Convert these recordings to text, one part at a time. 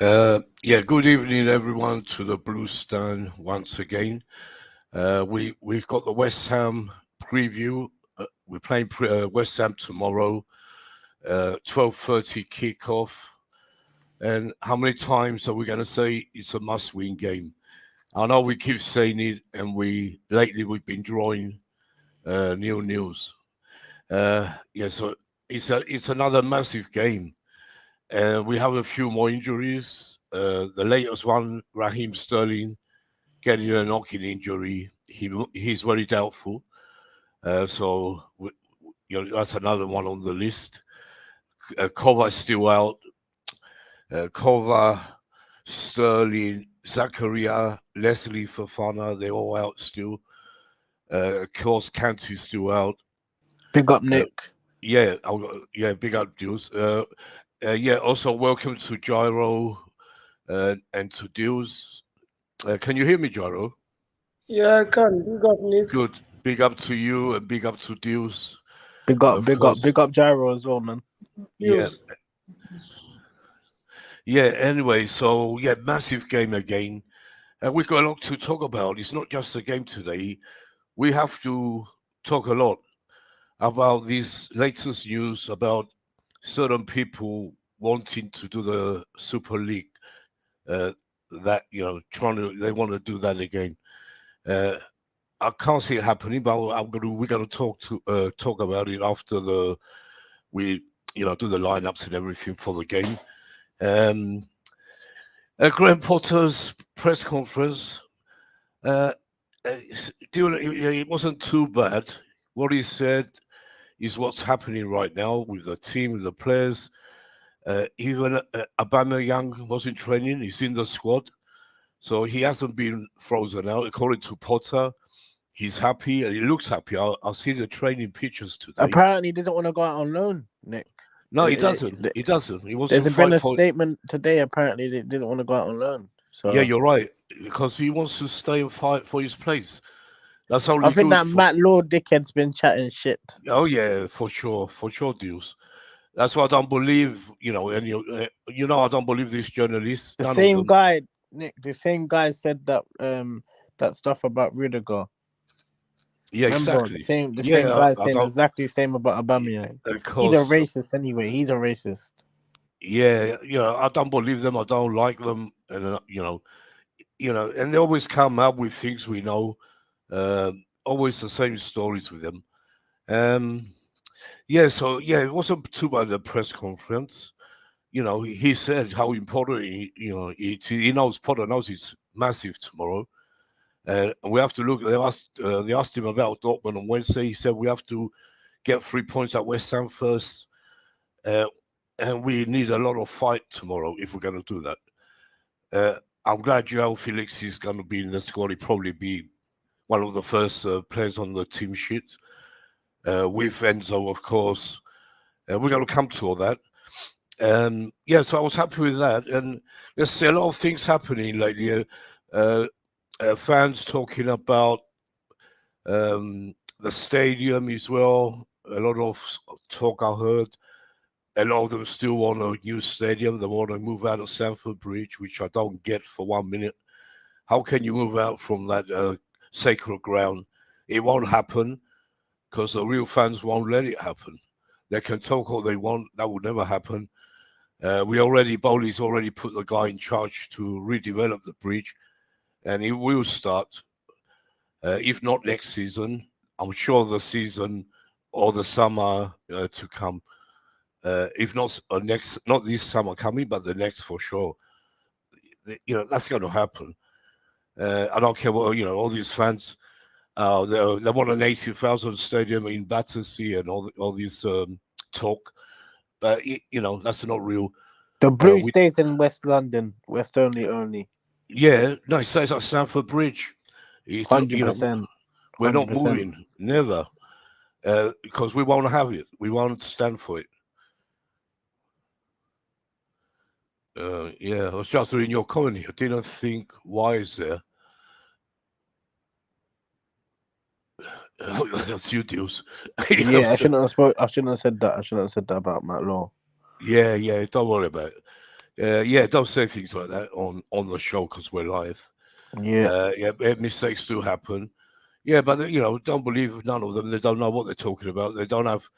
Yeah, good evening, everyone, to the Blue Stand once again. We've got the West Ham preview. We're playing West Ham tomorrow, 12:30 kickoff. And how many times are we going to say it's a must-win game? I know we keep saying it, and lately we've been drawing nil-nils. Yeah, so it's another massive game. We have a few more injuries. The latest one, Raheem Sterling, getting a knocking injury. He's very doubtful. So that's another one on the list. Kova's still out. Kova, Sterling, Zakaria, Leslie Fofana, they're all out still. Of course, Kante's still out. Big up, Nick. Yeah, big up, Deals. Yeah, also welcome to Gyro and to Deals. Can you hear me, Gyro? Yeah, I can. Big up, Nick. Good. Big up to you and big up to Deals. Big up, Of big up, course. big up, Gyro as well, man. Yeah. News. Yeah, anyway, so yeah, massive game again. We've got a lot to talk about. It's not just a game today. We have to talk a lot about this latest news about certain people wanting to do the Super League. That they want to do that again. I can't see it happening, but we're gonna talk about it after we do the lineups and everything for the game. Graham Potter's press conference. It wasn't too bad. What he said is what's happening right now with the team, with the players. Even Aubameyang was in training. He's in the squad, so he hasn't been frozen out. According to Potter, he's happy and he looks happy. I'll see the training pictures today. Apparently, he doesn't want to go out on loan, Nick. No, he doesn't. He doesn't. He wants to There's fight been a for. statement today. Apparently, he doesn't want to go out on loan. So Yeah, you're right, because he wants to stay and fight for his place. That's only I think good that Matt Law dickhead's been chatting shit. Oh yeah, for sure, Deals. That's why I don't believe, and I don't believe these journalists. The None same of them. guy, Nick. The same guy said that that stuff about Rudiger. Yeah, Remember, exactly. the same Yeah, guy I saying don't. exactly the same about Aubameyang. Of He's a course. racist anyway. He's a racist. Yeah, I don't believe them. I don't like them, and and they always come up with things we know. Always the same stories with them. Yeah, so yeah, it wasn't too bad the press conference. He said how important he knows. Potter knows it's massive tomorrow. And we have to look. They asked him about Dortmund on Wednesday. He said we have to get 3 points at West Ham first, and we need a lot of fight tomorrow if we're going to do that. I'm glad Joao Felix is going to be in the squad. He'll probably be one of the first players on the team sheet. With Enzo, of course. We're going to come to all that. Yeah, so I was happy with that. And there's a lot of things happening lately. Fans talking about the stadium as well. A lot of talk I heard. A lot of them still want a new stadium. They want to move out of Stamford Bridge, which I don't get for 1 minute. How can you move out from that sacred ground? It won't happen because the real fans won't let it happen. They can talk all they want. That will never happen. Bowley's already put the guy in charge to redevelop the bridge, and it will start. If not next season, I'm sure the season or the summer to come. If not not this summer coming, but the next for sure. That's going to happen. I don't care what all these fans. They want an 80,000 stadium in Battersea and all these talk, but that's not real. The Blue stays in West London, West only. Yeah, no, it says at Stamford Bridge. 100%. We're not moving, never, because we won't have it. We won't stand for it. Yeah, I was just reading your comment here. Didn't think, why is there? That's you, Deals. Yeah, I shouldn't have said that. I shouldn't have said that about Matt Law. Yeah, don't worry about it. Yeah, don't say things like that on the show because we're live. Yeah. Yeah, mistakes do happen. Yeah, but don't believe none of them. They don't know what they're talking about. They don't have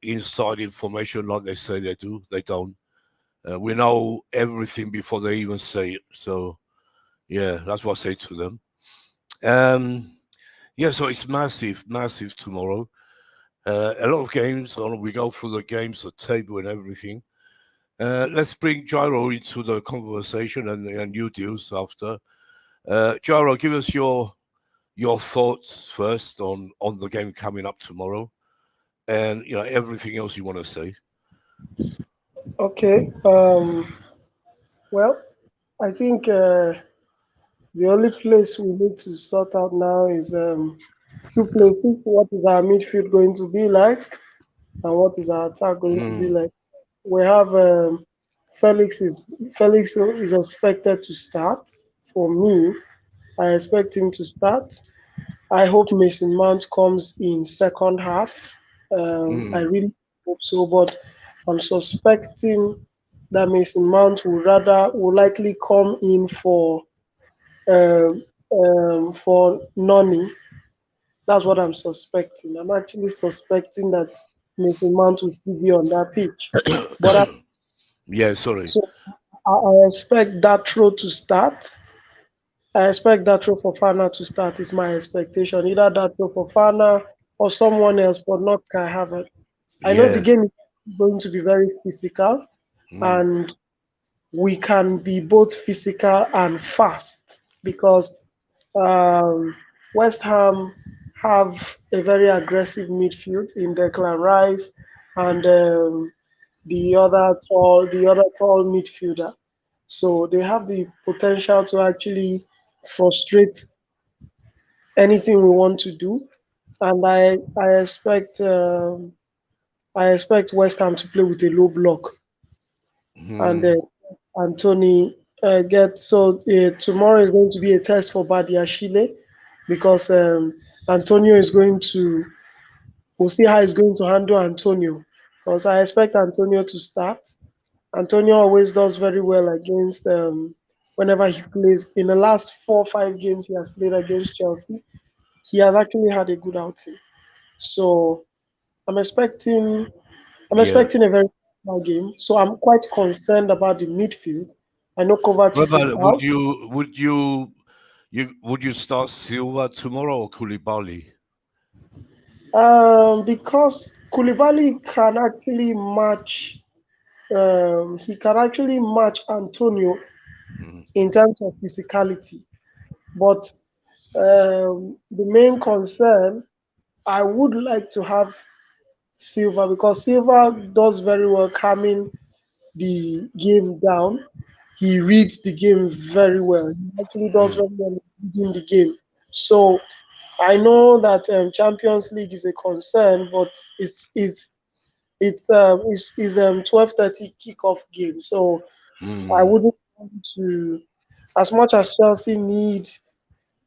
inside information like they say they do. They don't. We know everything before they even say it. So yeah, that's what I say to them. Yeah, so it's massive, massive tomorrow. A lot of games. We go through the games, the table, and everything. Let's bring Gyro into the conversation and you deals after. Gyro, give us your thoughts first on the game coming up tomorrow, and everything else you want to say. Okay. Well, I think the only place we need to sort out now is two places. What is our midfield going to be like, and what is our attack going to be Mm, like? We have Felix is Felix is expected to start. For me, I expect him to start. I hope Mason Mount comes in second half. I mm, really hope so, but I'm suspecting that Mason Mount will likely come in for Noni. That's what I'm suspecting. I'm actually suspecting that Mason Mount will still be on that pitch, but yeah, sorry. so I expect that throw to start. I expect that for Fofana to start is my expectation. Either that for Fofana or someone else, but not Kai Havertz. I know the Yeah. game is going to be very physical, Mm, and we can be both physical and fast because um, West Ham have a very aggressive midfield in Declan Rice and the other tall midfielder. So they have the potential to actually frustrate anything we want to do, and I expect West Ham to play with a low block, and mm, Anthony get so tomorrow is going to be a test for Badiashile because Antonio is going to we'll see how he's going to handle Antonio because I expect Antonio to start. Antonio always does very well against whenever he plays. In the last 4 or 5 games he has played against Chelsea, he has actually had a good outing. So I'm expecting I'm yeah. expecting a very small game. So I'm quite concerned about the midfield. I know What Kovacic is about out. would you start Silva tomorrow or Koulibaly? Because Koulibaly can actually match. He can actually match Antonio Mm, in terms of physicality. But the main concern, I would like to have Silva because Silva does very well calming the game down. He reads the game very well. He actually does mm, very well reading the game. So I know that Champions League is a concern, but it's 12:30 kickoff game. So I mm, wouldn't want to, as much as Chelsea need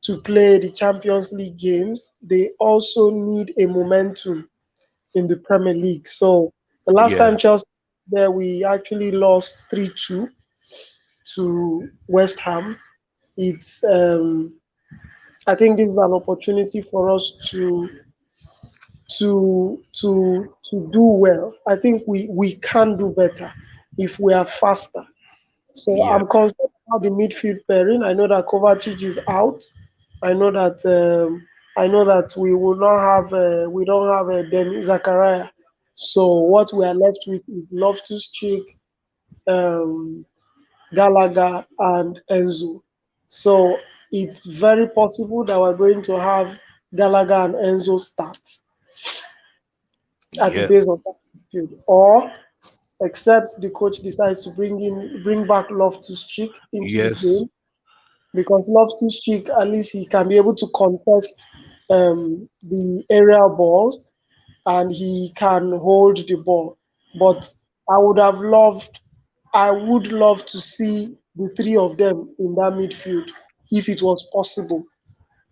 to play the Champions League games, they also need a momentum in the Premier League. So the last yeah, time Chelsea there, we actually lost 3-2 to West Ham. It's I think this is an opportunity for us to do well. I think we can do better if we are faster. So yeah. I'm concerned about the midfield pairing. I know that Kovacic is out. I know that we will not have we don't have Demi Zakaria. So what we are left with is Loftus Cheek, um, Gallagher, and Enzo. So it's very possible that we're going to have Gallagher and Enzo start at the Yeah. base of that midfield, or except the coach decides to bring back Loftus Cheek into the Yes. game because Loftus Cheek at least he can be able to contest the aerial balls and he can hold the ball. But I would have loved, I would love to see the three of them in that midfield if it was possible.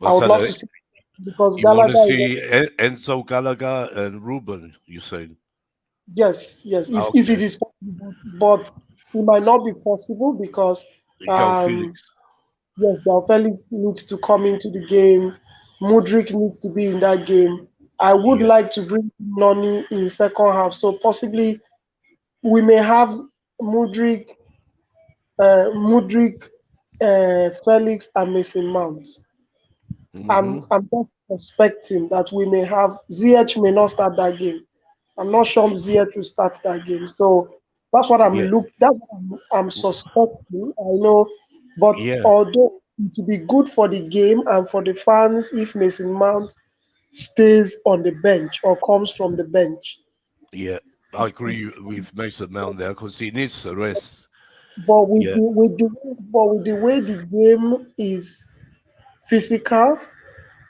I What's would that? love to see because You want to Gallagher is see Enzo Gallagher and Ruben? You said yes, yes, if it okay. is possible, but it might not be possible because Joe um, Felix. yes, Joao Felix needs to come into the game. Mudrik needs to be in that game. I would Yeah. like to bring Noni in second half, so possibly we may have Mudrik, Mudrik, Felix, and Mason Mount. Hmm. I'm just expecting that we may have ZH may not start that game. I'm not sure ZH will start that game. So that's what Yeah. That's what I'm suspecting. I know, but Yeah. although it would be good for the game and for the fans if Mason Mount stays on the bench or comes from the bench. Yeah. I agree with Mason Mount there because he needs a rest. But Yeah. with the way the game is physical,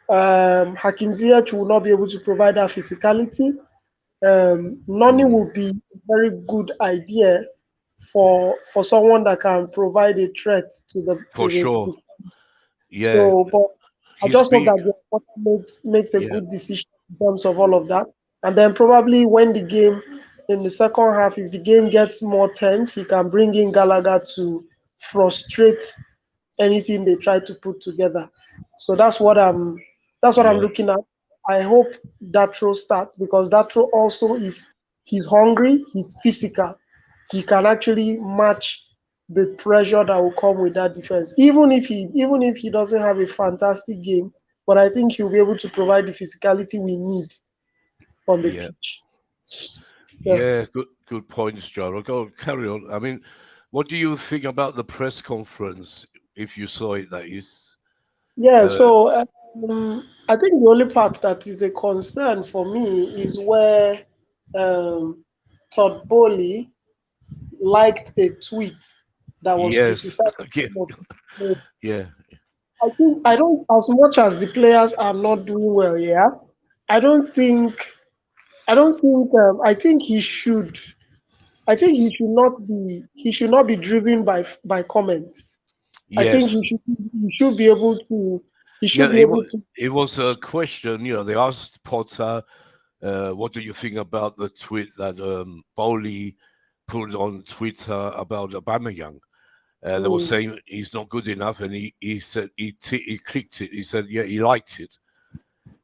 Hakim Ziyech will not be able to provide that physicality. Noni Mm, will be a very good idea for someone that can provide a threat to for the sure. Yeah. so. But I He's just hope big. that the reporter makes a Yeah. good decision in terms of all of that, and then probably when the game in the second half, if the game gets more tense, he can bring in Gallagher to frustrate anything they try to put together. So that's what I'm Yeah. looking at. I hope Datro starts because Datro also he's hungry, he's physical. He can actually match the pressure that will come with that defense. Even if he doesn't have a fantastic game, but I think he'll be able to provide the physicality we need on the Yeah. pitch. Yeah. Yeah. Good points, Joe. Go carry on. I mean, what do you think about the press conference? If you saw it, that is. Yeah, Uh, so I think the only part that is a concern for me is where um, Todd Bowley liked a tweet that was yes. criticizing Yeah. some of the players. Yeah. I think I don't, as much as the players are not doing well, yeah, I don't think, I think he should not be driven by comments. I think Yes. he should be able to, he should Yeah. be able to. It was a question. They asked Potter, "What do you think about the tweet that Bowley put on Twitter about Aubameyang?" They were mm, saying he's not good enough, and he said he clicked it. He said, yeah, he liked it.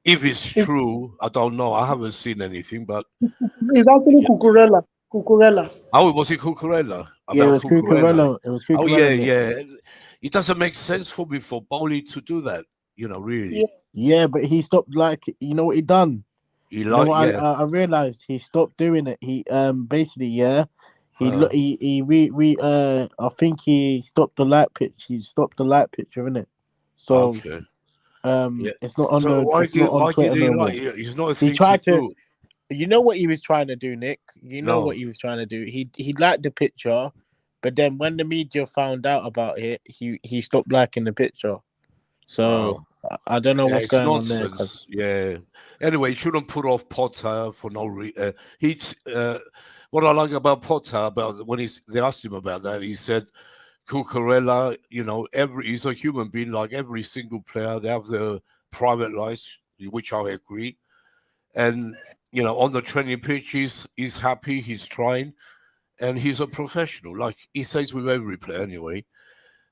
If it's It's, true, I don't know. I haven't seen anything, but it's actually yeah. Cucurella. Cucurella. Oh, was it Cucurella? Yeah, it About was Cucurella? Cucurella. It was Oh, yeah, Cucurella, Nick. yeah. It doesn't make sense for me for Bowley to do that. Yeah. Really. Yeah, but he stopped. Like, you know what he done? He You know like, what yeah, I realized? He stopped doing it. He basically, yeah, he uh, look he re I think he stopped the light pitch. He stopped the light picture, innit? So okay, yeah. So it's not on why did Twitter he no like? more. It's not a He thing to tried to. do. You know what he was trying to do, Nick? You know what No. he was trying to do? He liked the picture, but then when the media found out about it, he stopped liking the picture. So Oh. I don't know Yeah, what's it's going on there. Cause nonsense. Yeah. Anyway, you shouldn't put off Potter for no reason. What I like about Potter about when they asked him about that, he said Cucurella. He's a human being like every single player. They have their private lives, which I agree. And on the training pitch, he's happy. He's trying, and he's a professional. Like he says with every player, anyway.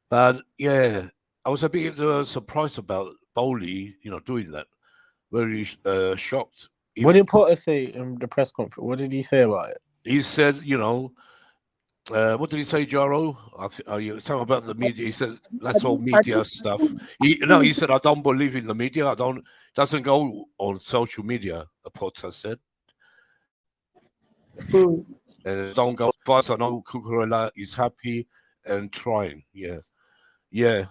But yeah, I was a bit surprised about Bowley, doing that. Very shocked. what If did Potter say in the press conference? What did he say about it? he said, what did he say, Jaro? Something about the media. He said I that's all think, I media think, stuff. I He think said I don't believe in the media. I don't. Doesn't go on social media. Potter said, mm, and don't go. But I know Cucurella is happy and trying. Yeah, yeah,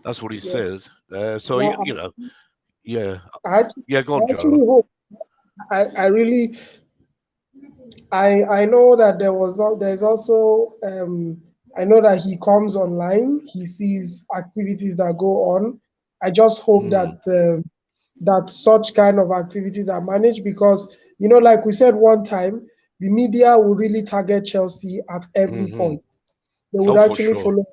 that's what he yeah, said. So yeah, yeah, I, yeah. Go I on, Jaro. actually hope. I really I know that there's also I know that he comes online, he sees activities that go on. I just hope Mm, that such kind of activities are managed because like we said one time, the media will really target Chelsea at every hmm. point. They would Oh, for actually sure. follow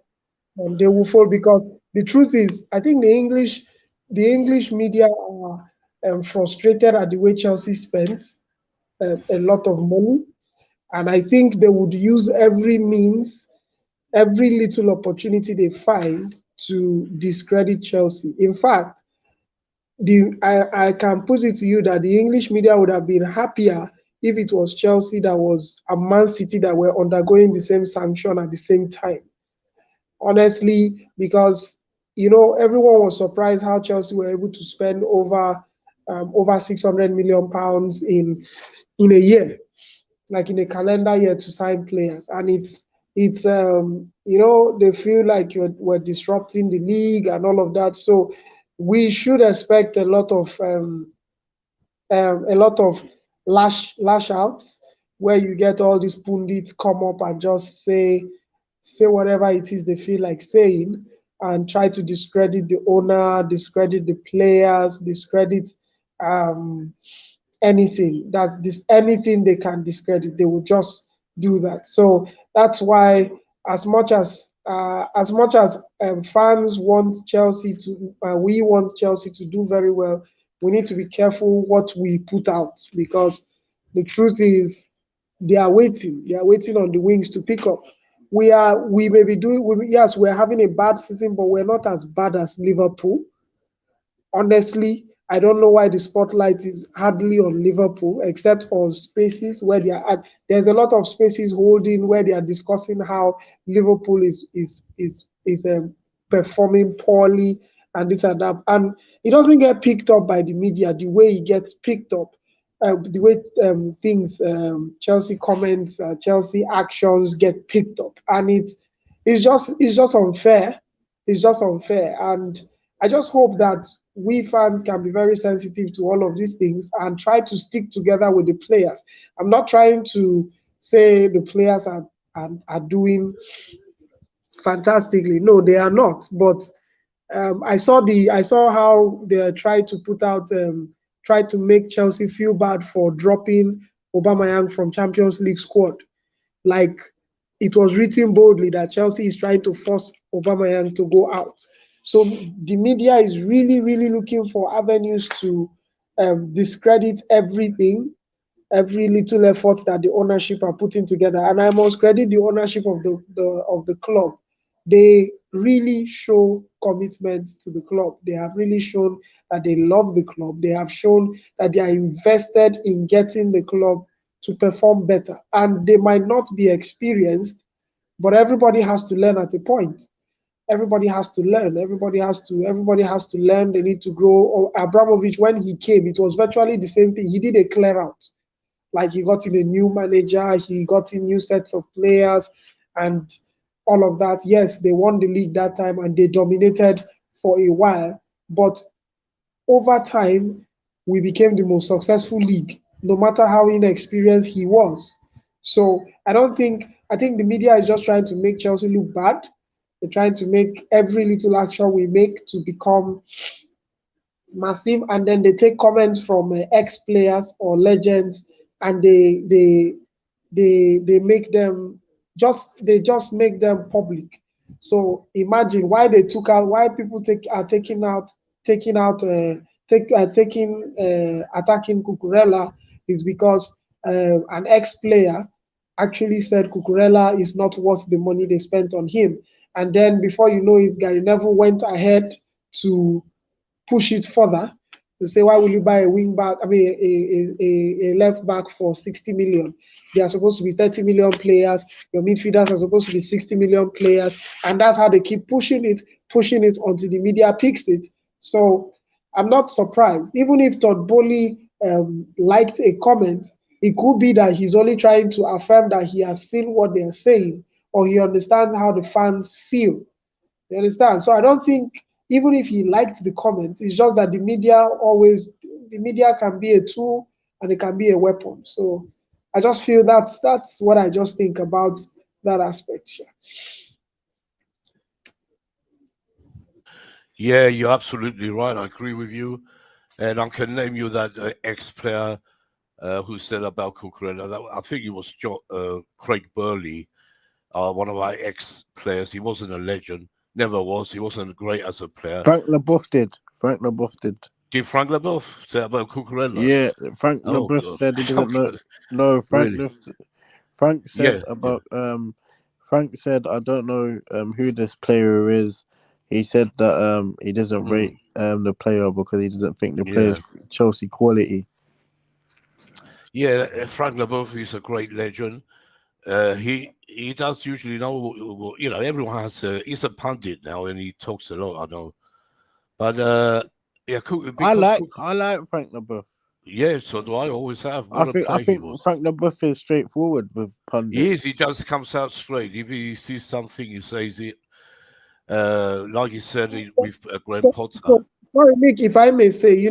and they will follow because the truth is, I think the English media are frustrated at the way Chelsea spent a lot of money And I think they would use every means, every little opportunity they find to discredit Chelsea. In fact, I can put it to you that the English media would have been happier if it was Chelsea that was a Man City that were undergoing the same sanction at the same time. Honestly, because everyone was surprised how Chelsea were able to spend over 600 million pounds in a year, like in a calendar year, to sign players, and it's they feel like we're disrupting the league and all of that. So we should expect a lot of lash outs, where you get all these pundits come up and just say whatever it is they feel like saying, and try to discredit the owner, discredit the players, discredit um, anything. That's this anything they can discredit, they will just do that. So that's why, as much as fans want Chelsea to, we want Chelsea to do very well. We need to be careful what we put out, because the truth is they are waiting. They are waiting on the wings to pick up. We may be doing. Yes, we're having a bad season, but we're not as bad as Liverpool. Honestly, I don't know why the spotlight is hardly on Liverpool, except on spaces where they are at. There's a lot of spaces holding where they are discussing how Liverpool is performing poorly and this and that, and it doesn't get picked up by the media the way it gets picked up. The way Chelsea comments, Chelsea actions get picked up, and it's just unfair. It's just unfair, and I just hope that we fans can be very sensitive to all of these things and try to stick together with the players. I'm not trying to say the players are doing fantastically. No, they are not. But I saw how they tried to make Chelsea feel bad for dropping Aubameyang from Champions League squad. Like, it was written boldly that Chelsea is trying to force Aubameyang to go out. So the media is really, really looking for avenues to discredit everything, every little effort that the ownership are putting together. And I must credit the ownership of the club. They really show commitment to the club. They have really shown that they love the club. They have shown that they are invested in getting the club to perform better. And they might not be experienced, but everybody has to learn at a point. Everybody has to learn. Everybody has to learn. They need to grow. Abramovich, when he came, it was virtually the same thing. He did a clear out. Like, he got in a new manager, he got in new sets of players, and all of that. Yes, they won the league that time and they dominated for a while, but over time, we became the most successful league, no matter how inexperienced he was. So I think the media is just trying to make Chelsea look bad. They're trying to make every little action we make to become massive, and then they take comments from ex-players or legends, and they make them just make them public. So imagine why people are taking out taking attacking Cucurella, is because an ex-player actually said Cucurella is not worth the money they spent on him. And then before you know it, Gary Neville went ahead to push it further to say, why will you buy a wing back? I mean, a left back for 60 million? They are supposed to be 30 million players. Your midfielders are supposed to be 60 million players. And that's how they keep pushing it until the media picks it. So I'm not surprised. Even if Todd Bowley liked a comment, it could be that he's only trying to affirm that he has seen what they're saying, or he understands how the fans feel. You understand? So I don't think, even if he liked the comment, it's just that the media can be a tool and it can be a weapon. So I just feel that's what I just think about that aspect. Yeah, you're absolutely right. I agree with you. And I can name you that ex-player who said about Cucurella. I think it was Craig Burley, one of our ex-players. He wasn't a legend. Never was. He wasn't great as a player. Frank LeBoeuf did. Did Frank LeBeouf say about Cucurella? Yeah, Frank LeBeouf said he didn't know. No, Frank Frank said Yeah, about Frank said I don't know who this player is. He said that he doesn't rate the player because he doesn't think the player's Chelsea quality. yeah. Frank Leboeuf is a great legend. He does usually know. You know, everyone has. He's a pundit now, and he talks a lot. I know, but yeah, because I like Frank Leboeuf. yeah. So do I. Always have. I What a think player he was. Frank Leboeuf is straightforward with pundits. He is. He just comes out straight. If he sees something, he says it. Like he said with Graham So, Potter. sorry, Nick, if I may say, Yeah,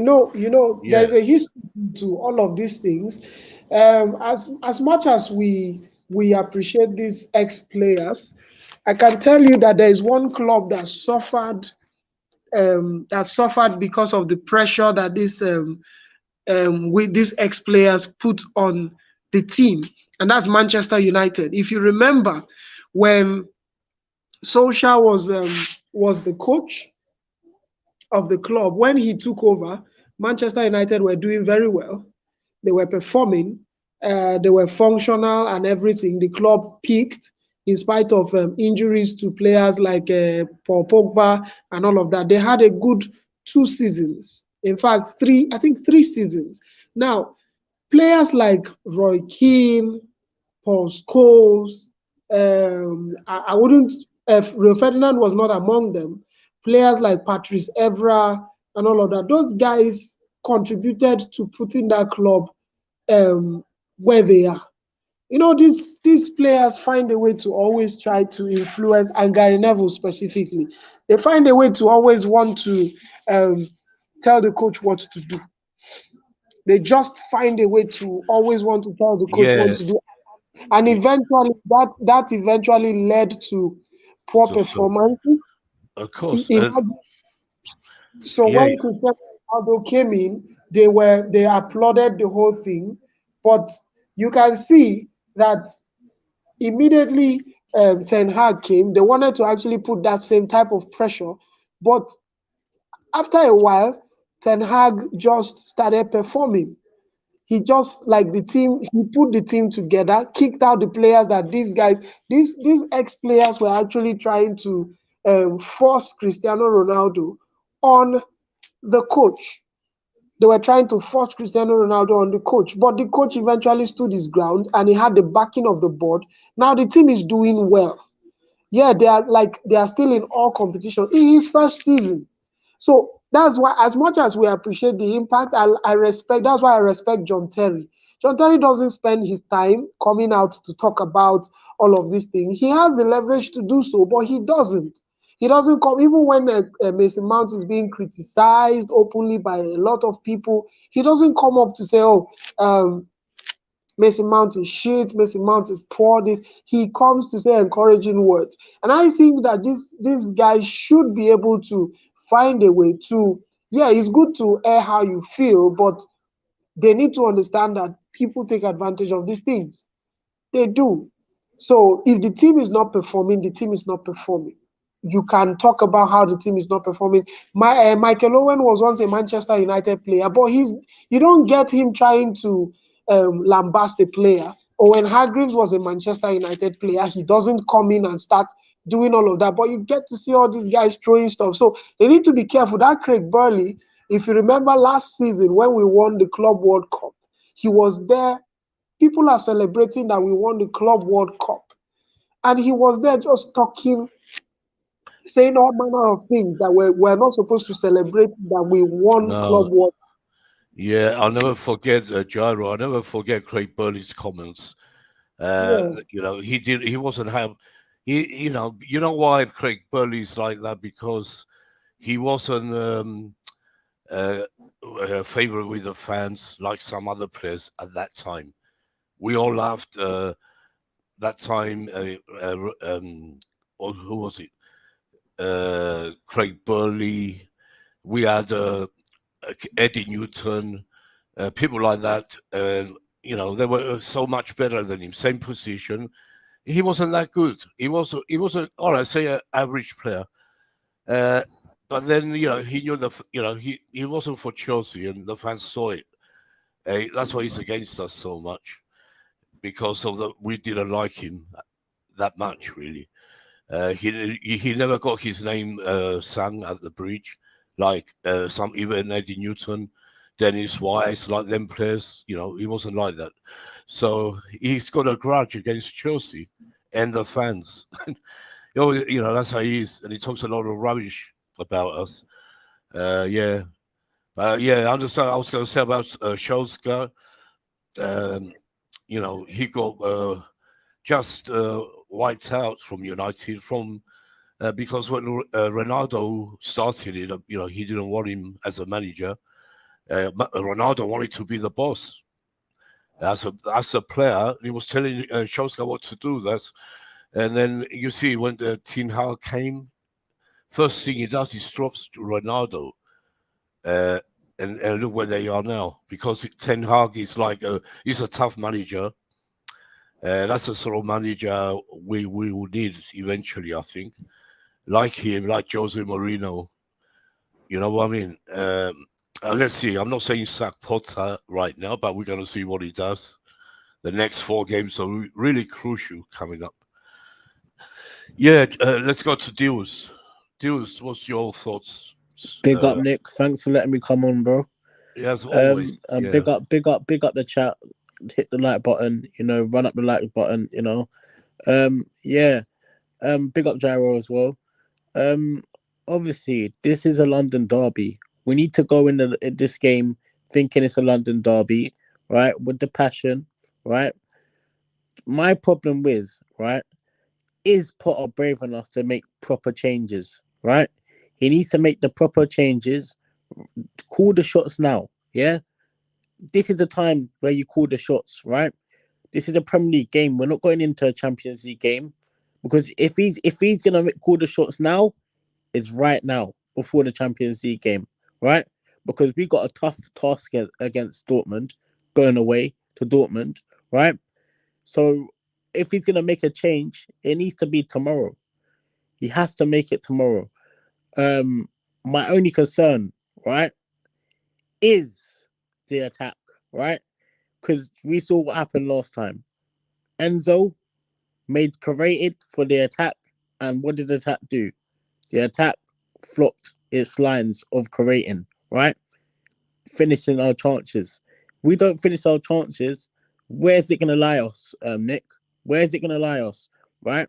there's a history to all of these things. As much as we appreciate these ex players, I can tell you that there is one club that suffered because of the pressure that this with these ex players put on the team, and that's Manchester United. If you remember, when Solskjaer was the coach of the club, when he took over, Manchester United were doing very well. They were performing, they were functional and everything. The club peaked in spite of injuries to players like Paul Pogba and all of that. They had a good 2 seasons. In fact, I think 3 seasons. Now, players like Roy Keane, Paul Scholes, I wouldn't, Rio Ferdinand was not among them. Players like Patrice Evra and all of that, those guys contributed to putting that club where they are. These players find a way to always try to influence, and Gary Neville specifically, they find a way to always want to tell the coach what to do. They just find a way to always want to tell the coach what yeah. to do, and eventually that eventually led to poor So performances. of course, So yeah, when Cristiano Ronaldo came in, they applauded the whole thing, but you can see that immediately Ten Hag came, they wanted to actually put that same type of pressure, but after a while, Ten Hag just started performing. He just like the team, he put the team together, kicked out the players that these ex-players were actually trying to force Cristiano Ronaldo on the coach. They were trying to force Cristiano Ronaldo on the coach, but the coach eventually stood his ground and he had the backing of the board. Now the team is doing well. Yeah, they are still in all competition in his first season. So that's why, as much as we appreciate the impact, I respect. That's why I respect John Terry. John Terry doesn't spend his time coming out to talk about all of these things. He has the leverage to do so, but he doesn't. He doesn't come even when Mason Mount is being criticized openly by a lot of people. He doesn't come up to say, "Oh, Mason Mount is shit, Mason Mount is poor." This he comes to say encouraging words, and I think that this guy should be able to find a way to. Yeah, it's good to air how you feel, but they need to understand that people take advantage of these things. They do. So if the team is not performing, the team is not performing. You can talk about how the team is not performing. Michael Owen was once a Manchester United player, but you don't get him trying to lambast a player. Or when Hargreaves was a Manchester United player, he doesn't come in and start doing all of that. But you get to see all these guys throwing stuff. So they need to be careful. That Craig Burley, if you remember last season when we won the Club World Cup, he was there. People are celebrating that we won the Club World Cup. And he was there just talking, saying all manner of things that we're not supposed to celebrate that we won Club no, World. yeah. I'll never forget Gyro. I'll never forget Craig Burley's comments. Yeah. He wasn't have. You know why Craig Burley's like that, because he wasn't a favorite with the fans like some other players at that time. We all laughed that time. Who was it? Craig Burley. We had Eddie Newton, people like that. They were so much better than him. Same position. He wasn't that good. He was all right, say an average player. But then he knew he wasn't for Chelsea, and the fans saw it. That's why he's against us so much. because we didn't like him that much, really. He never got his name sung at the bridge, like even Eddie Newton, Dennis Wise, like them players. He wasn't like that. So he's got a grudge against Chelsea and the fans. That's how he is, and he talks a lot of rubbish about us. Yeah, I understand. I was going to say about Solskjaer. He got just wiped out from United because when Ronaldo started it, he didn't want him as a manager. Ronaldo wanted to be the boss. As a player, he was telling Solskjaer what to do. And then you see when the Ten Hag came, first thing he does is drops Ronaldo. And look where they are now, because Ten Hag is he's a tough manager. That's the sort of manager we will need eventually, I think. Like him, like Jose Mourinho. You know what I mean? Let's see. I'm not saying sack Potter right now, but we're going to see what he does. The next 4 games are really crucial coming up. Yeah, let's go to Deals. Deals, what's your thoughts? Big up, Nick. Thanks for letting me come on, bro. Yeah, as always. Yeah. Big up the chat. Hit the like button. Run up the like button. Big up Gyro as well. Obviously, this is a London derby. We need to go in this game thinking it's a London derby, right? With the passion, right? My problem is Potter brave enough to make proper changes, right? He needs to make the proper changes. Call the shots now, yeah? This is the time where you call the shots, right? This is a Premier League game. We're not going into a Champions League game, because if he's gonna call the shots now, it's right now before the Champions League game, right? Because we got a tough task against Dortmund, going away to Dortmund, right? So if he's gonna make a change, it needs to be tomorrow. He has to make it tomorrow. My only concern, right, is the attack, right? Because we saw what happened last time. Enzo created for the attack, and what did the attack do? The attack flopped its lines of creating, right? Finishing our chances. We don't finish our chances. Where's it going to lie us, Nick? Where's it going to lie us, right?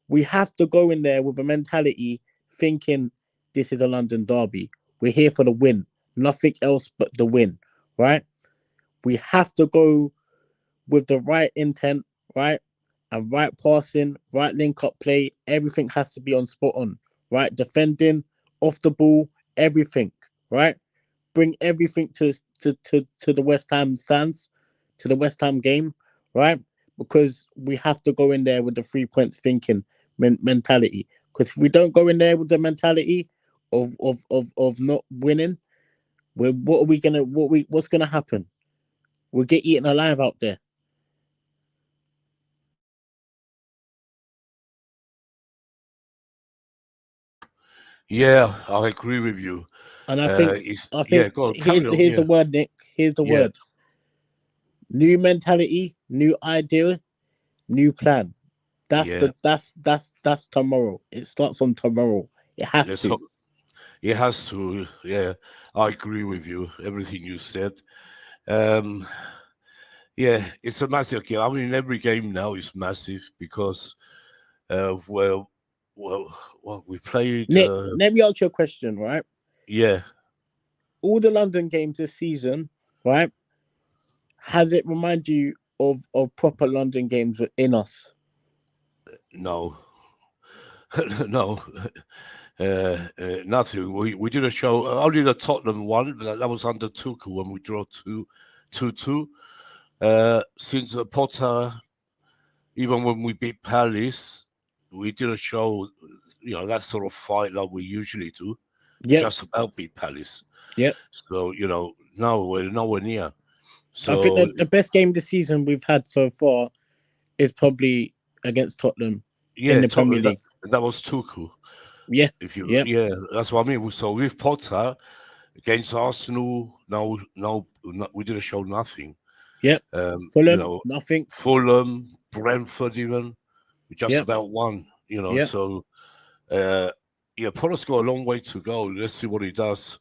We have to go in there with a mentality thinking this is a London derby. We're here for the win. Nothing else but the win, right? We have to go with the right intent, right? And right passing, right link-up play. Everything has to be on spot on, right? Defending, off the ball, everything, right? Bring everything to the West Ham stands, to the West Ham game, right? Because we have to go in there with the 3 points thinking mentality. Because if we don't go in there with the mentality of not winning, what's gonna happen? We'll get eaten alive out there. Yeah, I agree with you. And I think go on, here's the word, Nick. Here's the word. New mentality, new idea, new plan. That's tomorrow. It starts on tomorrow. It has to. It has to. Yeah, I agree with you. Everything you said. It's a massive game. I mean, every game now is massive because we played. Nick, let me ask you a question, right? Yeah. All the London games this season, right? Has it reminded you of proper London games in us? No. No. Nothing. We did a show. Only the Tottenham one, but that was under Tuchel when we drew 2-2. Since Potter, even when we beat Palace, we did a show, that sort of fight like we usually do. Yeah. Just about beat Palace. Yeah. So, now we're nowhere near. So I think the best game this season we've had so far is probably against Tottenham in the Premier League. That was Tuchel. Yeah. That's what I mean. So with Potter against Arsenal, no, we did a show nothing. Yep. You Fulham, know, nothing. Fulham, Brentford, even we just Yep. about won. You know, Yep. so Potter's got a long way to go. Let's see what he does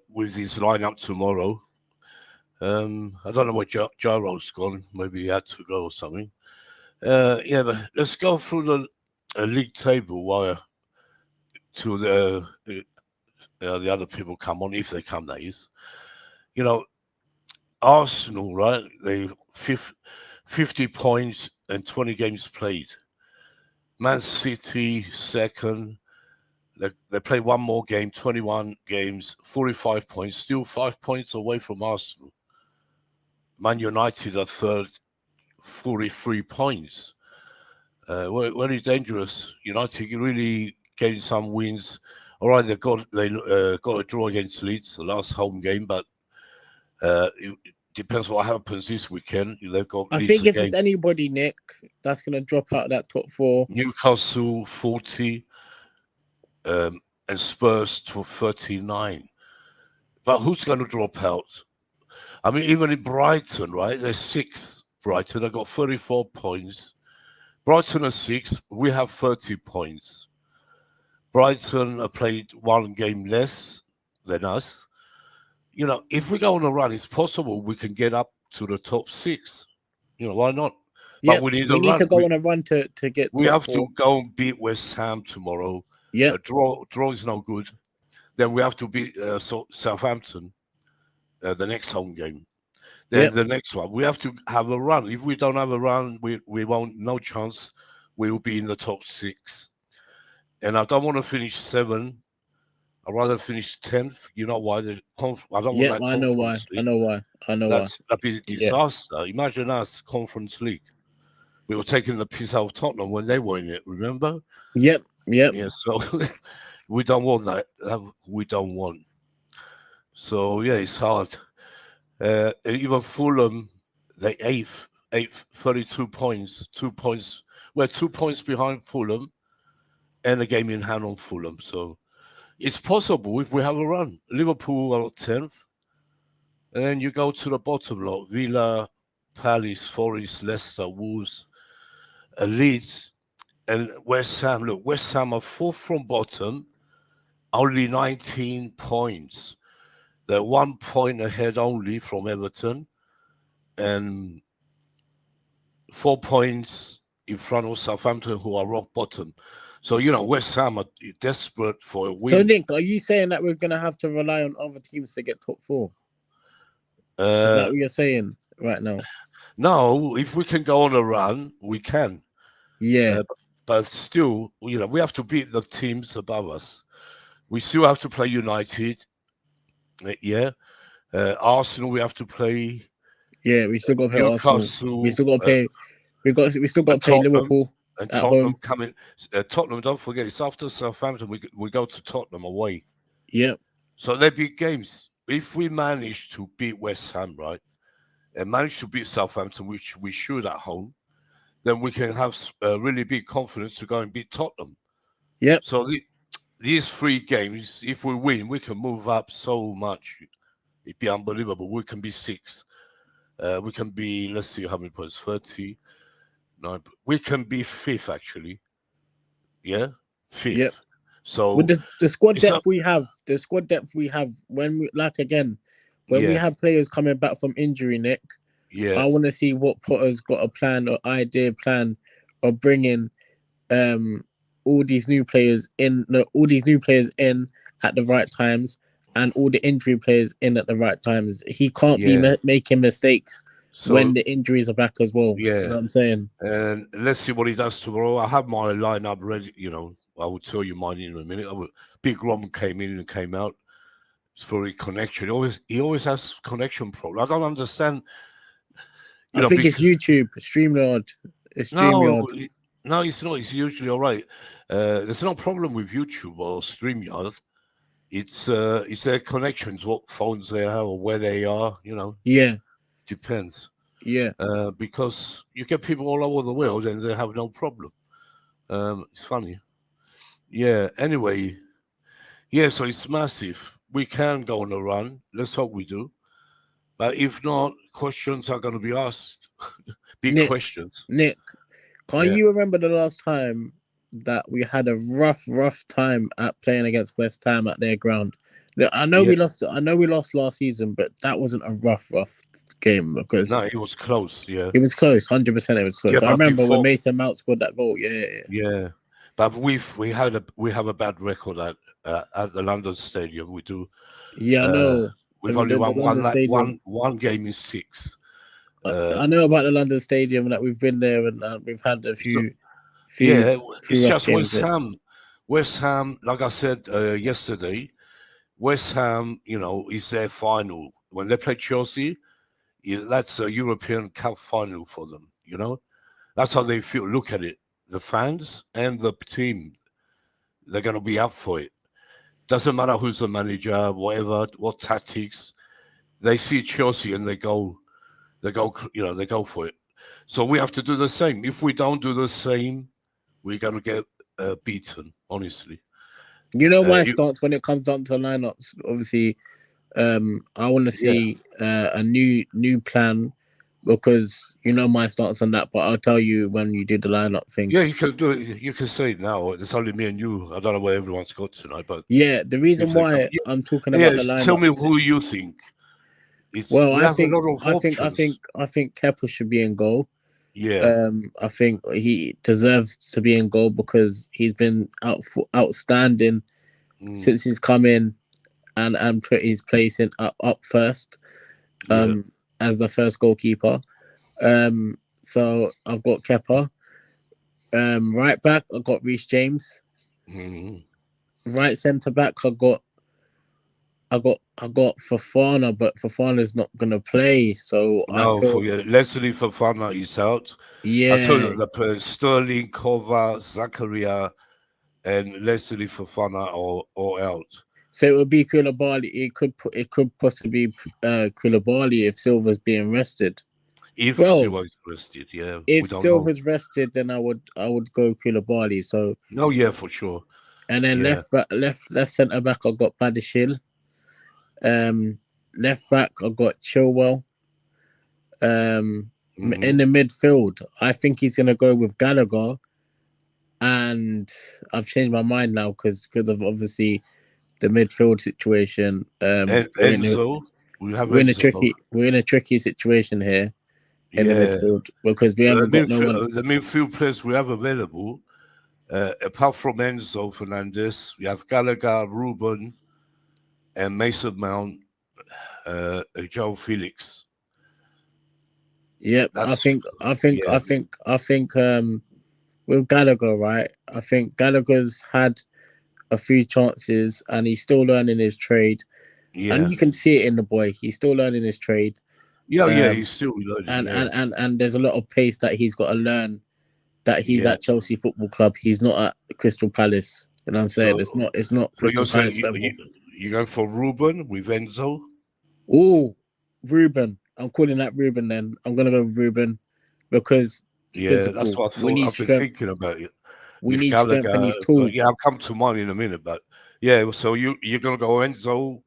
with his lineup tomorrow. I don't know where Gyro's gone. Maybe he had to go or something. Yeah, but let's go through the league table while to the other people come on, if they come, that is. You know, Arsenal, right? They 50 points and 20 games played. Man City second. They play one more game, 21 games, 45 points, still 5 points away from Arsenal. Man United are third, 43 points. Very dangerous. United really gained some wins. All right, they got a draw against Leeds, the last home game, but it depends what happens this weekend. They've got I Leeds think if again. it's anybody, Nick, that's going to drop out of that top four. Newcastle 40, and Spurs to 39. But who's going to drop out? I mean, even in Brighton, right? They're sixth. Brighton, they got 34 points. Brighton are sixth. We have 30 points. Brighton have played one game less than us. You know, if we go on a run, it's possible we can get up to the top six. You know, why not? Yeah, But we need to go on a run to get. We top have four. to go and beat West Ham tomorrow. Yeah, draw is no good. Then we have to beat Southampton the next home game. Then the next one, we have to have a run. If we don't have a run, we won't. No chance. We will be in the top six. And I don't want to finish 7. I'd rather finish 10th. You know why? I don't want that I know why. Conference League. I know why. That'd be a disaster. Imagine us, Conference League. We were taking the piss out of Tottenham when they were in it, remember? Yep. Yeah, so we don't want that. We don't want. So, yeah, it's hard. Even Fulham, they eighth, 32 points. 2 points. We're 2 points behind Fulham and a game in hand on Fulham. So it's possible if we have a run. Liverpool are 10th. And then you go to the bottom lot. Villa, Palace, Forest, Leicester, Wolves, Leeds, and West Ham. Look, West Ham are 4th from bottom, only 19 points. They're 1 point ahead only from Everton, and 4 points in front of Southampton, who are rock bottom. So, you know, West Ham are desperate for a win. So, Nick, are you saying that we're going to have to rely on other teams to get top 4? Is that what you're saying right now? No, if we can go on a run, we can. Yeah. But still, you know, we have to beat the teams above us. We still have to play United. Yeah. Arsenal, we have to play. Yeah, we still got to play Newcastle, Arsenal. We still got to play. We still got to play Liverpool and at Tottenham home. coming. Tottenham, don't forget, it's after Southampton. We go to Tottenham away. Yep. So they're big games. If we manage to beat West Ham, right, and manage to beat Southampton, which we should at home, then we can have really big confidence to go and beat Tottenham. Yep. So these 3 games, if we win, we can move up so much. It'd be unbelievable. We can be 6. We can be, let's see how many points, 30. No, we can be 5th, actually. Yeah? 5th. Yep. So with the squad depth we have, when we we have players coming back from injury, Nick. Yeah. I want to see what Potter's got a plan or plan of bringing all these new players in at the right times, and all the injury players in at the right times. He can't be making mistakes when the injuries are back as well. Yeah. You know what I'm saying? And let's see what he does tomorrow. I have my lineup ready, you know. I will tell you mine in a minute. Big Rom came in and came out. It's for a connection. He always has connection problems. I don't understand. I think it's YouTube, StreamYard. It's StreamYard. No, it's not. It's usually all right. There's no problem with YouTube or StreamYard. It's their connections, what phones they have or where they are, you know. Yeah. Depends. Yeah. Because you get people all over the world and they have no problem. It's funny. Yeah, anyway. Yeah, so it's massive. We can go on a run. Let's hope we do. But if not, questions are going to be asked. Big Nick, questions. Nick, can't Yeah. you remember the last time that we had a rough time at playing against West Ham at their ground? Look, I know Yeah. we lost. I know we lost last season, but that wasn't a rough game because No, it was close. Yeah. it was close. 100%, it was close. Yeah, I but remember when before, Mason Mount scored that goal. Yeah. yeah, but we have a bad record at the London Stadium. We do. Yeah, I Uh, know. we've only The won London Stadium. one game in six. I know about the London Stadium, that we've been there and we've had a So, few yeah, it's rough just games West there. Ham. West Ham, like I said yesterday, West Ham, is their final. When they play Chelsea, that's a European Cup final for them. That's how they feel. Look at it. The fans and the team, they're going to be up for it. Doesn't matter who's the manager, whatever, what tactics. They see Chelsea and they go for it. So we have to do the same. If we don't do the same, we're going to get beaten, honestly. You know my stance when it comes down to lineups. Obviously, I want to see a new plan because you know my stance on that. But I'll tell you when you do the lineup thing. Yeah, you can do it. You can say it now. It's only me and you. I don't know where everyone's got tonight, but yeah, the reason why I'm talking about the lineup. Tell me who you think. Well, we have a lot of I options. think Kepa should be in goal. Yeah. I think he deserves to be in goal because he's been outstanding since he's come in and put his place in up first as the first goalkeeper. So I've got Kepa. Right back, I've got Reece James. Right centre back, I got Fofana, but Fofana's not gonna play. So no, I feel Leslie Fofana is out. yeah. I told you the players Sterling, Kova, Zakaria, and Leslie Fofana are out. So it would be Koulibaly. It could possibly be Koulibaly if Silva's being rested. If Silva's rested, yeah. If Silva's rested, then I would go Koulibaly. So no, yeah, for sure. And then left centre back, I got Badishil. Left back, I got Chilwell. In the midfield, I think he's gonna go with Gallagher. And I've changed my mind now because of obviously the midfield situation. Enzo, we're in a tricky situation here in the midfield because we haven't got no one. The midfield players we have available, apart from Enzo Fernandez, we have Gallagher, Ruben, and Mason Mount, Joe Felix. Yep, I think with Gallagher, right? I think Gallagher's had a few chances and he's still learning his trade. Yeah. And you can see it in the boy. He's still learning his trade. Yeah, he's still learning. And there's a lot of pace that he's got to learn that he's at Chelsea Football Club. He's not at Crystal Palace. You know what I'm saying? It's not Crystal Palace level. You going for Ruben with Enzo? Oh, Ruben. I'm calling that Ruben then. I'm going to go with Ruben because that's what I thought. I've been thinking about it. We need strength and he's tall. Yeah, I'll come to mine in a minute, but yeah, so you're going to go Enzo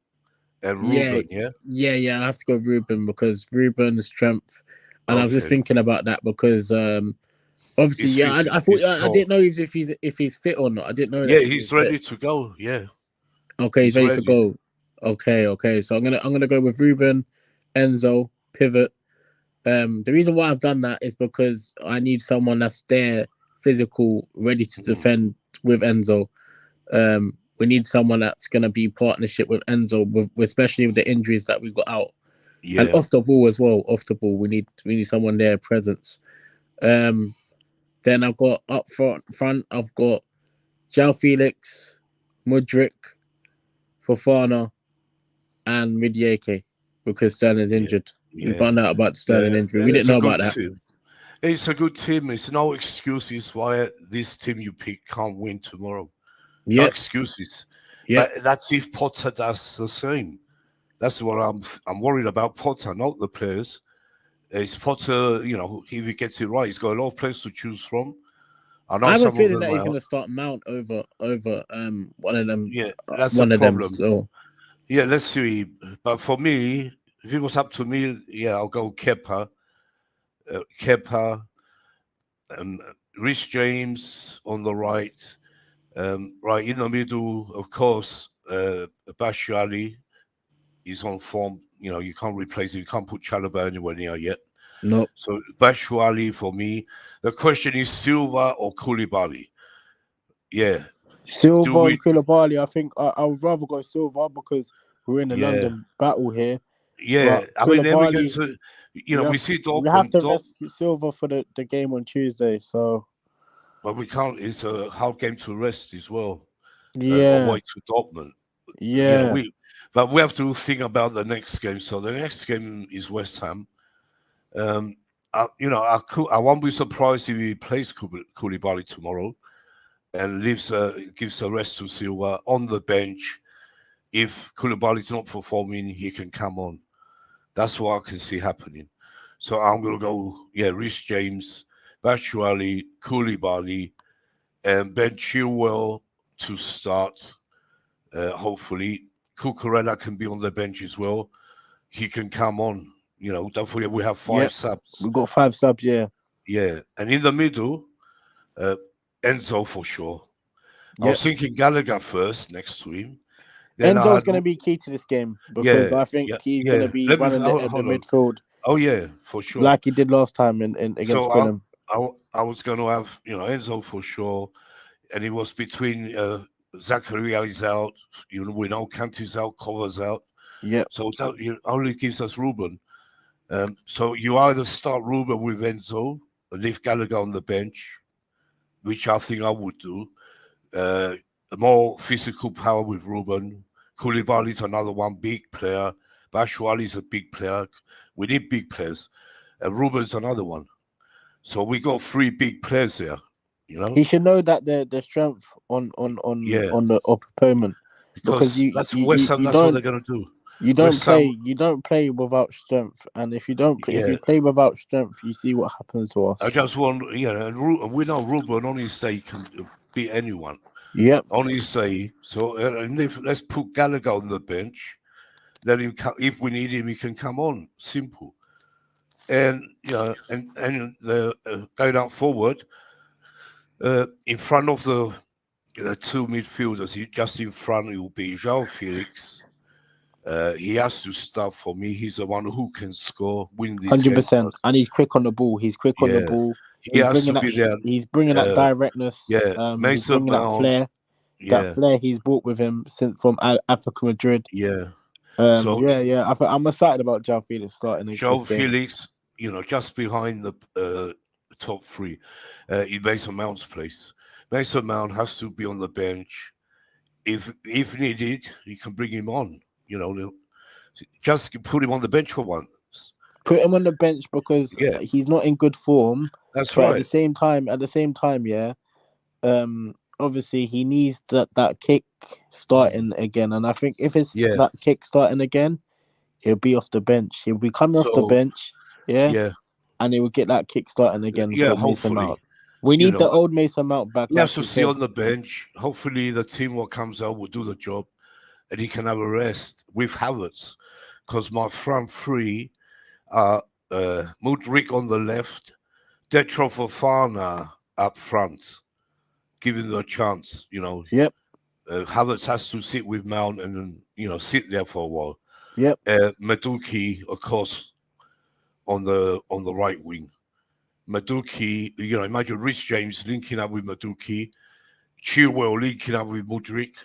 and Ruben, yeah? I have to go Ruben because Ruben's strength. And I was just thinking about that because obviously, I thought I didn't know if he's fit or not. I didn't know. Yeah, he's ready to go. Yeah. Okay, he's ready to go. Okay. So I'm gonna go with Ruben, Enzo, pivot. The reason why I've done that is because I need someone that's there, physical, ready to defend with Enzo. We need someone that's gonna be partnership with Enzo, especially with the injuries that we've got out. Yeah. And off the ball as well. Off the ball, we need someone there, presence. Then I've got up front. I've got João Felix, Mudryk, Fofana, and Midyeke because Sterling's injured. We found out about the Sterling injury. We didn't know about that. Team. It's a good team. It's no excuses why this team you pick can't win tomorrow. No excuses. Yeah, but that's if Potter does the same. That's what I'm worried about. Potter, not the players. It's Potter, if he gets it right, he's got a lot of players to choose from. I have a feeling that he's going to start Mount over one of them. Yeah, that's one a problem. So. Yeah, let's see. But for me, if it was up to me, yeah, I'll go Kepa, Kepa, Rhys James on the right. Right in the middle, of course, Batshuayi is on form. You know, you can't replace him. You can't put Chalobah anywhere near yet. No. So Batshuayi for me. The question is Silva or Koulibaly. Yeah. Silva Do we? and Koulibaly, I think I would rather go Silva because we're in the Yeah. London battle here. Yeah. But I mean, then we get Koulibaly, to, we see we have Dortmund, to rest Silva for the game on Tuesday. So but we can't. It's a hard game to rest as well. yeah, Away to Dortmund. yeah, But we have to think about the next game. So the next game is West Ham. I won't be surprised if he plays Koulibaly tomorrow and gives a rest to Silva on the bench. If Koulibaly is not performing, he can come on. That's what I can see happening. So I'm going to go, Rhys James, Batshuayi, Koulibaly, and Ben Chilwell to start. Hopefully, Cucurella can be on the bench as well. He can come on. Don't forget we have 5 subs. we've got 5 subs. Yeah, Yeah, and in the middle, Enzo for sure. I yeah. was thinking Gallagher first next to him. Then Enzo's going to be key to this game because I think he's going to be running the midfield. Oh yeah, for sure. Like he did last time in against Fulham. I was going to have Enzo for sure, and it was between Zakaria is out. We know Kante's out, Cover's out. Yeah. So it only gives us Ruben. So you either start Ruben with Enzo and leave Gallagher on the bench, which I think I would do. More physical power with Ruben. Koulibaly's another one, big player. Batshuayi's a big player. We need big players. Ruben's another one. So we got 3 big players there. He should know that the strength on the opponent because that's West Ham. That's what they're gonna do. You don't play without strength, and if you don't play, if you play without strength, you see what happens to us. I just want, and we know Ruben on his day can beat anyone. Yep. On his day. So let's put Gallagher on the bench. Let him come, if we need him, he can come on. Simple. And going out forward, in front of the 2 midfielders, just in front, it will be João Felix. He has to start for me. He's the one who can score, win this 100%, and he's quick on the ball. He's quick on the ball. He has to be there. He's bringing that directness. Yeah, he's bringing that flair. Yeah. That flair he's brought with him from Atletico Madrid. Yeah. I'm excited about João Felix starting. João Felix, just behind the top 3, in Mason Mount's place. Mason Mount has to be on the bench. If needed, you can bring him on. Just put him on the bench for once. Put him on the bench because he's not in good form. That's right. At the same time, obviously he needs that kick starting again, and I think if it's that kick starting again, he'll be off the bench. He'll be coming off the bench, and he will get that kick starting again. Yeah, for Mason Mount. We need the old Mason Mount back. He has to see on the bench. Hopefully, the team what comes out will do the job, and he can have a rest with Havertz, because my front 3 are Mudryk on the left, Detro Fofana up front, giving them a chance. Yep. Havertz has to sit with Mount and then sit there for a while. Yep. Maduki, of course, on the right wing. Maduki, imagine Rhys James linking up with Maduki, Chilwell linking up with Mudryk,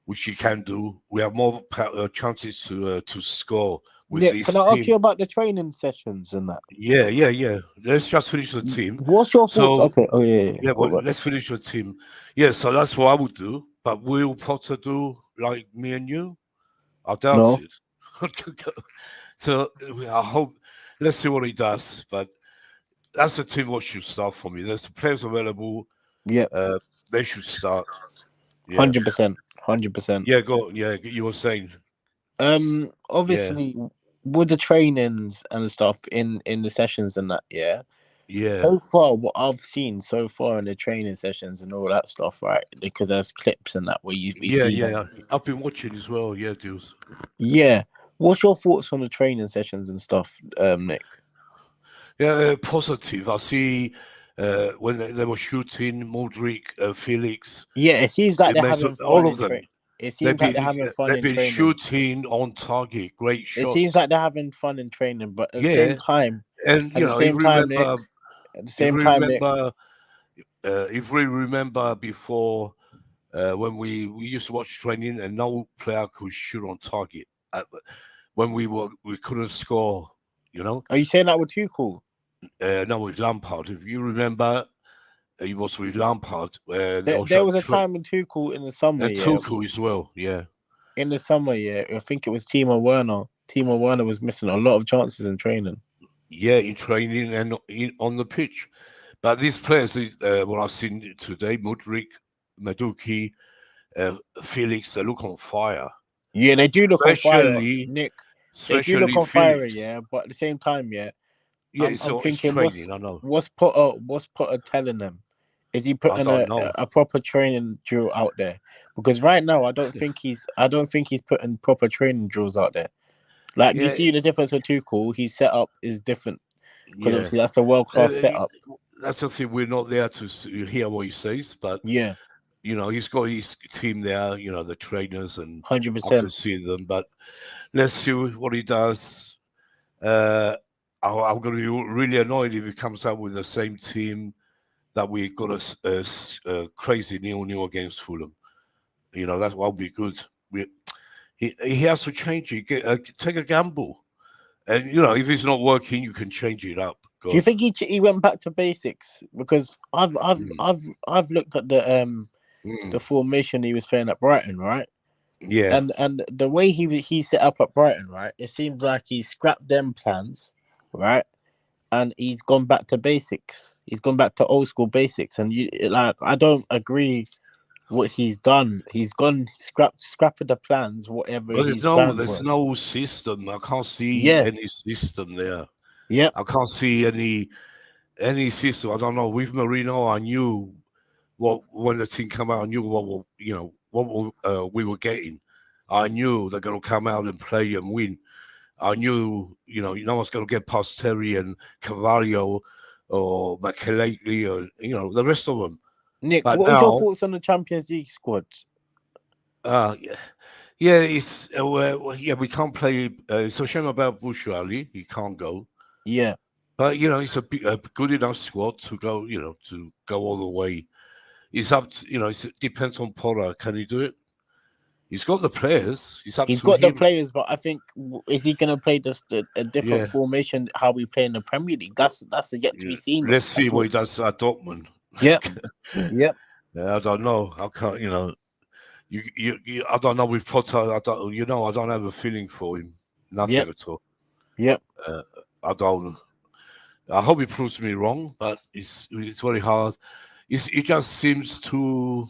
which he can do. We have more chances to score with this team. Can I ask you about the training sessions and that? Yeah. Let's just finish the team. What's your thoughts? Okay. Oh yeah. Yeah, well, let's finish the team. Yeah, so that's what I would do. But will Potter do like me and you? I doubt it. So I hope. Let's see what he does. But that's the team what should start for me. There's the players available. Yeah. They should start. 100%. 100%. Yeah, go. Yeah, you were saying. Obviously, with the trainings and stuff in the sessions and that, Yeah. So far, what I've seen so far in the training sessions and all that stuff, right? Because there's clips and that where we see. Yeah. I've been watching as well. Yeah, dudes. Yeah. What's your thoughts on the training sessions and stuff, Nick? Yeah, positive. I see when they were shooting Modric, Felix, Yeah, it seems like it they're makes having all fun of in them. train. It seems like they're having fun They've in been training. shooting on target, great It seems shots. like they're having fun in training, but at the Yeah, same time, and at the same time, Nick, at the if same we time, Nick, remember, if we remember before when we used to watch training and no player could shoot on target. When we couldn't score, you know. are you saying that with Tuchel? No, with Lampard. If you remember, he was with Lampard when There was a time in Tuchel in the summer, and yeah. Tuchel as well. Yeah, In the summer, yeah, I think it was Timo Werner. Timo Werner was missing a lot of chances in training. yeah, in training and on the pitch. But these players, what I've seen today, Mudryk, Maduki, Felix, they look on fire. Yeah, they do look on fire, Especially, Nick. They do look especially on fire, Felix. yeah. But at the same time, yeah, Yeah, I'm it's thinking, training. I know. what's Potter telling them? Is he I putting don't know. a proper training drill out there? Because right now, I don't think he's putting proper training drills out there. Like you Yeah, see the difference with Tuchel, his setup is different because yeah. obviously that's a world class Uh, setup. that's the thing. We're not there to hear what he says, but Yeah, he's got his team there. The trainers, and I can 100%. see them. But let's see what he does. I'm going to be really annoyed if he comes out with the same team that we got a crazy 0-0 against Fulham. That won't be good. He has to change it. Take a gamble, and if it's not working, you can change it up. Do you God. think he went back to basics? Because I've looked at the formation he was playing at Brighton, right? Yeah. And the way he set up at Brighton, right? It seems like he scrapped them plans, right? And he's gone back to basics. He's gone back to old school basics, and I don't agree what he's done. He's gone scrapping the plans, whatever But his plans there's were. no system. I can't see Yeah, any system there. yep. I can't see any system. I don't know. With Marino, I knew when the team came out. I knew we were getting. I knew they're going to come out and play and win. I knew no one's going to get past Terry and Carvalho or McAlealy or the rest of them. Nick, But what was your now, thoughts on the Champions League squad? yeah, it's we can't play. It's a shame about Bouchouali. He can't go. Yeah, But it's a good enough squad to go. To go all the way. It's up. It depends on Potter. Can he do it? He's got the players. It's up he's to got the him. players, but I think is he going to play just a different Yeah. formation how we play in the Premier League? That's yet to be seen. Let's see what he does at Dortmund. Yep. Yep. I don't know. I can't. I don't know with Potter. I don't have a feeling for him. Nothing at all. Yep. I don't. I hope he proves me wrong, but it's very hard. It just seems too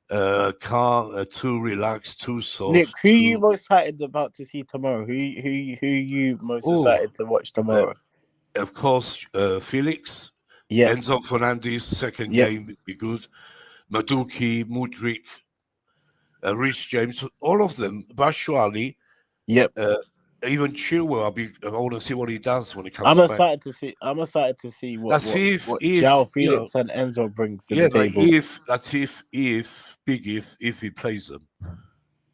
calm, too relaxed, too soft. Nick, who are you most excited about to see tomorrow? Who you most excited to watch tomorrow? Of course, Felix. Yeah. Enzo Fernandez, second game would be good. Maduki, Mudryk, Rhys James, all of them. Batshuayi. Yep. Even Chilwell, I want to see what he does when he comes I'm back. excited to see what if Felix and Enzo brings to the table. If he plays them,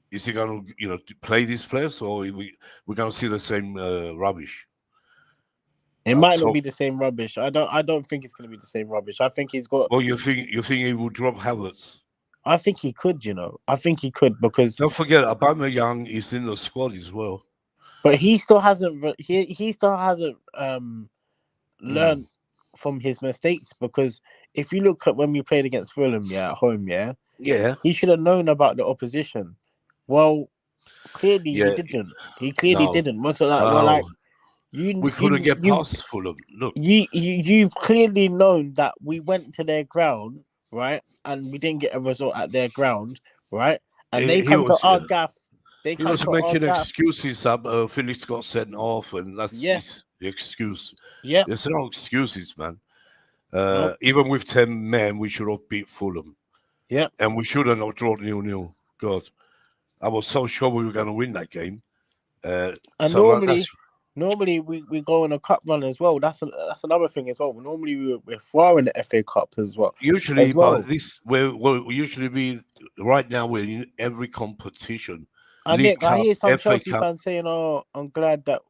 is he going to play these players, or we're going to see the same rubbish? It might not be the same rubbish. I don't think it's going to be the same rubbish. I think he's got. Well, you think he will drop Havertz? I think he could. I think he could because don't forget Aubameyang is in the squad as well. But he still hasn't. He still hasn't learned from his mistakes, because if you look at when we played against Fulham, at home, he should have known about the opposition. Well, clearly he didn't. He clearly didn't. What's it like? We couldn't get past Fulham. Look, you've clearly known that we went to their ground, right, and we didn't get a result at their ground, right, and they come to our gaff. He was making excuses up. Felix got sent off, and that's his excuse. Yeah, there's no excuses, man. Even with 10 men, we should have beat Fulham. Yeah, and we shouldn't have drawn 0-0. God, I was so sure we were going to win that game. And So that's normally we go on a cup run as well. That's another thing as well. Normally we're far in the FA Cup as well. usually, but this we usually be right now. We're in every competition. And League Nick, I Cup, hear some FA Chelsea Cup. fans saying, "Oh, I'm glad that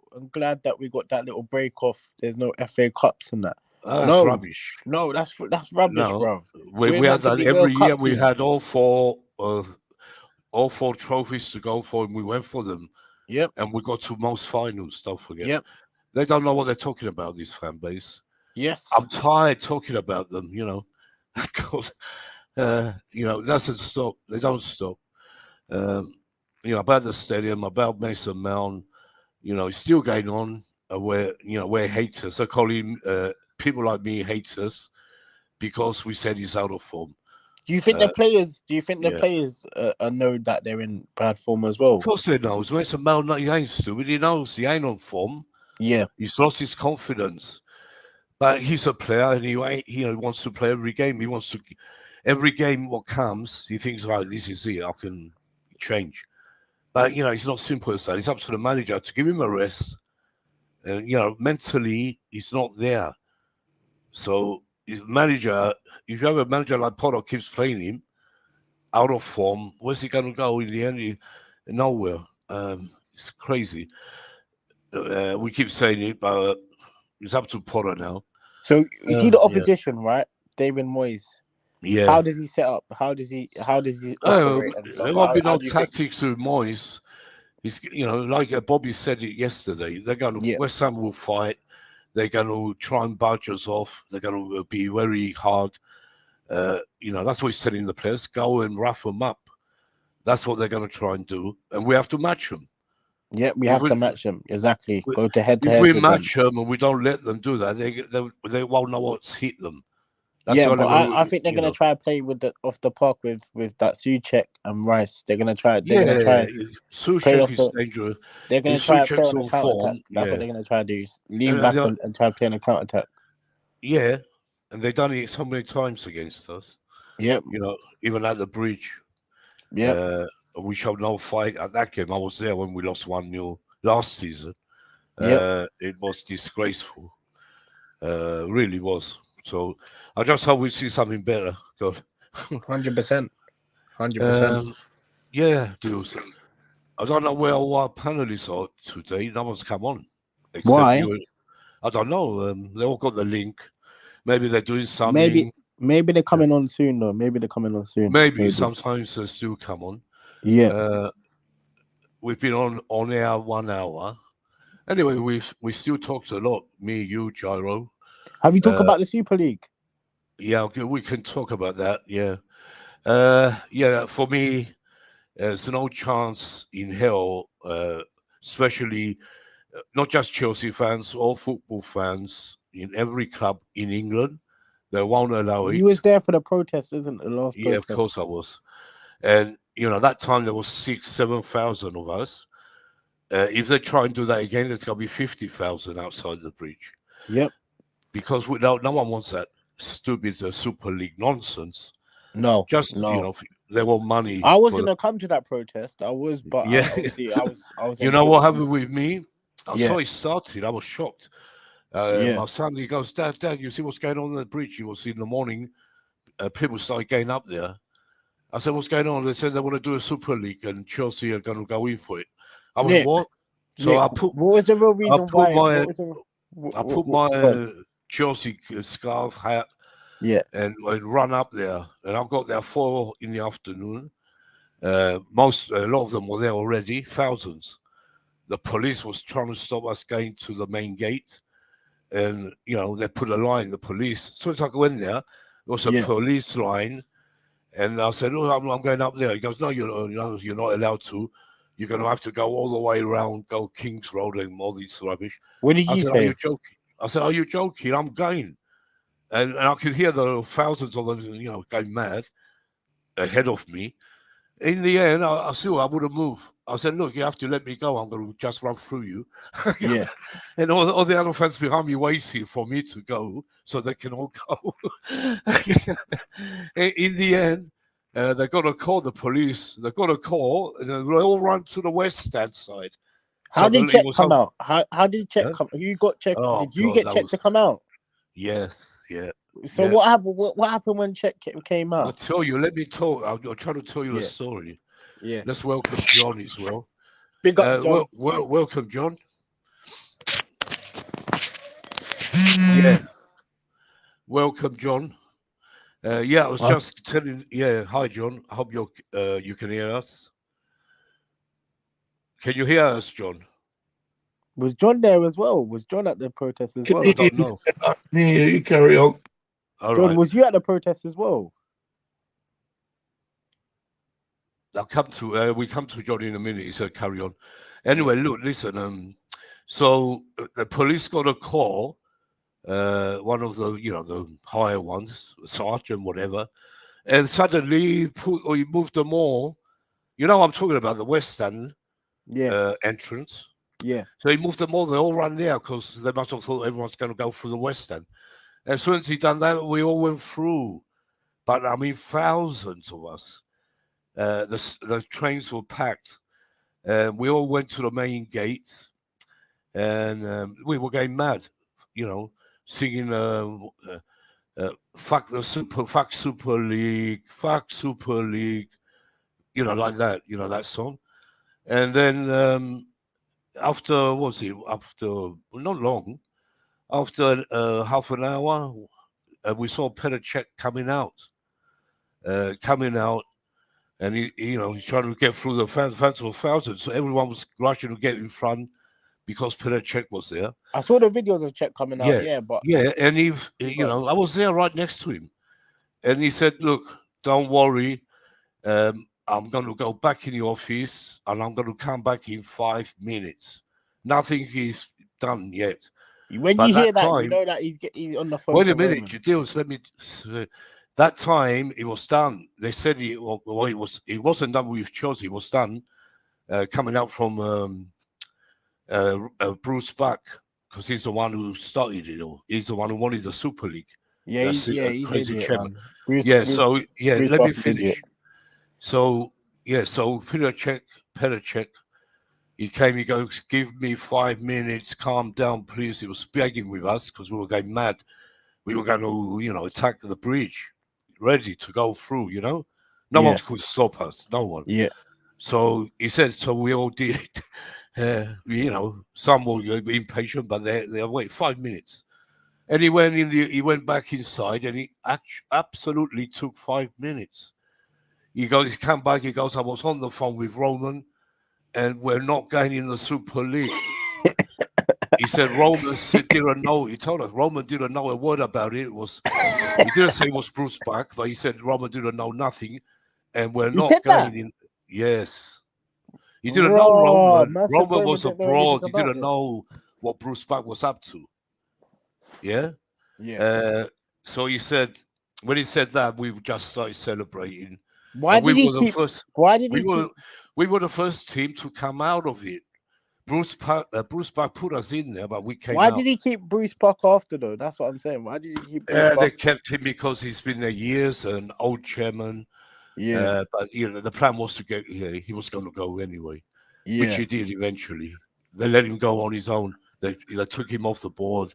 we got that little break off. There's no FA Cups and that." That's rubbish. No, that's rubbish, No, bruv. we We're had meant to that be every World year. Cup We team. had all four trophies to go for, and we went for them. Yep. And we got to most finals. Don't forget. Yep. They don't know what they're talking about. This fan base. Yes. I'm tired talking about them. Because it doesn't stop. They don't stop. About the stadium, about Mason Mount. It's still going on. We're haters. I call him people like me haters because we said he's out of form. Do you think the players? yeah. Know that they're in bad form as well? Of course they know. Mason Mount, he ain't stupid. He knows he ain't on form. Yeah. He's lost his confidence. But he's a player, and he wants to play every game. He wants to every game what comes. He thinks, right, this is it. I can change. But it's not simple as that. It's up to the manager to give him a rest. And mentally, he's not there. So his manager, if you have a manager like Potter keeps playing him out of form, where's he going to go in the end? Nowhere. It's crazy. We keep saying it, but it's up to Potter now. So you see the opposition, right? David Moyes. Yeah. How does he set up? How does he operate? There won't be no tactics with Moyes. He's, like Bobby said it yesterday. They're going to West Ham will fight. They're going to try and budge us off. They're going to be very hard. That's what he's telling the players: go and rough them up. That's what they're going to try and do, and we have to match them. Yeah, we have to match them exactly. Go to head to head. If we match them and we don't let them do that, they won't know what's hit them. That's but I think they're going to try to play with off the park with that Souček and Rice. They're going to try. Souček is dangerous. They're going to try to play on the counter attack. That's what they're going to try to do. Lean back and try to play on the counter attack. Yeah, and they've done it so many times against us. Yep. Even at the bridge. Yeah. We showed no fight at that game. I was there when we lost 1-0 last season. It was disgraceful. Really was. So I just hope we see something better. God. 100%. 100%. Yeah, dudes. I don't know where all our panelists are today. No one's come on. Why? I don't know. They all got the link. Maybe they're doing something. Maybe they're coming on soon, though. Maybe sometimes they still come on. Yeah. We've been on air 1 hour. Anyway, we still talked a lot. Me, you, Gyro. Have you talked about the Super League? Yeah, okay, we can talk about that. Yeah. For me, there's no chance in hell, especially not just Chelsea fans, all football fans in every club in England. They won't allow it. You was there for the protest, isn't it? Yeah, of course I was. And, that time there was 7,000 of us. If they try and do that again, there's going to be 50,000 outside the bridge. Yep. Because no one wants that stupid Super League nonsense. No. They want money. I was going to come to that protest. I was, but yeah. I was. You know what happened with me? I saw it started. I was shocked. My son, he goes, Dad, you see what's going on the bridge? You will see in the morning, people started getting up there. I said, what's going on? They said they want to do a Super League and Chelsea are going to go in for it. I was, what? So I put... What was the real reason why? I put my Chelsea scarf, hat, and run up there. And I got there 4 in the afternoon. A lot of them were there already, thousands. The police was trying to stop us going to the main gate. And, they put a line, the police. As soon as I go in there, there was a police line. And I said, I'm going up there. He goes, no, you're not allowed to. You're going to have to go all the way around, go King's Road and all these rubbish. What did you say? Are you joking? I said, are you joking? I'm going. And I could hear the thousands of them, going mad ahead of me. In the end, I wouldn't move. I said, look, you have to let me go. I'm going to just run through you. Yeah. And all the other fans behind me waiting for me to go so they can all go. In the end, they got to call the police. They got a call, and they all run to the West Stand side. How did Suddenly it check was come out. out? How did check Huh? come? Who got check? Oh Did you God, get that check to was come out? yes, yeah. So Yeah. what happened? What happened when check came I'll out? tell you. Let me talk. I'll try to tell you a Yeah, story. yeah. Let's welcome John as well. Big up, John. Welcome, John. Yeah, welcome, John. Yeah, I was just telling. Yeah, hi, John. I hope you can hear us. Can you hear us, John? Was John there as well? Was John at the protest as well? I don't know. You carry on. All John, right, was you at the protest as well? I'll come to. We come to John in a minute. He said, "Carry on." Anyway, look, listen. So the police got a call. One of the the higher ones, sergeant, whatever, and suddenly he moved them all. I'm talking about the West Stand Yeah, entrance. yeah. So he moved them all. They all ran there because they must have thought everyone's going to go through the West End. As soon as he done that, we all went through. But I mean, thousands of us. The trains were packed. We all went to the main gates, and we were going mad. Singing fuck Super League, fuck Super League, like that, that song. And then after, not long, after half an hour, we saw Petacek coming out, and he's trying to get through the fans of thousands. So everyone was rushing to get in front because Petacek was there. I saw the videos of check coming out. Yeah, Yeah, but yeah, and I was there right next to him, and he said, "Look, don't worry. I'm going to go back in the office, and I'm going to come back in 5 minutes. Nothing is done yet." when But you hear that that, you time, know that he's on the phone. wait to a minute, Roman. Judeus, let me. That time it was done. They said it wasn't done with Chelsea. It was done coming out from Bruce Buck, because he's the one who started it all. He's the one who wanted the Super League. Yeah, That's he's an crazy idiot, chairman. man. Bruce, Yeah, so Bruce let me Buck's an idiot. finish. So Petacek, he came, he goes, "Give me 5 minutes, calm down, please." He was begging with us because we were going mad. We were going to, attack the bridge, ready to go through, No one Yeah, could stop us, no one. yeah. So he said, so we all did it. Some were impatient, but they wait 5 minutes. And he went back inside, and he absolutely took 5 minutes. He come back, he goes, "I was on the phone with Roman, and we're not going in the Super League." He said Roman didn't know. He told us Roman didn't know a word about it. He didn't say it was Bruce Buck, but he said Roman didn't know nothing, and we're He not said that. going in. Yes, he didn't know Bro, Roman. man said Roman Roman was didn't know anything abroad. He about didn't this. know what Bruce Buck was up to. Yeah. Yeah. So he said, when he said that, we just started celebrating. Why And did he keep? Why did he keep? We were the first team to come out of it. Bruce Buck put us in there, but we came Why out. did he keep Bruce Buck after though? That's what I'm saying. Why did he keep Bruce Buck? They kept him because he's been there years, an old chairman. Yeah. But the plan was to get here. He was going to go anyway, which Yeah. he did eventually. They let him go on his own. They took him off the board.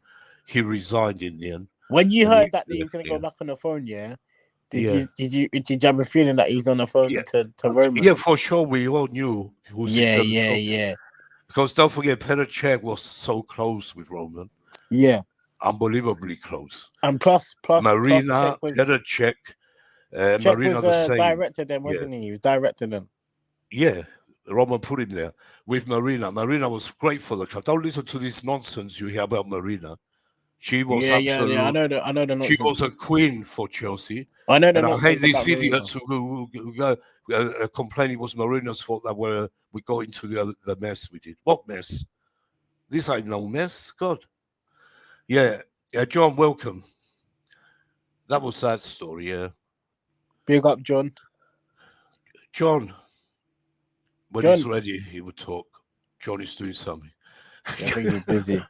He resigned in the end. When you heard that he was going to go back on the phone, did you have a feeling that he was on the phone to Roman? Yeah, for sure. We all knew who was going to talk to. Because don't forget, Petacek was so close with Roman. Yeah. Unbelievably close. And plus Marina, Petacek, Marina was the same. director then, wasn't he? He was director then. Yeah, Roman put him there with Marina. Marina was great for the club. Don't listen to this nonsense you hear about Marina. She was absolute. Yeah. I know the nonsense. She was a queen for Chelsea. I know the and nonsense. I hate these idiots who go complaining it was Marina's fault that we got into the mess we did. What mess? This ain't no mess. God. Yeah, John, welcome. That was that story. Yeah. Big up, John. John. When he's ready, he would talk. John is doing something. I think he's busy.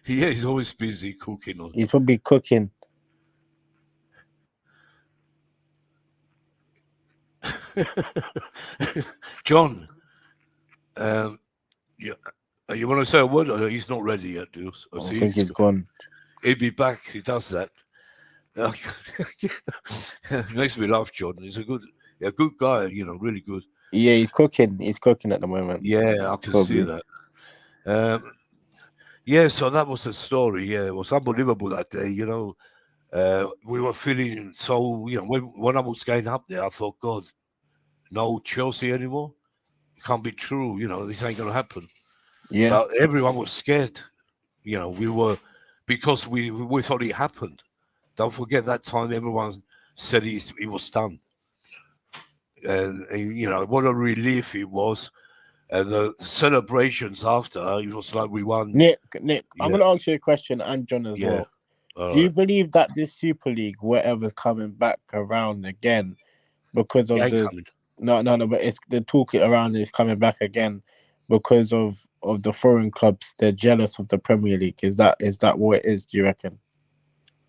Yeah, he's always busy cooking. He's probably cooking. John, You want to say a word? He's not ready yet, dude. I See, think he's gone. he'll be back. He does that. Makes me laugh, John. He's a good guy. Really good. Yeah, he's cooking. He's cooking at the moment. Yeah, I can see Probably. that. Yeah, so that was the story. Yeah, it was unbelievable that day. We were feeling so. When I was going up there, I thought, God, no Chelsea anymore. It can't be true. This ain't gonna happen. Yeah. But everyone was scared. We were, because we thought it happened. Don't forget that time everyone said it was done. And what a relief it was. And the celebrations after, it was like we won. Nick, Yeah. I'm going to ask you a question, and John as well. Do you believe that this Super League, whatever's coming back around again, because of the coming. no, but it's the talk around is coming back again because of the foreign clubs? They're jealous of the Premier League. Is that what it is? Do you reckon?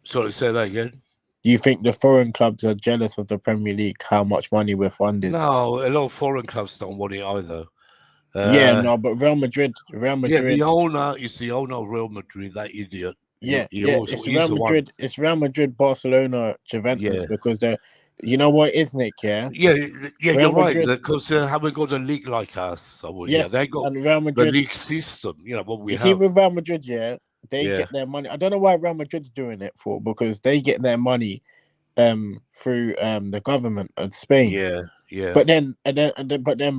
Sorry, say that again. Do you think the foreign clubs are jealous of the Premier League? How much money we're funded? No, a lot of foreign clubs don't want it either. But Real Madrid. Yeah, the owner is the owner of Real Madrid. That idiot. It's Real Madrid. It's Real Madrid, Barcelona, Juventus, because they're. You know what it is, Nick? Yeah, you're right. Because they haven't got a league like us. They got Real Madrid, the league system. What we have. See, with Real Madrid, they get their money. I don't know why Real Madrid's doing it for, because they get their money through the government of Spain. Yeah. But then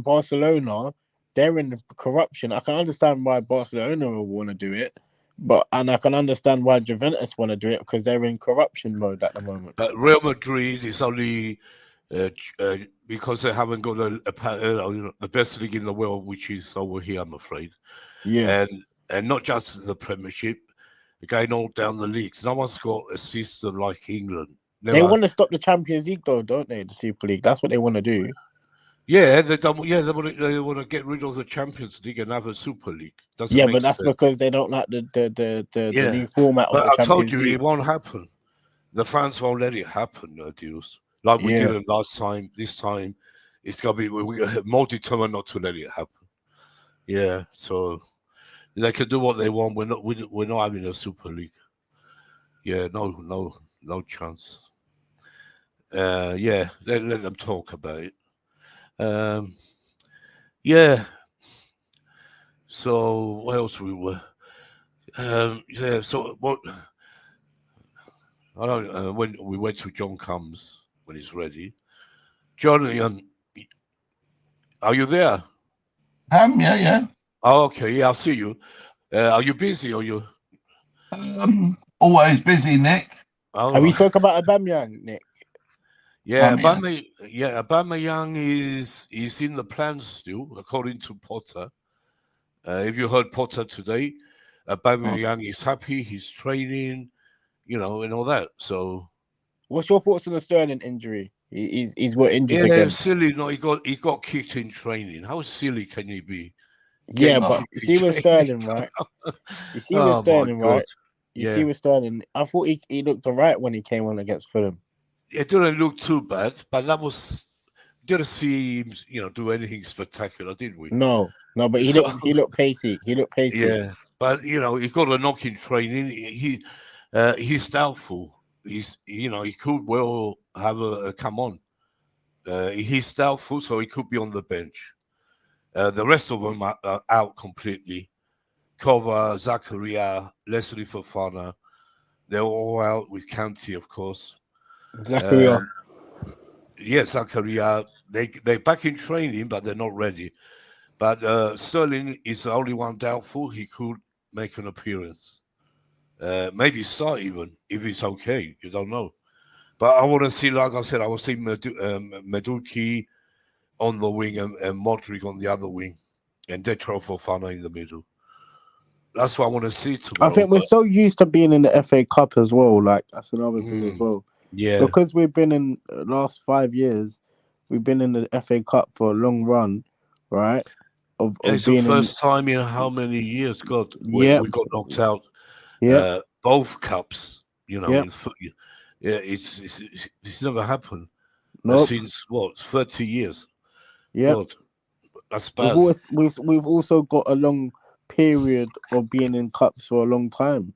Barcelona, they're in corruption. I can understand why Barcelona will want to do it, and I can understand why Juventus want to do it, because they're in corruption mode at the moment. But Real Madrid is only because they haven't got the best league in the world, which is over here, I'm afraid. Yeah, and not just the Premiership, going all down the leagues. No one's got a system like England. They want to stop the Champions League, though, don't they? The Super League. That's what they want to do. Yeah, they want to get rid of the Champions League and have a Super League. But that's because they don't like the new format of the Champions League. I told you it won't happen. The fans won't let it happen, deals. Like we didn't last time. This time, it's gonna be we're more determined not to let it happen. Yeah, so they can do what they want. We're not having a Super League. Yeah, no chance. Let them talk about it. So what else we were? So what? I don't know. When we wait till John comes when he's ready. John, are you there? Yeah. Oh, okay. Yeah, I'll see you. Are you busy or you? Always busy, Nick. Oh, have we spoke about Aubameyang, Nick? Yeah, Aubameyang is in the plans still, according to Potter. If you heard Potter today, Aubameyang is happy. He's training, and all that. So, what's your thoughts on the Sterling injury? He's injured again. Yeah, silly. No, he got kicked in training. How silly can he be? Yeah, but you see with Sterling, right? You see with Sterling, right? You see with Sterling. I thought he looked alright when he came on against Fulham. It didn't look too bad, but didn't see him, do anything spectacular, did we? No, but he looked pacey. Yeah, but he got a knock in training. He's doubtful. He could well have a come on. He's doubtful, so he could be on the bench. The rest of them are out completely. Kova, Zakaria, Leslie Fofana, they're all out with Kanté, of course. Zakaria. Zakaria. They're back in training, but they're not ready. But Sterling is the only one doubtful. He could make an appearance. Maybe start even, if it's okay. You don't know. But I want to see, like I said, I want to see Meduki on the wing and Modric on the other wing, and Detro Fofana in the middle. That's what I want to see tomorrow. I think we're so used to being in the FA Cup as well. Like, that's another thing as well. Yeah. Because we've been in the last 5 years, we've been in the FA Cup for a long run, right? It's the first time in how many years, God, we got knocked out. Yeah. Both cups, it's never happened. Nope. Since 30 years. Yeah. God, that's bad. We've also got a long period of being in cups for a long time.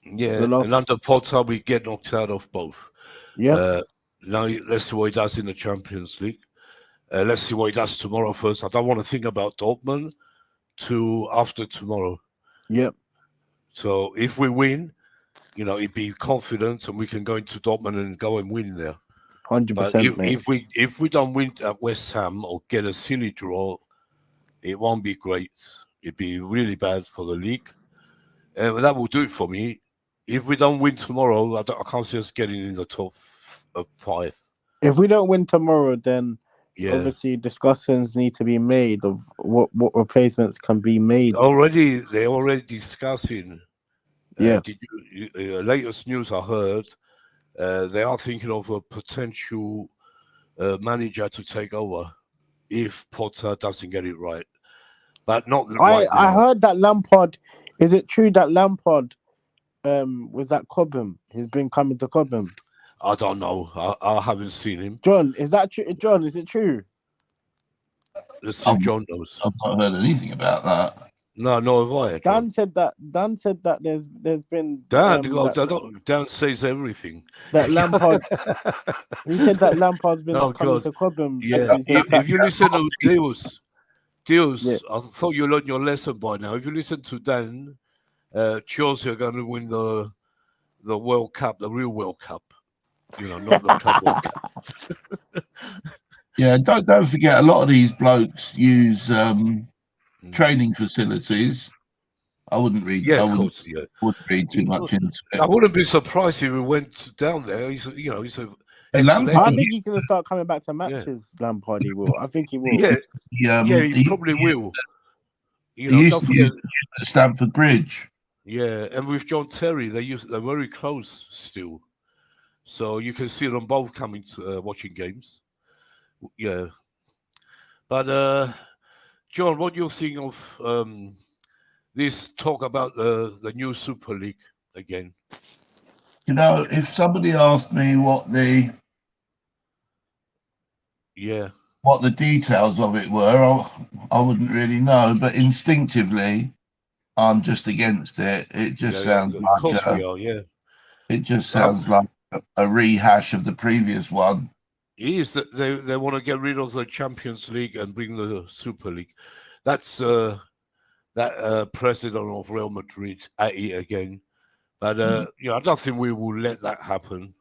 Yeah, The last, and under Potter, we get knocked out of both. yeah, Now, let's see what he does in the Champions League. Let's see what he does tomorrow first. I don't want to think about Dortmund to after tomorrow. yeah, So if we win, it'd be confident and we can go into Dortmund and go and win there. 100%, But mate. if we don't win at West Ham or get a silly draw, it won't be great. It'd be really bad for the league. And that will do it for me. If we don't win tomorrow, I can't see us getting in the top 5. If we don't win tomorrow, then Yeah. obviously discussions need to be made of what replacements can be made. They're already discussing. Yeah. Did you latest news I heard? They are thinking of a potential manager to take over if Potter doesn't get it right, but not right now. I heard that Lampard. Is it true that Lampard was at Cobham? He's been coming to Cobham. I don't know. I haven't seen him. John, is that true? John, is it true? Let's see if John knows. I've not heard anything about that. No, have I? John? Dan said that there's been Dan says everything. That Lampard. He said that Lampard's been coming to Cobham. Yeah, if you listen to Deus, Yeah. I thought you learned your lesson by now. If you listen to Dan, Chelsea are going to win the World Cup, the real World Cup. Not the Cup World Cup. Yeah, don't forget, a lot of these blokes use training facilities. I wouldn't read. Yeah, I of wouldn't, course. Yeah, wouldn't read too much into it. I wouldn't be surprised if we went down there. He's a Lampard, I think he's going to start coming back to matches. Yeah. Lampard, he will. I think he will. Yeah, he probably will. Don't forget Stamford Bridge. Yeah, and with John Terry, they're very close still, so you can see them both coming to watching games. Yeah, but John, what do you think of this talk about the new Super League again? If somebody asked me what the details of it were, I wouldn't really know. But instinctively, I'm just against it. It just sounds like of course we are. Yeah, it just sounds like a rehash of the previous one. It is that they want to get rid of the Champions League and bring the Super League. That's that president of Real Madrid at it again. But I don't think we will let that happen.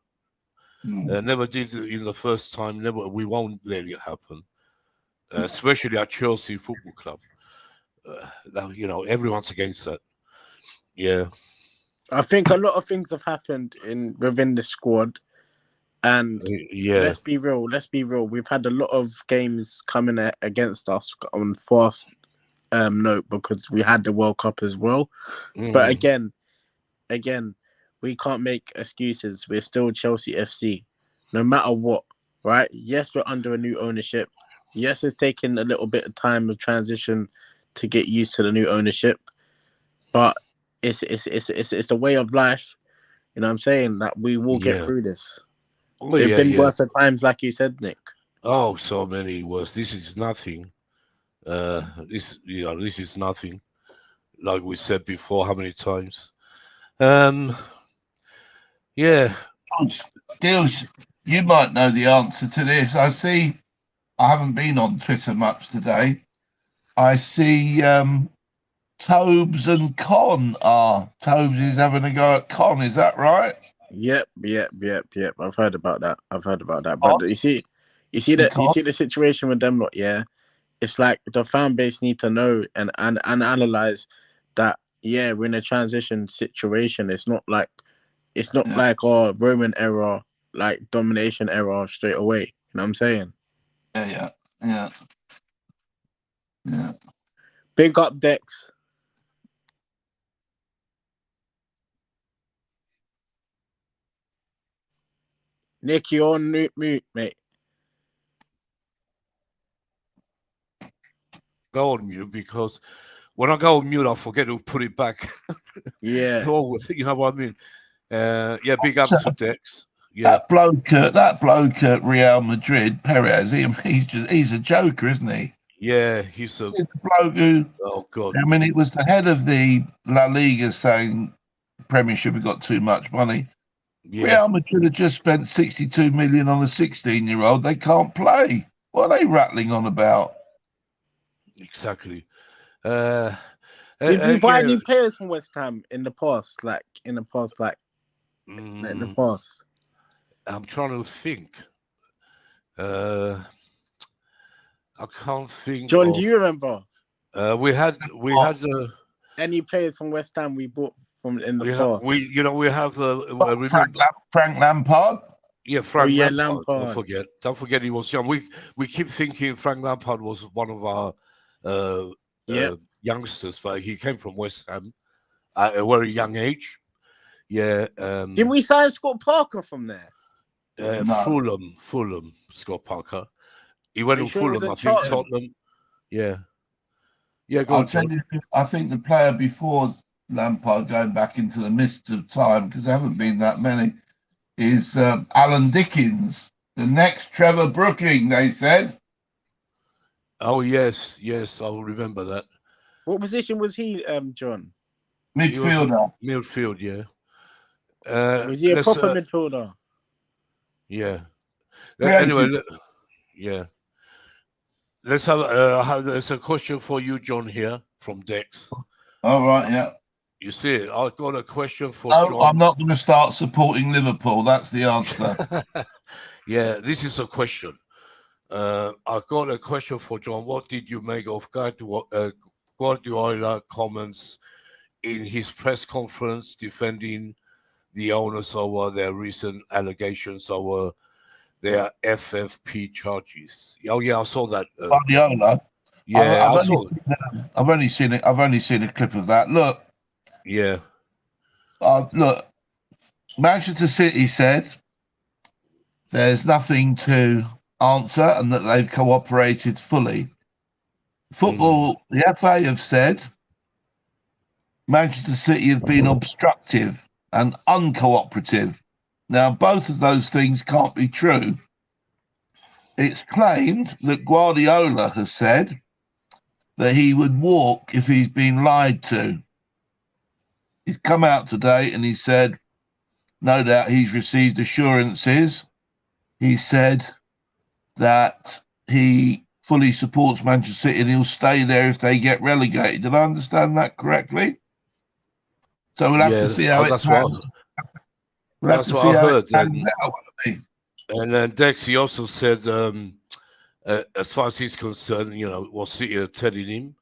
Never did it in the first time. We won't let it happen. Especially at Chelsea Football Club. Everyone's against that. Yeah. I think a lot of things have happened within the squad. And let's be real. We've had a lot of games coming against us on fast note because we had the World Cup as well. But again, we can't make excuses. We're still Chelsea FC, no matter what, right? Yes, we're under a new ownership. Yes, it's taken a little bit of time of transition to get used to the new ownership, but it's a way of life. You know what I'm saying? That we will get through this. There've been worse at times, like you said, Nick. Oh, so many worse. This is nothing. This is nothing. Like we said before, how many times? Gills, you might know the answer to this. I haven't been on Twitter much today. I see Tobes and Con Tobes is having a go at Con, is that right? Yep. I've heard about that. But you see the situation with them lot, yeah. It's like the fan base need to know and analyze that. Yeah, we're in a transition situation. It's not like our Roman era, like domination era straight away. You know what I'm saying? Yeah. Big up Dex. Nick, you're on mute, mate. Go on mute because when I go on mute, I forget to put it back. Yeah. You know what I mean? Big up to Dex. Yeah. That bloke at Real Madrid, Perez, he's a joker, isn't he? Yeah, he's a The bloke who, God. I mean, it was the head of the La Liga saying Premiership have got too much money. Yeah, Real Madrid have just spent 62 million on a 16-year-old. They can't play. What are they rattling on about? exactly. Did we buy any Again, players from West Ham in the past? Like in the past? I'm trying to think. I can't think John, of. do you remember We had any players from West Ham we bought from in the past? we have remember. Frank Lampard. Yeah, Frank Lampard. Lampard. Don't forget he was young. We keep thinking Frank Lampard was one of our youngsters, but he came from West Ham at a very young age. Yeah. Didn't we sign Scott Parker from there? No. Fulham, Scott Parker. He went Are to you sure it was Fulham, I at think Charlton? Tottenham. Yeah. Yeah, go I'll on, tell John. you, I think the player before Lampard, going back into the mist of time, because there haven't been that many, is Alan Dickens, the next Trevor Brooking, they said. Oh, yes, I'll remember that. What position was he, John? Midfielder. Midfield, yeah. Was he a proper midfielder? Yeah. Creative. Anyway, yeah. Let's have. There's a question for you, John, here from Dex. All right, yeah. You see it. I've got a question for No, John. I'm not going to start supporting Liverpool. That's the answer. Yeah, this is a question. I've got a question for John. What did you make of Guardiola comments in his press conference defending the owners over their recent allegations over their FFP charges? Oh yeah, I saw that. Guardiola. Yeah, I've only seen it. I've only seen a clip of that. Look. Yeah. Look. Manchester City said there's nothing to answer and that they've cooperated fully. Football, the FA have said Manchester City have been obstructive and uncooperative. Now, both of those things can't be true. It's claimed that Guardiola has said that he would walk if he's been lied to. He's come out today and he said, no doubt he's received assurances. He said that he fully supports Manchester City and he'll stay there if they get relegated. Did I understand that correctly? So we'll have to see how that's what I heard. And then Dex, he also said, as far as he's concerned, what City are telling him,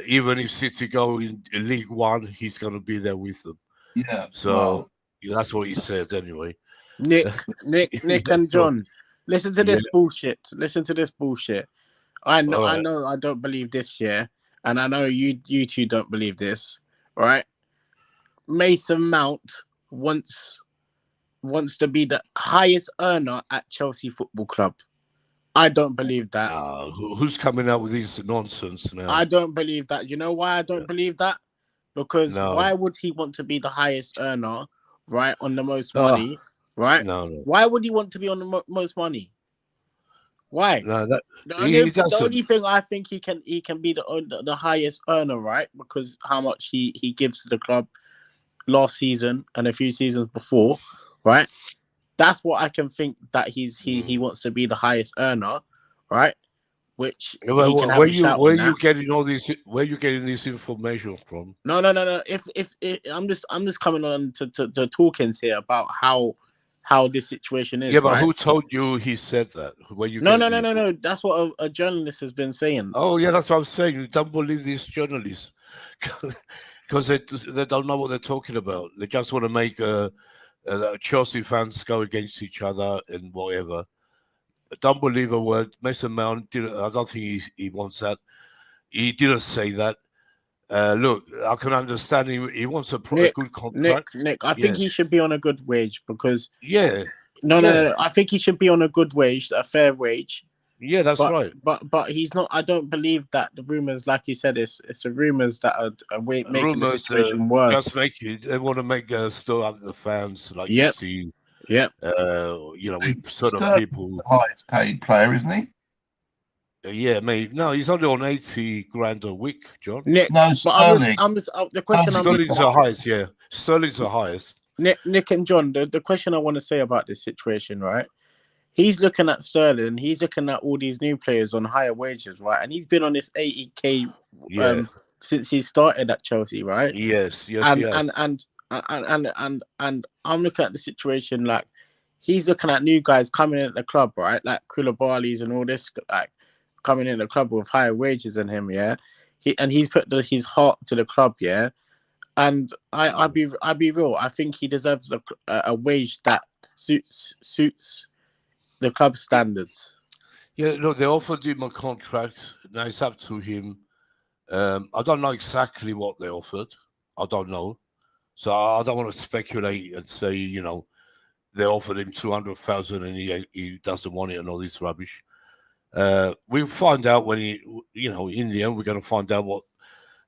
even if City go in League One, he's going to be there with them. Yeah. So that's what he said anyway. Nick and John, listen to this bullshit. Listen to this bullshit. I know I don't believe this year, and I know you two don't believe this, right? Mason Mount wants to be the highest earner at Chelsea Football Club. I don't believe that. Who's coming out with this nonsense now? I don't believe that. You know why I don't believe that? Because why would he want to be the highest earner, right, on the most money, right? No. Why would he want to be on the most money? Why? No, the only thing I think he can be the highest earner, right? Because how much he gives to the club last season and a few seasons before, right? That's what I can think that he wants to be the highest earner, right? Which where you getting all this? Where you getting this information from? No. If I'm just coming on to talkings here about how this situation is. Yeah, but right? who told you he said that? Where you? No. That's what a journalist has been saying. Oh yeah, that's what I'm saying. You don't believe these journalists because they don't know what they're talking about. They just want to make Chelsea fans go against each other and whatever. Don't believe a word. Mason Mount I don't think he wants that. He didn't say that. Look, I can understand him. He wants a good contract. Nick, I think he should be on a good wage because No. I think he should be on a good wage, a fair wage. Yeah, that's right. But he's not. I don't believe that the rumors, like you said, it's the rumors that are making the situation worse. Just they want to make stir up the fans, like you see. Yep. With certain people. The highest paid player, isn't he? Yeah, mate. No, he's only on 80 grand a week, John. Nick, No, but Sterling. the question I'm Sterling's the highest, yeah. Sterling's the highest. Nick and John, the question I want to say about this situation, right? He's looking at Sterling. He's looking at all these new players on higher wages, right? And he's been on this 80K Yeah. since he started at Chelsea, right? Yes, he And has. and I'm looking at the situation like he's looking at new guys coming in at the club, right? Like Koulibaly's and all this, like coming in the club with higher wages than him, yeah. He's put his heart to the club, yeah. And I'd be real. I think he deserves a wage that suits the club standards. Yeah, no, they offered him a contract. Now it's up to him. I don't know exactly what they offered. I don't know. So I don't want to speculate and say, they offered him 200,000 and he doesn't want it and all this rubbish. We'll find out when in the end, we're going to find out what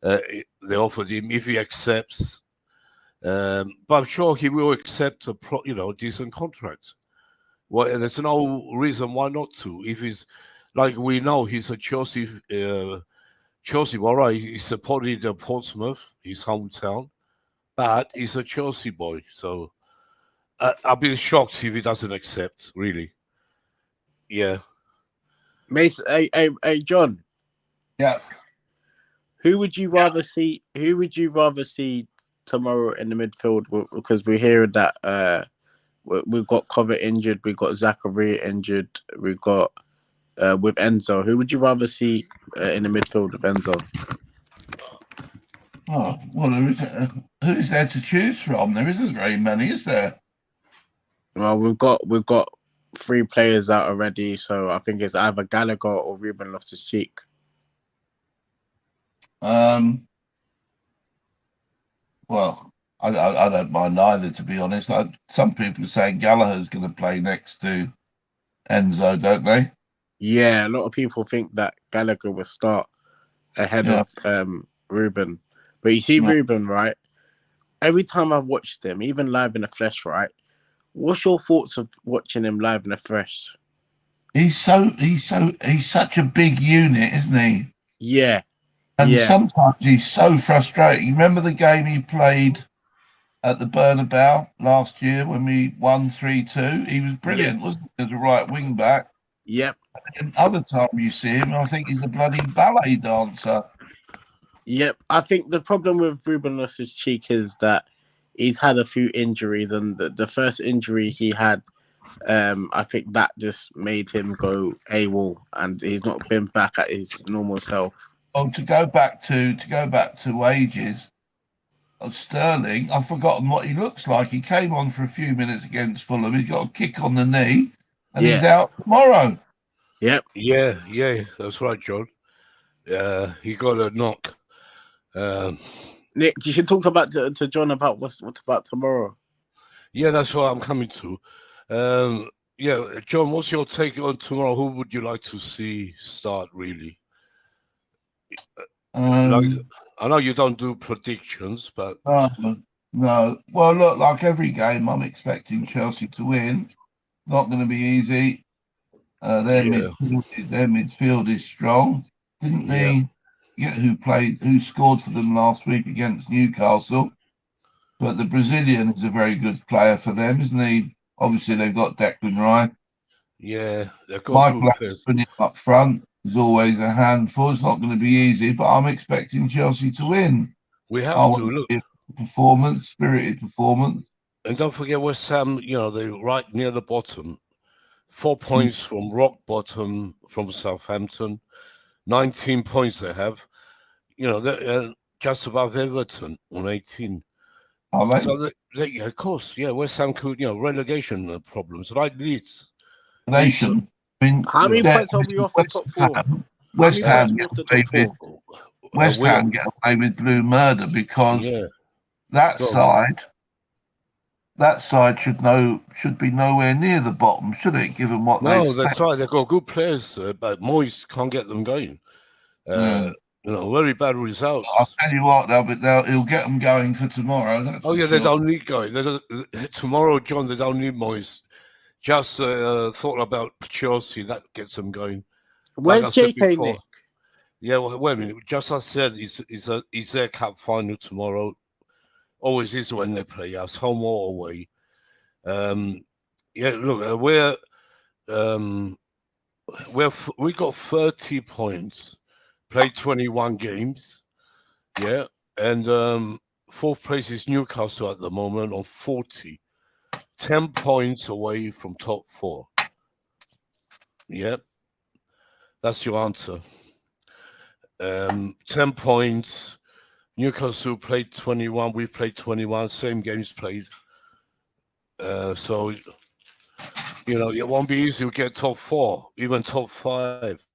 they offered him if he accepts. But I'm sure he will accept a decent contract. Well, there's no reason why not to. If he's like we know, he's a Chelsea. All right, he supported Portsmouth, his hometown, but he's a Chelsea boy. So I'll be shocked if he doesn't accept. Really, yeah. Mason, hey, John. Yeah. Who would you rather see? Who would you rather see tomorrow in the midfield? Because we're hearing that we've got Cover injured, we've got Zachary injured, we've got with Enzo. Who would you rather see in the midfield with Enzo? Oh well, who's there to choose from? There isn't very many, is there? Well, we've got 3 players out already, so I think it's either Gallagher or Ruben Loftus-Cheek. Well, I don't mind either, to be honest. Some people are saying Gallagher's going to play next to Enzo, don't they? Yeah, a lot of people think that Gallagher will start ahead of Ruben. But you see Ruben, right? Every time I've watched him, even live in the flesh, right? What's your thoughts of watching him live in the flesh? He's such a big unit, isn't he? Yeah. And sometimes he's so frustrating. Remember the game he played at the Bernabeu last year when we won 3-2? He was brilliant, wasn't he, as a right wing back? Yep. And other time you see him, I think he's a bloody ballet dancer. Yep. I think the problem with Ruben Loftus-Cheek is that he's had a few injuries, and the first injury he had, I think that just made him go AWOL, and he's not been back at his normal self. Oh, to go back to wages of Sterling, I've forgotten what he looks like. He came on for a few minutes against Fulham. He got a kick on the knee, and he's out tomorrow. Yep. Yeah, that's right, John. He got a knock. Nick, you should talk about to John about what about tomorrow. Yeah, that's what I'm coming to. Yeah, John, what's your take on tomorrow? Who would you like to see start, really? I know you don't do predictions, but no. Well, look, like every game, I'm expecting Chelsea to win. Not going to be easy. Their midfield is strong. Didn't they get who scored for them last week against Newcastle? But the Brazilian is a very good player for them, isn't he? Obviously, they've got Declan Rice. Yeah, they've got good players. Michael up front is always a handful. It's not going to be easy, but I'm expecting Chelsea to win. We have to look. Spirited performance. And don't forget West Ham, they're right near the bottom. 4 points from rock bottom from Southampton. 19 points they have. They're just above Everton on 18. Are they? So, of course, West Ham could, relegation problems. Like Leeds. They shouldn't. I mean, how many points are we off the top 4? West Ham get away with blue murder because that side should be nowhere near the bottom, should it? Given what that's right. They've got good players, but Moyes can't get them going. Very bad results. I'll tell you what, he'll get them going for tomorrow. They don't need going. Tomorrow, John, they don't need Moyes. Just thought about Chelsea, that gets them going. Where's I said JK, before. Nick? Yeah, well, wait a minute. Just as I said, it's their cup final tomorrow. Always is when they play us, home or away. Yeah, look, we got 30 points, played 21 games. Yeah, and fourth place is Newcastle at the moment on 40, 10 points away from top 4. Yeah, that's your answer. 10 points. Newcastle played 21. We played 21. Same games played. So it won't be easy to get top 4, even top 5.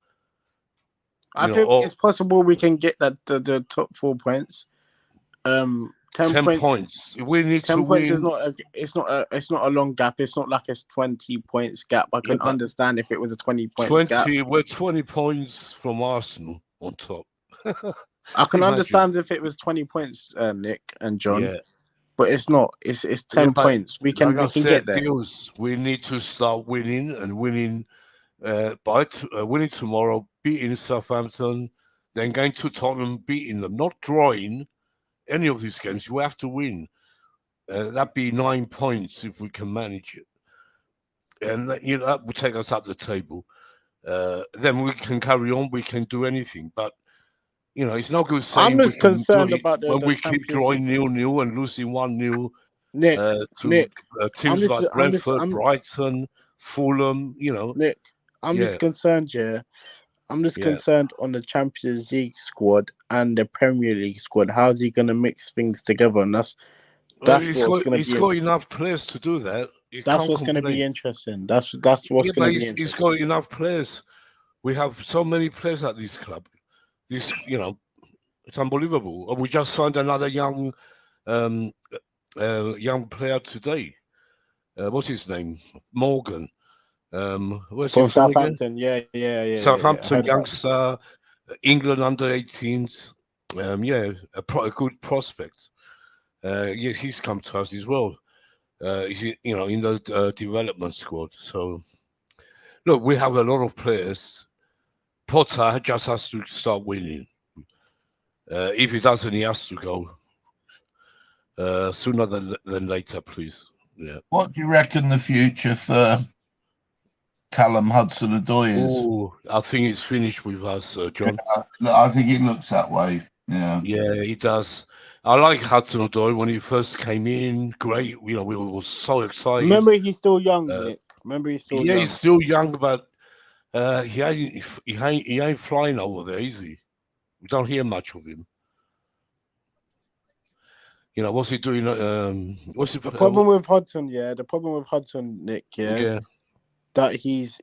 I think it's possible we can get the top 4 points. 10 points. We need 10 to points win. Is not a long gap. It's not like a 20 points gap. I can understand if it was a 20 points gap. We're 20 points from Arsenal on top. I can understand if it was 20 points, Nick and John. Yeah. But it's not. It's 10 points. We can get there. We need to start winning and winning winning tomorrow, beating Southampton, then going to Tottenham, beating them, not drawing any of these games. We have to win. That'd be 9 points if we can manage it. And that will take us up the table. Then we can carry on. We can do anything. But it's no good saying I'm just concerned about when we keep drawing 0-0 and losing 1-0 Nick, to teams like Brentford, Brighton, Fulham. Nick, I'm just concerned. Yeah, I'm just concerned on the Champions League squad and the Premier League squad. How's he going to mix things together? And that's he's got enough players to do that. That's what's going to be interesting. That's what's going to be interesting. He's got enough players. We have so many players at this club. It's unbelievable. We just signed another young player today. What's his name? Morgan. Where's he from Southampton? Again? Yeah. Southampton youngster, England under 18s. A good prospect. Yes, he's come to us as well. He's in the development squad. So look, we have a lot of players. Potter just has to start winning. If he doesn't, he has to go sooner than later, please. Yeah. What do you reckon the future for Callum Hudson-Odoi is? Oh, I think it's finished with us, John. I think it looks that way. Yeah. Yeah, it does. I like Hudson-Odoi when he first came in. Great. We were so excited. Remember, he's still young, Nick. Young. He's still young, but he ain't flying over there, is he? We don't hear much of him. What's he doing? The problem with Hudson? Yeah, the problem with Hudson, Nick. Yeah. That he's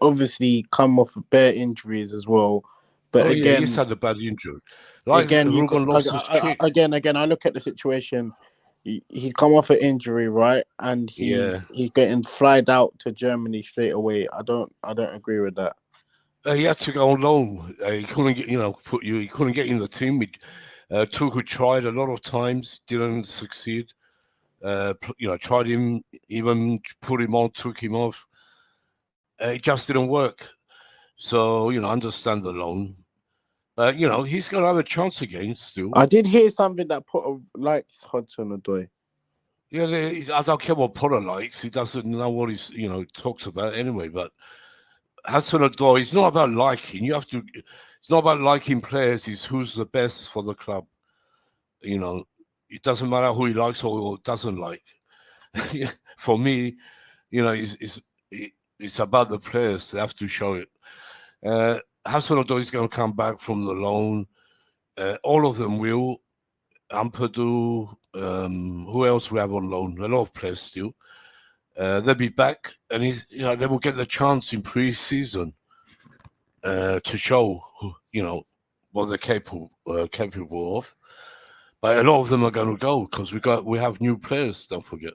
obviously come off of bare injuries as well. But again, he's had a bad injury. Again, I look at the situation. He's come off an injury, right? And he's getting flied out to Germany straight away. I don't agree with that. He had to go on loan. He couldn't get, he couldn't get in the team. Tuchel tried a lot of times, didn't succeed. Tried him, even put him on, took him off. It just didn't work. So, understand the loan. But, he's going to have a chance again still. I did hear something that Potter likes Hudson-Odoi. Yeah, I don't care what Potter likes. He doesn't know what he's, talks about anyway. But Hudson-Odoi, it's not about liking. It's not about liking players. It's who's the best for the club. It doesn't matter who he likes or doesn't like. For me, it's about the players. They have to show it. Hudson-Odoi is going to come back from the loan. All of them will. Ampadu, who else we have on loan? A lot of players still. They'll be back, and they will get the chance in pre-season to show, what they're capable of. But a lot of them are going to go because we have new players. Don't forget,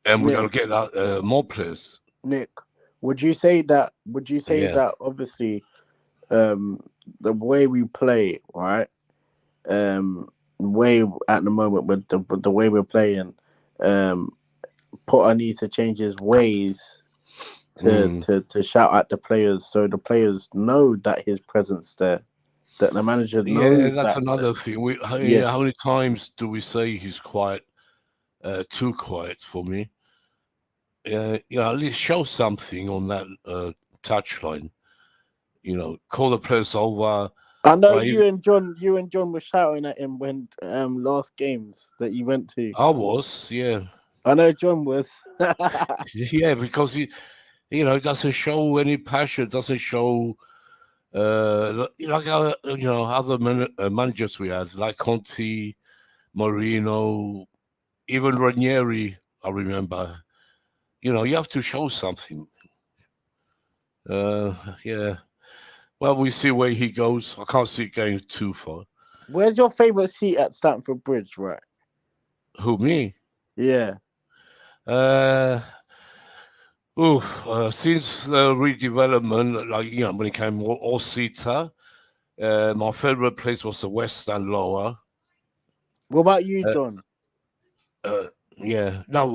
and we're going to get more players. Nick, would you say that? That obviously, the way we play, right? Way at the moment with the way we're playing, Potter needs to change his ways to shout at the players, so the players know that his presence there, that the manager knows. Yeah, that's that, another thing. Yeah. How many times do we say he's quiet? Too quiet for me. At least show something on that touchline. Call the players over. I know Right. you and John were shouting at him when last games that you went to. I was, yeah. I know John was. Yeah, because he doesn't show any passion, doesn't show like other managers we had, like Conte, Marino, even Ranieri. I remember. You have to show something. Yeah. Well, we see where he goes. I can't see it going too far. Where's your favorite seat at Stamford Bridge? Right. Who, me? Yeah. Since the redevelopment, when it came all-seater, my favorite place was the West Stand Lower. What about you, John? Yeah. Now,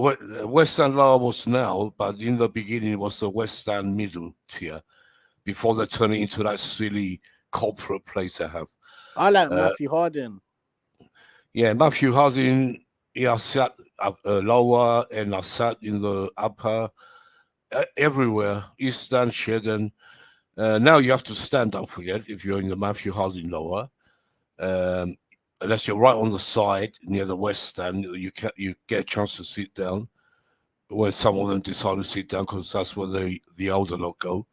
West Stand Lower was now, but in the beginning, it was the West Stand Middle tier before they turned it into that silly corporate place they have. I like Matthew Harding. Yeah, Matthew Harding. Yeah, I sat lower and I sat in the upper. Everywhere, East Stand, Shedden. Now you have to stand, don't forget, if you're in the Matthew Harding lower. Unless you're right on the side near the West Stand, you get a chance to sit down. When some of them decide to sit down, because that's where the older lot go.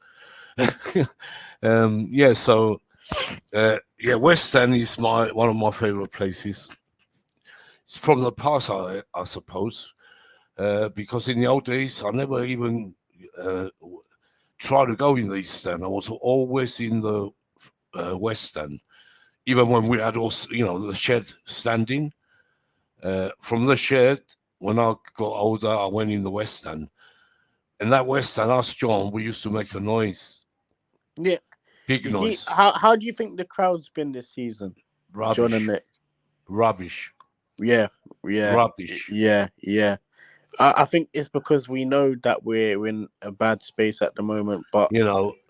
West Stand is one of my favorite places. It's from the past, I suppose, because in the old days I never even try to go in the East Stand. I was always in the West Stand, even when we had also, the shed standing. From the shed, when I got older, I went in the West Stand. And that West Stand, us John, we used to make a noise. Yeah. Big noise. See, how do you think the crowd's been this season? Rubbish. John and Nick. Rubbish. Yeah. Rubbish. Yeah. I think it's because we know that we're in a bad space at the moment, but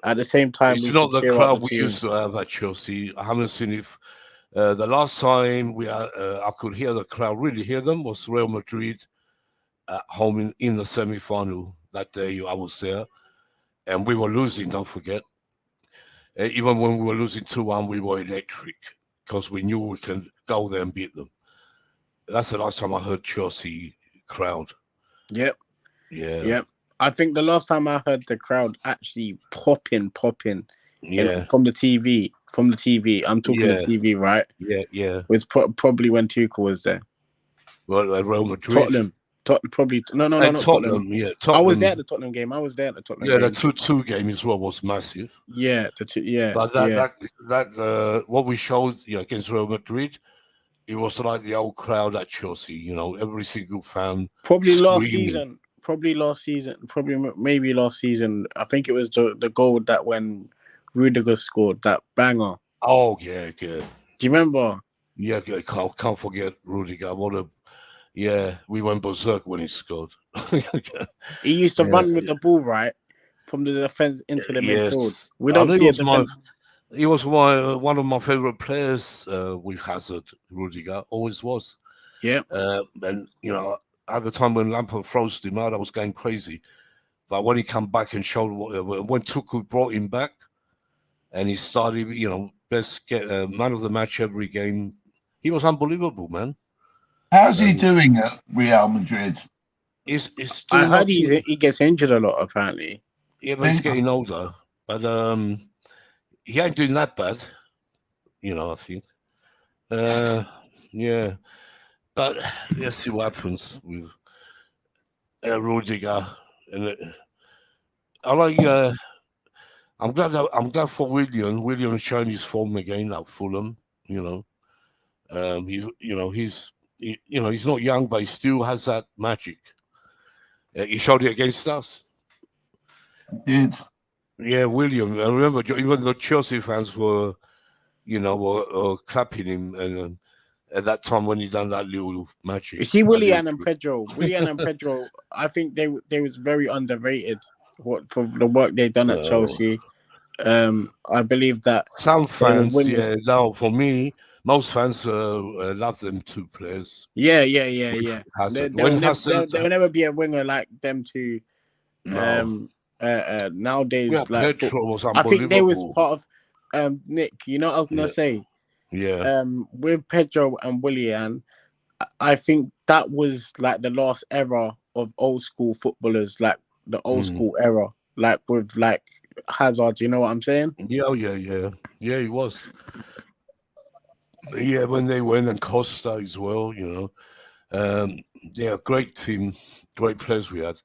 at the same time, it's not the crowd we used to have at Chelsea. I haven't seen it. The last time I could hear the crowd, really hear them, was Real Madrid at home in the semi-final. That day I was there, and we were losing. Don't forget, even when we were losing 2-1, we were electric because we knew we can go there and beat them. That's the last time I heard Chelsea crowd. Yep. Yeah. I think the last time I heard the crowd actually popping. Yeah. From the TV. I'm talking the TV, right? Yeah. It was probably when Tuchel was there. Well, Real Madrid. Probably no, not Tottenham. Yeah, Tottenham. I was there at the Tottenham game. Yeah, the 2-2 game as well was massive. Yeah, But that what we showed against Real Madrid, it was like the old crowd at Chelsea. Every single fan. Probably screaming. maybe last season. I think it was the goal that when Rudiger scored that banger. Oh yeah. Do you remember? Yeah, can't forget Rudiger. We went berserk when he scored. He used to run with the ball right from the defense into the midfield. We don't see a defense. He was one of my favorite players with Hazard. Rudiger always was. Yeah. And at the time when Lampard froze him out, I was going crazy. But when he came back and showed when Tuchel brought him back, and he started, best get man of the match every game. He was unbelievable, man. How's he doing at Real Madrid? He's I heard he gets injured a lot, apparently. Yeah, but he's getting older. But he ain't doing that bad, I think. Yeah. But let's see what happens with Rudiger. And I like. I'm glad for William. William's showing his form again at Fulham. He's not young, but he still has that magic. He showed it against us. He did. Yeah, William. I remember even the Chelsea fans were clapping him, and at that time when he done that little magic. You see, Willian and Pedro. I think they was very underrated. what for the work they've done at Chelsea. I believe that Some they will fans, win yeah. this. Now, for me, most fans love them two players. Yeah. Hazard. There When Hazard, will never be a winger like them two. no. Nowadays, Yeah, like Pedro was I think they was unbelievable. part of Nick. You know what I was gonna say? Yeah. With Pedro and Willian, I think that was like the last era of old school footballers, like the old school era, like with like Hazard. You know what I'm saying? Yeah, he was. Yeah, when they went and Costa as well, yeah, great team, great players we had.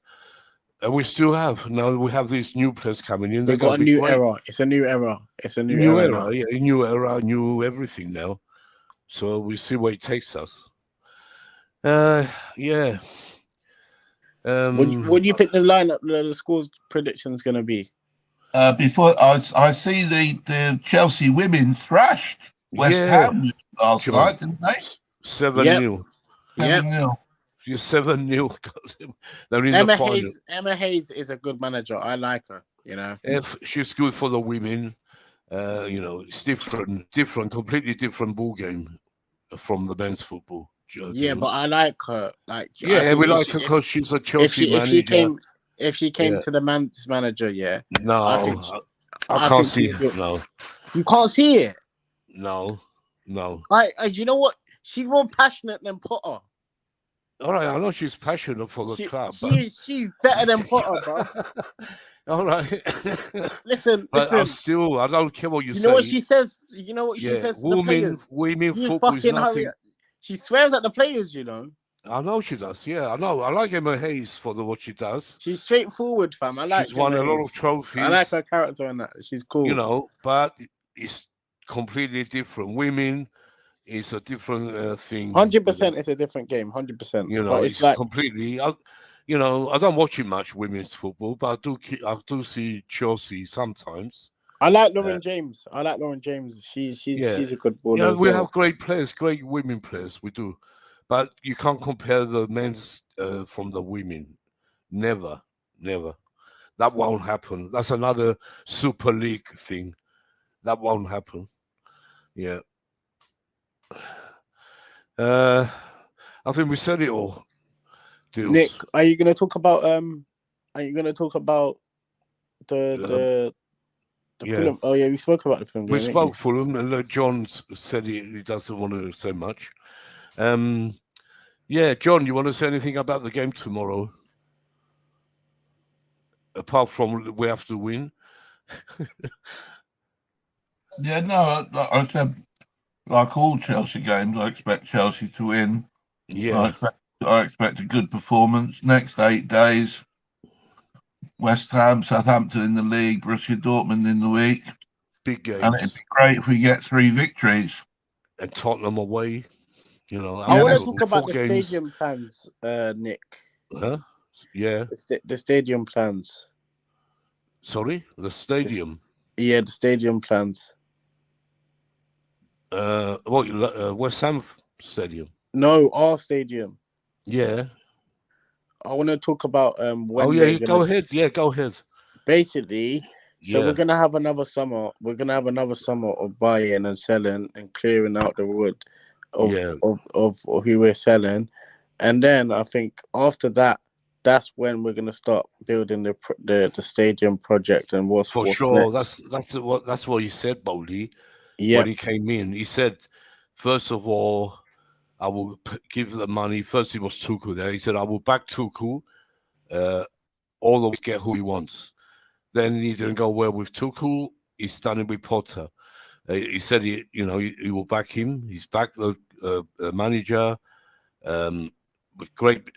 And we still have. Now we have these new players coming in. We They're got going a to be new great. era. It's a new era. It's a new New era. era, yeah, new era, new everything now. So we see where it takes us. Yeah. What do you think the lineup, the scores prediction is going to be? Before I see the Chelsea women thrashed West Ham last night, didn't they? 7-0. 7-0. You're 7-0. They're in the final. Emma Hayes is a good manager. I like her. You know, If she's good for the women, it's different, completely different ball game from the men's football. Yeah, but I like her. Like, yeah, we like her because she's a Chelsea manager. If she came to the men's manager, no, I can't see it. No, you can't see it. No. You know what? She's more passionate than Potter. All right, I know she's passionate for the club. She's better than Potter, bro. All right. listen. I don't care what you say. You know what she says? You know what she says to the players? Women football is nothing. She swears at the players, you know. I know she does. Yeah, I know. I like Emma Hayes for what she does. She's straightforward, fam. She's won a lot of trophies. I like her character in that. She's cool. But it's completely different. Women is a different thing. 100%, it's a different game. 100%. But it's like completely. I don't watch it much women's football, but I do see Chelsea sometimes. I like Lauren James. She's a good baller. Yeah, we have great players, great women players. We do, but you can't compare the men's from the women. Never. That won't happen. That's another Super League thing. That won't happen. Yeah. I think we said it all. Deals. Nick, are you gonna talk about the film? Oh yeah, we spoke about the film. We spoke for him, and John said he doesn't want to say much. Yeah, John, you want to say anything about the game tomorrow? Apart from we have to win. Yeah, no, I said, like all Chelsea games, I expect Chelsea to win. Yeah. I expect a good performance. Next 8 days, West Ham, Southampton in the league, Borussia Dortmund in the week. Big games. And it'd be great if we get 3 victories. And Tottenham away. I want to talk about the stadium plans, Nick. Huh? Yeah. The stadium plans. Sorry? The stadium? Yeah, the stadium plans. West Ham Stadium? No, our stadium. Yeah. I want to talk about when. Oh yeah, go ahead. Yeah, go ahead. Basically, we're gonna have another summer. We're gonna have another summer of buying and selling and clearing out the wood of who we're selling, and then I think after that, that's when we're gonna start building the stadium project and what's sure. Next. That's what he said, Boldy. Yeah. When he came in, he said, first of all, I will give the money. First, it was Tuchel there. He said, I will back Tuchel all the way to get who he wants. Then he didn't go well with Tuchel. He's done it with Potter. He said, he will back him. He's backed the manager. With great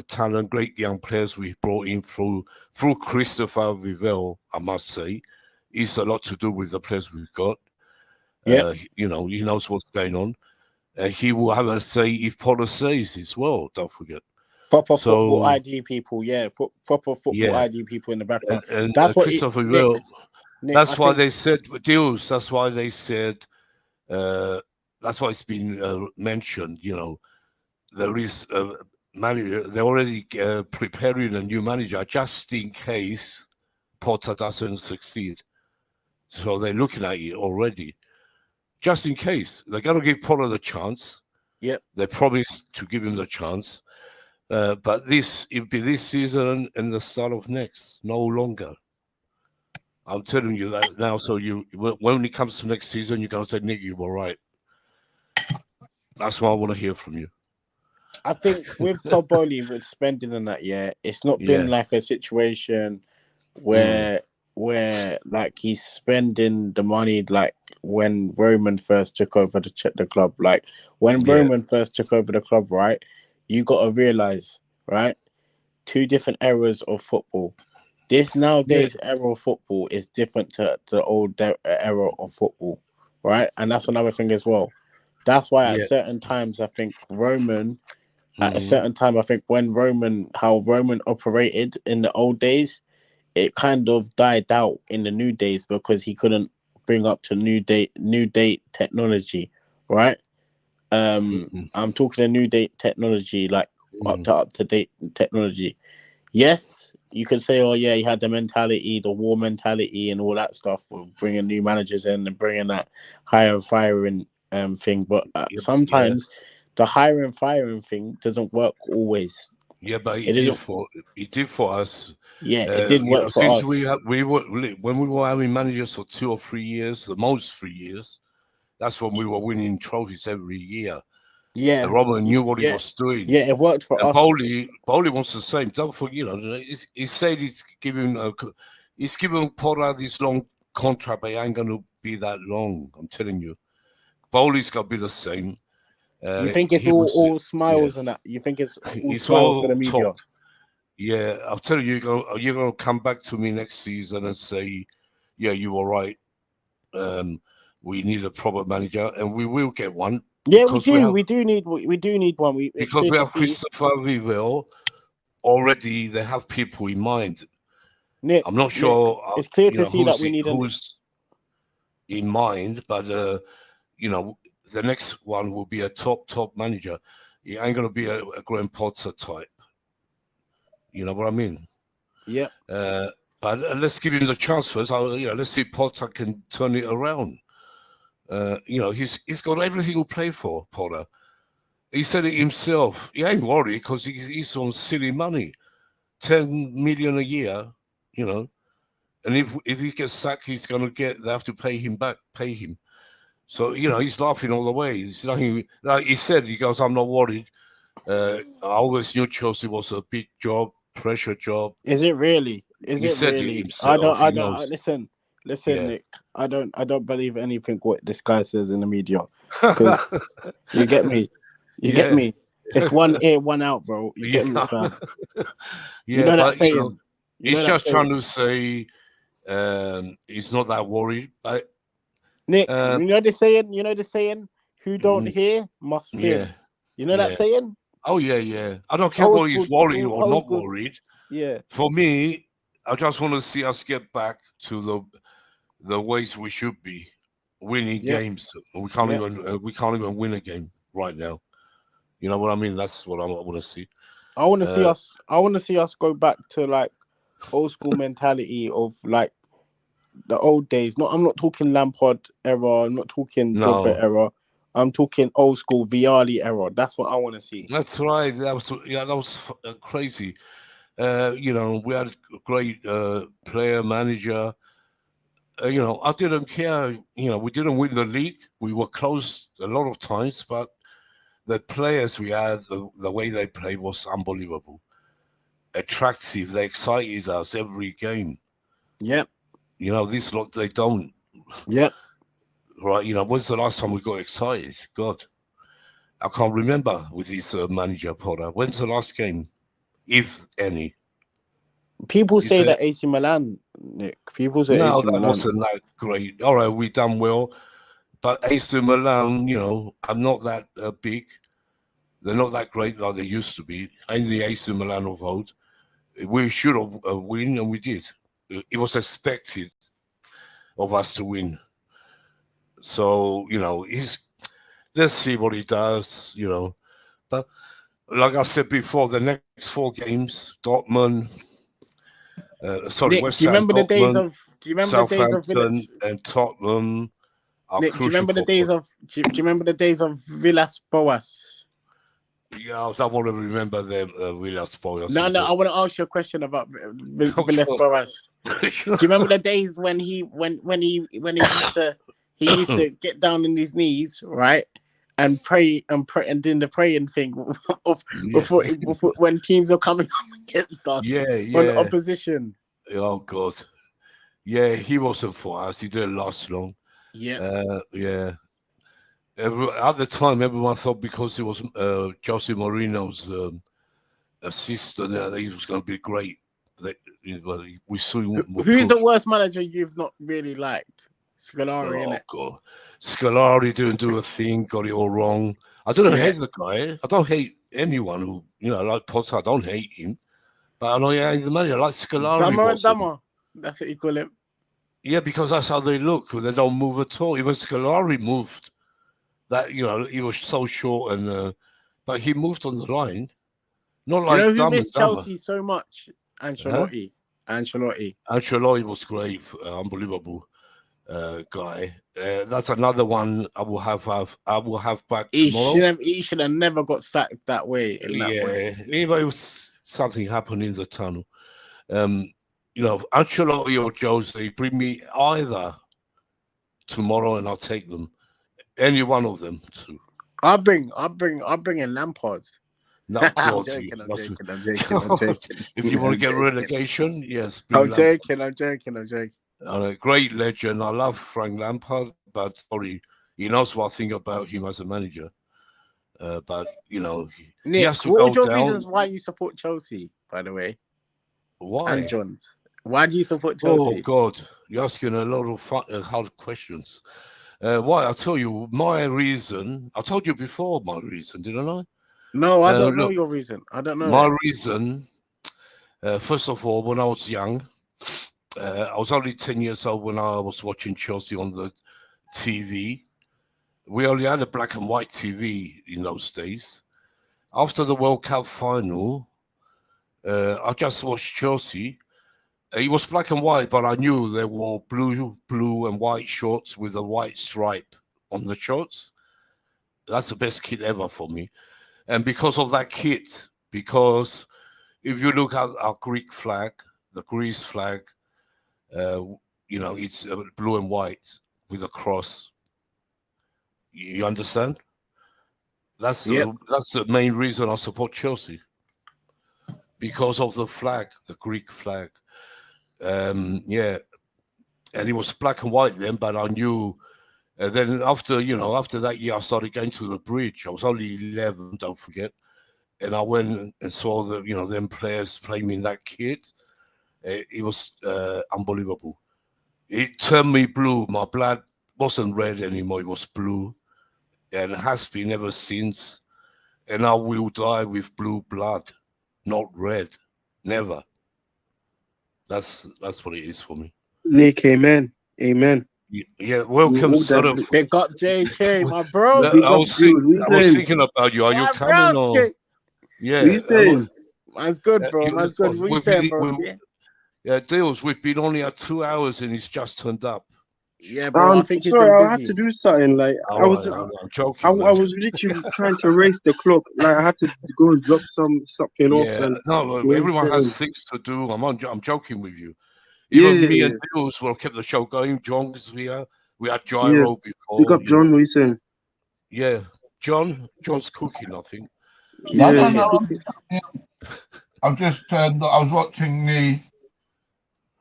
talent, great young players we've brought in through Christopher Vivell, I must say. It's a lot to do with the players we've got. Yeah. He knows what's going on. He will have a say if Potter says as well. Don't forget. Proper football ID people, proper football ID people in the background. And that's what Christopher Vivell. That's why they said deals. That's why they said. That's why it's been mentioned. There is manager. They're already preparing a new manager just in case Potter doesn't succeed. So they're looking at it already, just in case. They're going to give Potter the chance. Yep. They promised to give him the chance. But it'll be this season and the start of next, no longer. I'm telling you that now. So when it comes to next season, you're going to say, Nick, you were right. That's what I want to hear from you. I think with Todd Bowley, with spending and that, it's not been like a situation where like he's spending the money like when Roman first took over the club. Like when Roman first took over the club, right? You got to realize, right? Two different eras of football. This nowadays era of football is different to the old era of football, right? And that's another thing as well. That's why at certain times I think Roman, at a certain time I think how Roman operated in the old days, it kind of died out in the new days because he couldn't bring up to new date technology, right? I'm talking a new date technology, like up to date technology. Yes, you could say, oh yeah, he had the mentality, the war mentality, and all that stuff of bringing new managers in and bringing that hire and firing thing. But sometimes the hire and firing thing doesn't work always. Yeah, but it did for us. Yeah, it did work for since us. we were when we were having managers for 2 or 3 years, the most 3 years. That's when we were winning trophies every year. Yeah, and Robert knew what he was doing. Yeah, it worked for us. Bowley wants the same. Don't forget, he said he's giving Potter this long contract, but it ain't going to be that long. I'm telling you, Bowley's got to be the same. You think it's all smiles and that? You think it's all smiles for the media? Talk. Yeah, I'll tell you, you're going to come back to me next season and say, yeah, you were right. We need a proper manager, and we will get one. Yeah, we do. We do need one. Because we have Christopher Vivell already. They have people in mind. Nick, I'm not sure. It's clear to see that we need who's in mind, but the next one will be a top manager. He ain't gonna be a Graham Potter type. You know what I mean? Yeah. But let's give him the chance first. Let's see if Potter can turn it around. He's got everything to play for, Potter. He said it himself. He ain't worried because he's on silly money, 10 million a year, And if he gets sacked, they have to pay him back. So he's laughing all the way. It's nothing. Like he said, he goes, "I'm not worried. I always knew Chelsea was a big job, pressure job." Is it really? He said it himself. I don't. Listen, Nick. I don't believe anything what this guy says in the media. Because you get me. You get me. It's one in, one out, bro. You get me, fam. You know that saying. He's just trying to say he's not that worried. Nick, you know the saying. Who don't hear must fear. Yeah. You know that saying? Oh yeah. I don't care whether he's worried or not worried. Yeah. For me, I just want to see us get back to the ways we should be, winning games. We can't even win a game right now. You know what I mean? That's what I want to see. I want to see us. I want to see us go back to like old school mentality of like the old days. I'm not talking Lampard era. I'm not talking Drogba era. I'm talking old school Vialli era. That's what I want to see. That's right. That was crazy. We had a great player, manager. I didn't care. We didn't win the league. We were close a lot of times, but the players we had, the way they played was unbelievable. Attractive. They excited us every game. Yep. This lot, they don't. Yep. Right. When's the last time we got excited? God, I can't remember with this manager, Potter. When's the last game, if any? People say that AC Milan, Nick. People say AC Milan. No, that wasn't that great. All right, we done well. But AC Milan, are not that big. They're not that great like they used to be. Ain't the AC Milan of old. We should have win, and we did. It was expected of us to win. So, let's see what he does, But like I said before, the next 4 games: Dortmund, Nick, West do you Ham, remember the days Dortmund, of? Do you remember the days of Southampton, Villas? and Tottenham are Nick, do you crucial remember the for. days of? Do you remember the days of Villas Boas? Yeah, I want to remember them. Villas Boas. No, I want to ask you a question about Oh, Villas God. Boas. Do you remember the days when he used to get down on his knees, right, and pray and doing the praying thing of Yeah, before when teams are coming up against us yeah, on the yeah. opposition? Oh God, yeah. He wasn't for us. He didn't last long. Yeah. Yeah. At the time, everyone thought because it was Jose Mourinho's assistant, that he was going to be great. Well, we soon were Who's the proof. worst manager you've not really liked? Scolari, Oh innit? God, Scolari didn't do a thing. Got it all wrong. I don't Yeah. hate the guy. I don't hate anyone who like Potter. I don't hate him. But I know the manager like Scolari. Dumber and dumber. That's what you call him. Yeah, because that's how they look. They don't move at all. Even Scolari moved. That he was so short and but he moved on the line. Not Do you like know who Dumb and missed Dumber. Chelsea so much? Huh? Ancelotti. Ancelotti was great, unbelievable guy. That's another one I will have back tomorrow. He should have never got sacked that way. Even if something happened in the tunnel. Ancelotti or Jose, bring me either tomorrow and I'll take them. Any one of them too. I'll bring in Lampard. No, I'm God, joking. if you want to get relegation, yes. I'm joking. A great legend. I love Frank Lampard, but sorry, he knows what I think about him as a manager. But Nick, he has to what go are your down. reasons why you support Chelsea? By the way, Why? and John's. Why do you support Chelsea? Oh God, you're asking a lot of hard questions. Why? I'll tell you my reason. I told you before my reason, didn't I? No, I don't know your reason. I don't know. My reason, first of all, when I was young, I was only 10 years old when I was watching Chelsea on the TV. We only had a black and white TV in those days. After the World Cup final, I just watched Chelsea. It was black and white, but I knew they wore blue and white shorts with a white stripe on the shorts. That's the best kit ever for me. And because of that kit, because if you look at our Greek flag, the Greece flag, it's blue and white with a cross. You understand? That's the main reason I support Chelsea. Because of the flag, the Greek flag. And it was black and white then, but I knew. And then after that year, I started going to the bridge. I was only 11, don't forget. And I went and saw them players playing in that kit. It was unbelievable. It turned me blue. My blood wasn't red anymore. It was blue. And has been ever since. And I will die with blue blood, not red. Never. That's what it is for me. Nick, amen. Yeah, welcome, sort of. Big up JK, my bro. I was thinking about you. Are you coming or? Yeah. What you saying? Man's good, bro. Man's good. What you saying, bro? Yeah, Deals, we've been only at 2 hours and he's just turned up. Yeah, bro. I think he's sorry, been busy. I had to do something. Like I'm joking. I was literally trying to race the clock. Like I had to go and drop something off. And everyone has things to do. I'm joking with you. Even me and Deals will keep the show going. John is here. We had Gyro before. Pick up John. What you saying? Yeah, John's cooking, I think. No. I've just turned. I was watching the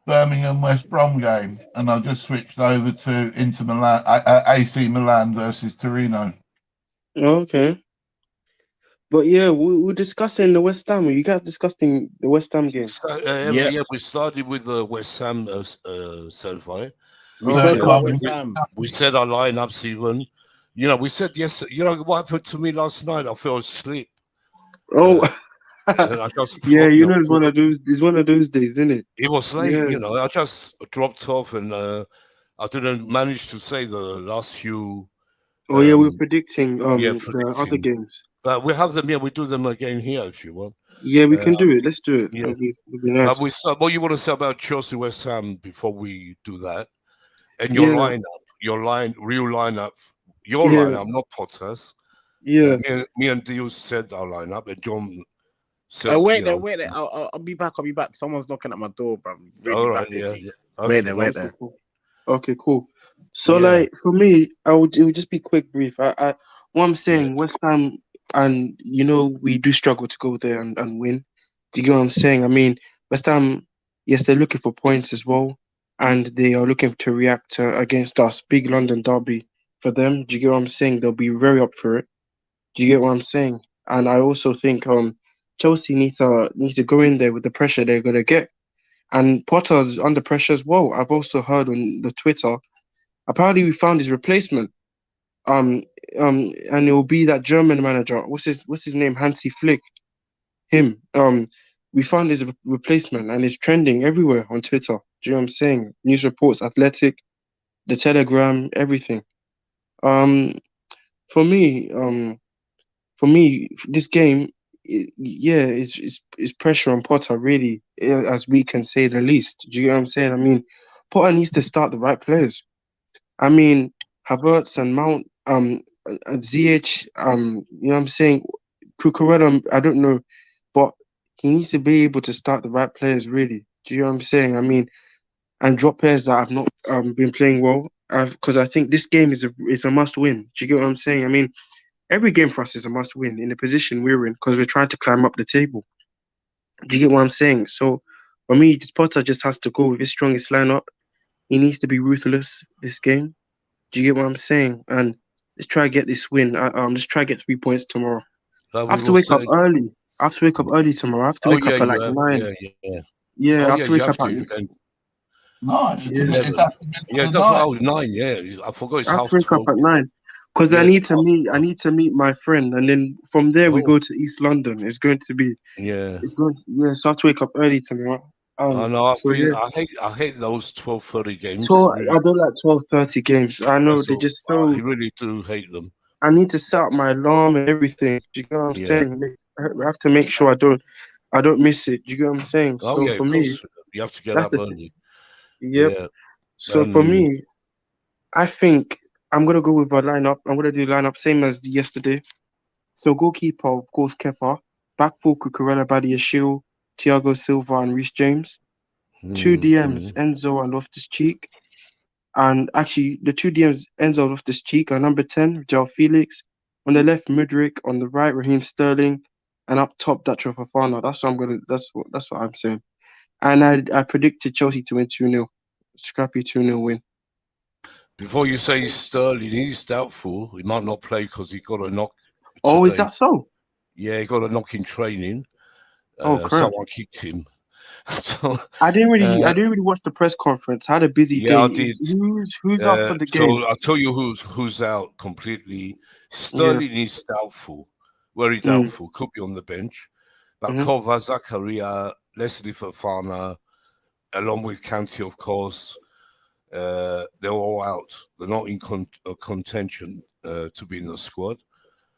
Birmingham West Brom game, and I just switched over to Inter Milan, AC Milan versus Torino. Okay. But yeah, we're discussing the West Ham. You guys discussing the West Ham game? We started with the West Ham certified. We spoke about West Ham. We said our lineups even. We said yes. What happened to me last night? I fell asleep. Oh. And I just it's one of those. It's one of those days, isn't it? It was late, I just dropped off, and I didn't manage to say the last few. We're predicting the other games. But we have them here. We do them again here if you want. Yeah, we can do it. Let's do it. Yeah. It'll be nice. But we start, what you want to say about Chelsea West Ham before we do that? And your Yeah, lineup, real lineup, yeah, lineup, not Potter's. yeah. Me and Dio said our lineup, and John said, Wait there. I'll be back. Someone's knocking at my door, bro. Really all right, yeah. rapidly. Okay, Wait there. Cool. Okay, cool. So, Yeah. like for me, it would just be quick, brief. What I'm saying, West Ham, and we do struggle to go there and win. Do you get what I'm saying? I mean, West Ham, yes, they're looking for points as well, and they are looking to react against us. Big London derby for them. Do you get what I'm saying? They'll be very up for it. Do you get what I'm saying? And I also think Chelsea need to go in there with the pressure they're gonna get. And Potter's under pressure as well. I've also heard on the Twitter. Apparently, we found his replacement. And it will be that German manager. What's his name? Hansi Flick. Him. We found his replacement, and it's trending everywhere on Twitter. Do you know what I'm saying? News reports, Athletic, the Telegram, everything. Um, for me, this game, yeah, is pressure on Potter, really, as we can say the least. Do you get what I'm saying? I mean, Potter needs to start the right players. I mean, Havertz and Mount, ZH, you know what I'm saying? Cucurella, I don't know, but he needs to be able to start the right players, really. Do you know what I'm saying? I mean, and drop players that have not been playing well, because I think this game is a must win. Do you get what I'm saying? I mean, every game for us is a must win in the position we're in because we're trying to climb up the table. Do you get what I'm saying? So for me, Potter just has to go with his strongest lineup. He needs to be ruthless this game. Do you get what I'm saying? And let's try to get this win. Let's try to get 3 points tomorrow. Like I we have to will wake up say. early. I have to wake up early tomorrow. I have to Oh wake yeah, up at you like have. 9. Yeah. Yeah, Oh I have yeah, to you wake have up to. at If you can. No, it's 11. after midnight Yeah, at that's night. 9. Yeah, I forgot it's I have to wake up 12. at 9 because Yeah, I it's need to meet. I 12. need to meet my friend, and then from there we Oh go to East London. It's going to be. yeah. It's going. Yeah, so I have to wake up early tomorrow. I know. I So think yeah. I hate those 12:30 games. So Really, I don't like 12:30 games. I know that's they're all. just so. I really do hate them. I need to set up my alarm and everything. Do you get what I'm Yeah. saying? I have to make sure I don't miss it. Do you get what I'm saying? Oh So yeah, for of me, course. You have to get that's up the thing. early. Yep. Yeah. So for And me, I think I'm gonna go with a lineup. I'm gonna do lineup same as yesterday. So goalkeeper, of course, Kepa. Back four, Cucurella, Badiashile, Thiago Silva, and Reece James. Two DMs, Enzo and Loftus-Cheek. And actually, the two DMs, Enzo and Loftus-Cheek, are number 10, João Felix. On the left, Mudryk. On the right, Raheem Sterling. And up top, Datro Fofana. That's what I'm saying. And I predicted Chelsea to win 2-0. Scrappy 2-0 win. before you say Sterling, he's doubtful. He might not play because he got a knock Oh, is today. that so? Yeah, he got a knock in training. Oh, crap. Someone kicked him. So I didn't really watch the press conference. I had a busy yeah, I day. did. Who's out for the So game? I'll tell you who's out completely. Yeah. Sterling is doubtful, very doubtful. Could be on the bench. But Mhm. Kova, Zakaria, Leslie Fofana, along with Kanti, of course, they're all out. They're not in contention to be in the squad.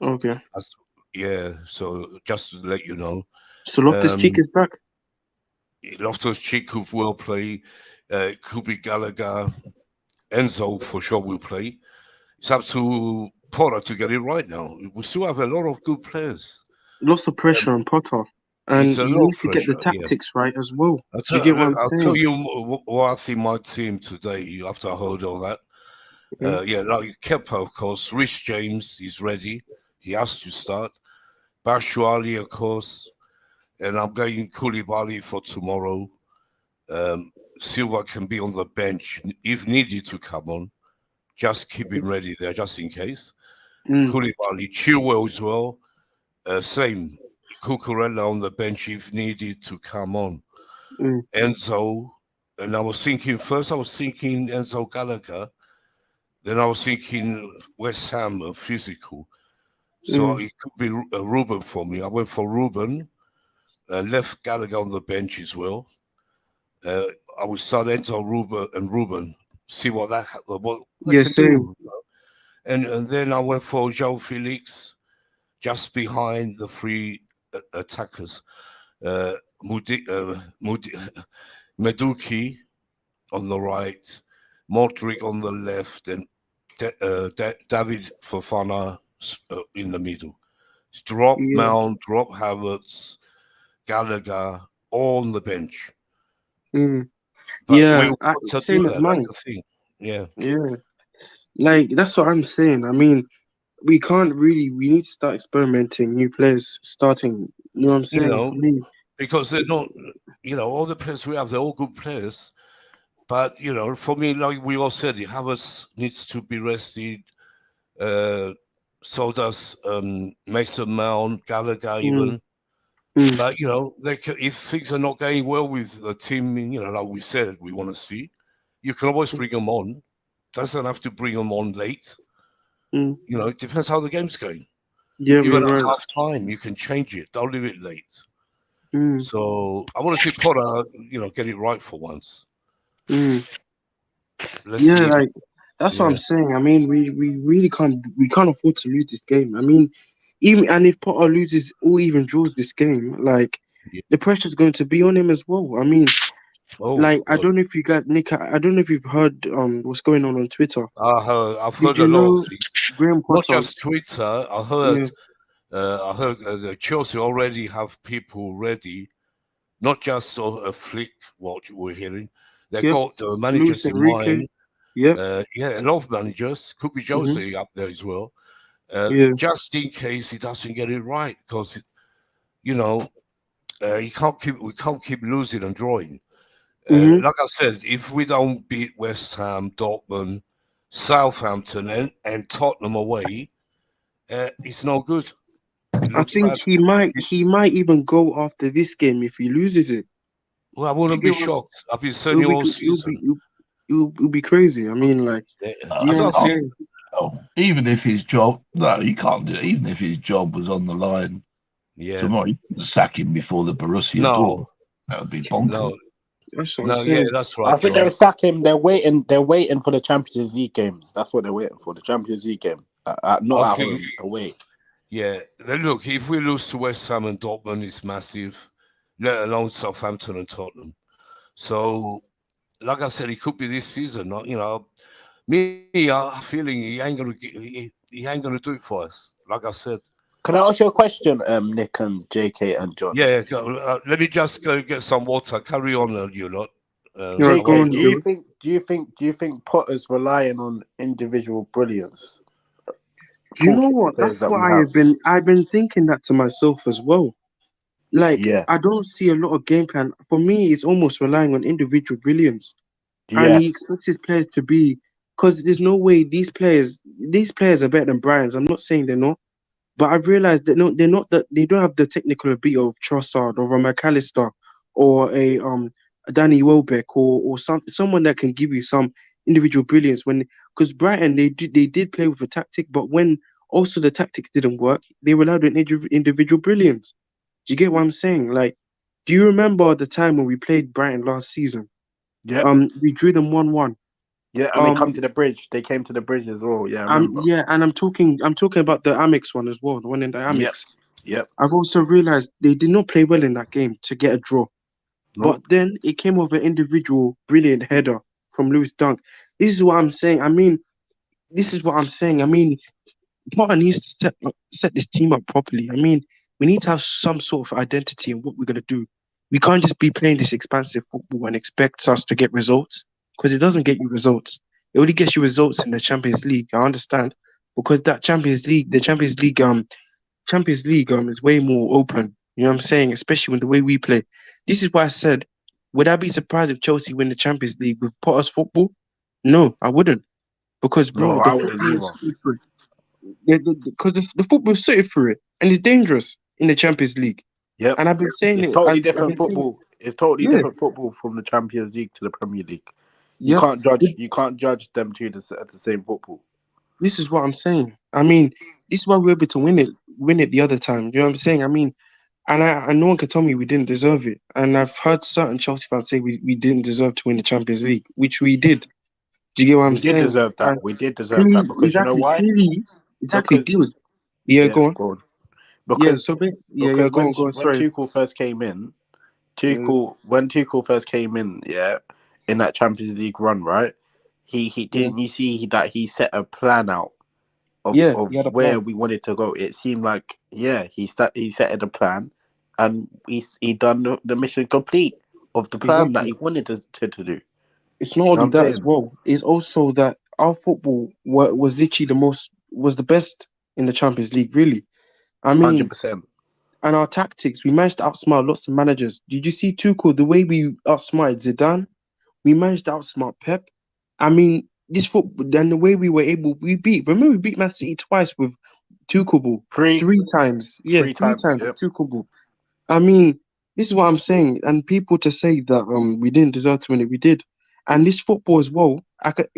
Okay. Yeah, so just to let you know. So Loftus-Cheek is back. Loftus-Cheek could well play. Could be Gallagher. Enzo for sure will play. It's up to Potter to get it right now. We still have a lot of good players. Lots of pressure on Potter. And It's a he lot of needs to get the pressure, yeah. tactics right as well. I'll Do you get what I'm tell saying? you what I think my team today, after I heard all that. Yeah, like Kepa, of course. Reece James, he's ready. He has to start. Batshuayi, of course. And I'm going Koulibaly for tomorrow. Silva can be on the bench if needed to come on. Just keep him ready there, just in case. Koulibaly, Chilwell as well. Same. Cucurella on the bench if needed to come on. Enzo, and I was thinking Enzo Gallagher. Then I was thinking West Ham physical. So it could be Ruben for me. I went for Ruben. Left Gallagher on the bench as well. I would start Enzo, Ruben. See what they Yeah, can same. do. And then I went for João Felix. just behind the three attackers. Meduki on the right, Modric on the left, and David Fofana in the middle. Drop Mount, drop Havertz, Gallagher, all on the bench. Mm. But Yeah, we want to same do as that. mine. That's the thing. Yeah. Yeah, like that's what I'm saying. I mean, we can't really. We need to start experimenting, new players starting. You know what I'm saying? I mean, because they're not. All the players we have, they're all good players. But for me, like we all said, Havertz needs to be rested. So does Mason Mount, Gallagher, even. But if things are not going well with the team, like we said, we want to see, you can always bring them on. Doesn't have to bring them on late. It depends how the game's going. Yeah, Even at right. half time, you can change it. Don't leave it late. So I want to see Potter, get it right for once. Let's see. Like that's what I'm saying. I mean, we really can't afford to lose this game. I mean, and if Potter loses or even draws this game, like the pressure's going to be on him as well. I mean, I don't know if you guys, Nick, I don't know if you've heard what's going on Twitter. I've heard Did a you lot know of things. Graham Potter? Not just Twitter. I heard Chelsea already have people ready. Not just a flick, what we're hearing. They've got managers in mind. A lot of managers. Could be Jose up there as well. Just in case he doesn't get it right, because we can't keep losing and drawing. Like I said, if we don't beat West Ham, Dortmund, Southampton, and Tottenham away, it's no good. I think bad. he might even go after this game if he loses it. Well, I wouldn't be shocked. I've been saying it all season. It'll be crazy. I mean, like, I don't think. Even if his job, no, he can't do it. Even if his job was on the line tomorrow, he couldn't sack him before the Borussia door. That would be bonkers. No. That's what I'm saying. That's right. I think they'll sack him. They're waiting for the Champions League games. That's what they're waiting for. The Champions League game, not at home. Away. Yeah. Look, if we lose to West Ham and Dortmund, it's massive. Let alone Southampton and Tottenham. So, like I said, it could be this season. Me, I'm feeling he ain't gonna do it for us. Like I said. Can I ask you a question, Nick and JK and John? Yeah. Let me just go get some water. Carry on, you lot. JK, do you think Potter's relying on individual brilliance? Do you know what? That's what I've been thinking that to myself as well. Like, I don't see a lot of game plan. For me, it's almost relying on individual brilliance. And he expects his players to be, because there's no way these players are better than Brian's. I'm not saying they're not, but I've realized that they're not, that they don't have the technical ability of Trossard or a McAllister or a Danny Welbeck or someone that can give you some individual brilliance. Because Brighton, they did play with a tactic, but when also the tactics didn't work, they relied on individual brilliance. Do you get what I'm saying? Like, do you remember the time when we played Brighton last season? Yeah. We drew them 1-1. Yeah, and they come to the bridge. They came to the bridge as well. Yeah, I remember. Yeah, and I'm talking about the Amex one as well, the one in the Amex. Yep. I've also realized they did not play well in that game to get a draw. Nope. But then it came with an individual brilliant header from Lewis Dunk. This is what I'm saying. I mean, Potter needs to set this team up properly. I mean, we need to have some sort of identity in what we're going to do. We can't just be playing this expansive football and expect us to get results, because it doesn't get you results. It only gets you results in the Champions League. I understand, because the Champions League is way more open. You know what I'm saying? Especially with the way we play. This is why I said, would I be surprised if Chelsea win the Champions League with Potter's football? No, I wouldn't, because bro, I wouldn't either. Because the football is suited for it, and it's dangerous in the Champions League. Yeah, and I've been saying it's totally different football. It's totally different football from the Champions League to the Premier League. You can't judge them two at the same football. This is what I'm saying. I mean, this is why we're able to win it the other time. You know what I'm saying? I mean, and no one can tell me we didn't deserve it. And I've heard certain Chelsea fans say we didn't deserve to win the Champions League, which we did. Do you get what I'm saying? We did deserve that. We did deserve that, because you know why? Exactly. Deals. Yeah, go on. because yeah. Go on. when Sorry. Tuchel first came in, Yeah, when Tuchel first came in, in that Champions League run, right? He yeah, didn't you see that he set a plan out yeah. of He had a where plan. we wanted to go. It seemed like he set a plan, and he done the mission complete of the plan that Exactly. he wanted to do. You It's not know what only I'm that as saying? well. It's also that our football was literally was the best in the Champions League. Really, I mean, 100%. and our tactics, we managed to outsmart lots of managers. Did you see Tuchel the way we outsmarted Zidane? We managed to outsmart Pep. I mean, this football, then the way we were able, remember we beat Man City twice with Tuchel ball, Three three times. Yeah, three three times. times with Yep. Tuchel ball. I mean, this is what I'm saying, and people to say that we didn't deserve to win it, we did. And this football as well,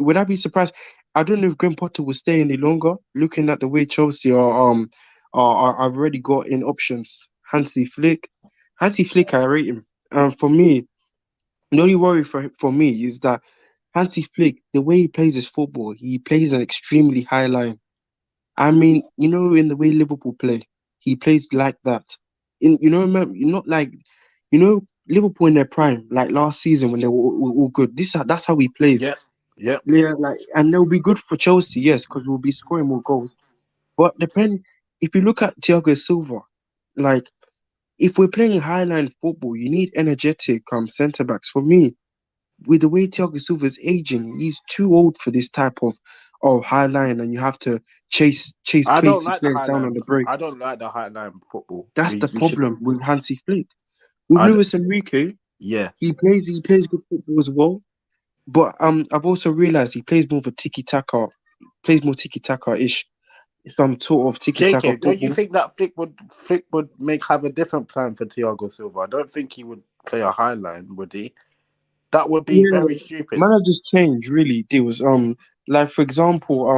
would I be surprised? I don't know if Graham Potter will stay any longer. Looking at the way Chelsea are already got in options. Hansi Flick, I rate him. For me, the only worry for me is that Hansi Flick, the way he plays his football, he plays an extremely high line. I mean, in the way Liverpool play, he plays like that. Remember, not like, Liverpool in their prime, like last season when they were all good. That's how he plays. Yep. Yep. Yeah, like, and they'll be good for Chelsea, yes, because we'll be scoring more goals. But if you look at Thiago Silva, like, if we're playing highline football, you need energetic centre backs. For me, with the way Thiago Silva is aging, he's too old for this type of high line, and you have to chase I don't pacey like the players down on highline. the break. I don't like the highline football. That's the We should. problem with Hansi Flick. With I Luis Enrique, yeah. he plays good football as well. But I've also realized he plays more of a plays more tiki taka ish, some sort of tiki taka JK, don't you football. think that Flick would have a different plan for Thiago Silva? I don't think he would play a high line, would he? That would be Yeah, very stupid. managers change really deals. Like for example,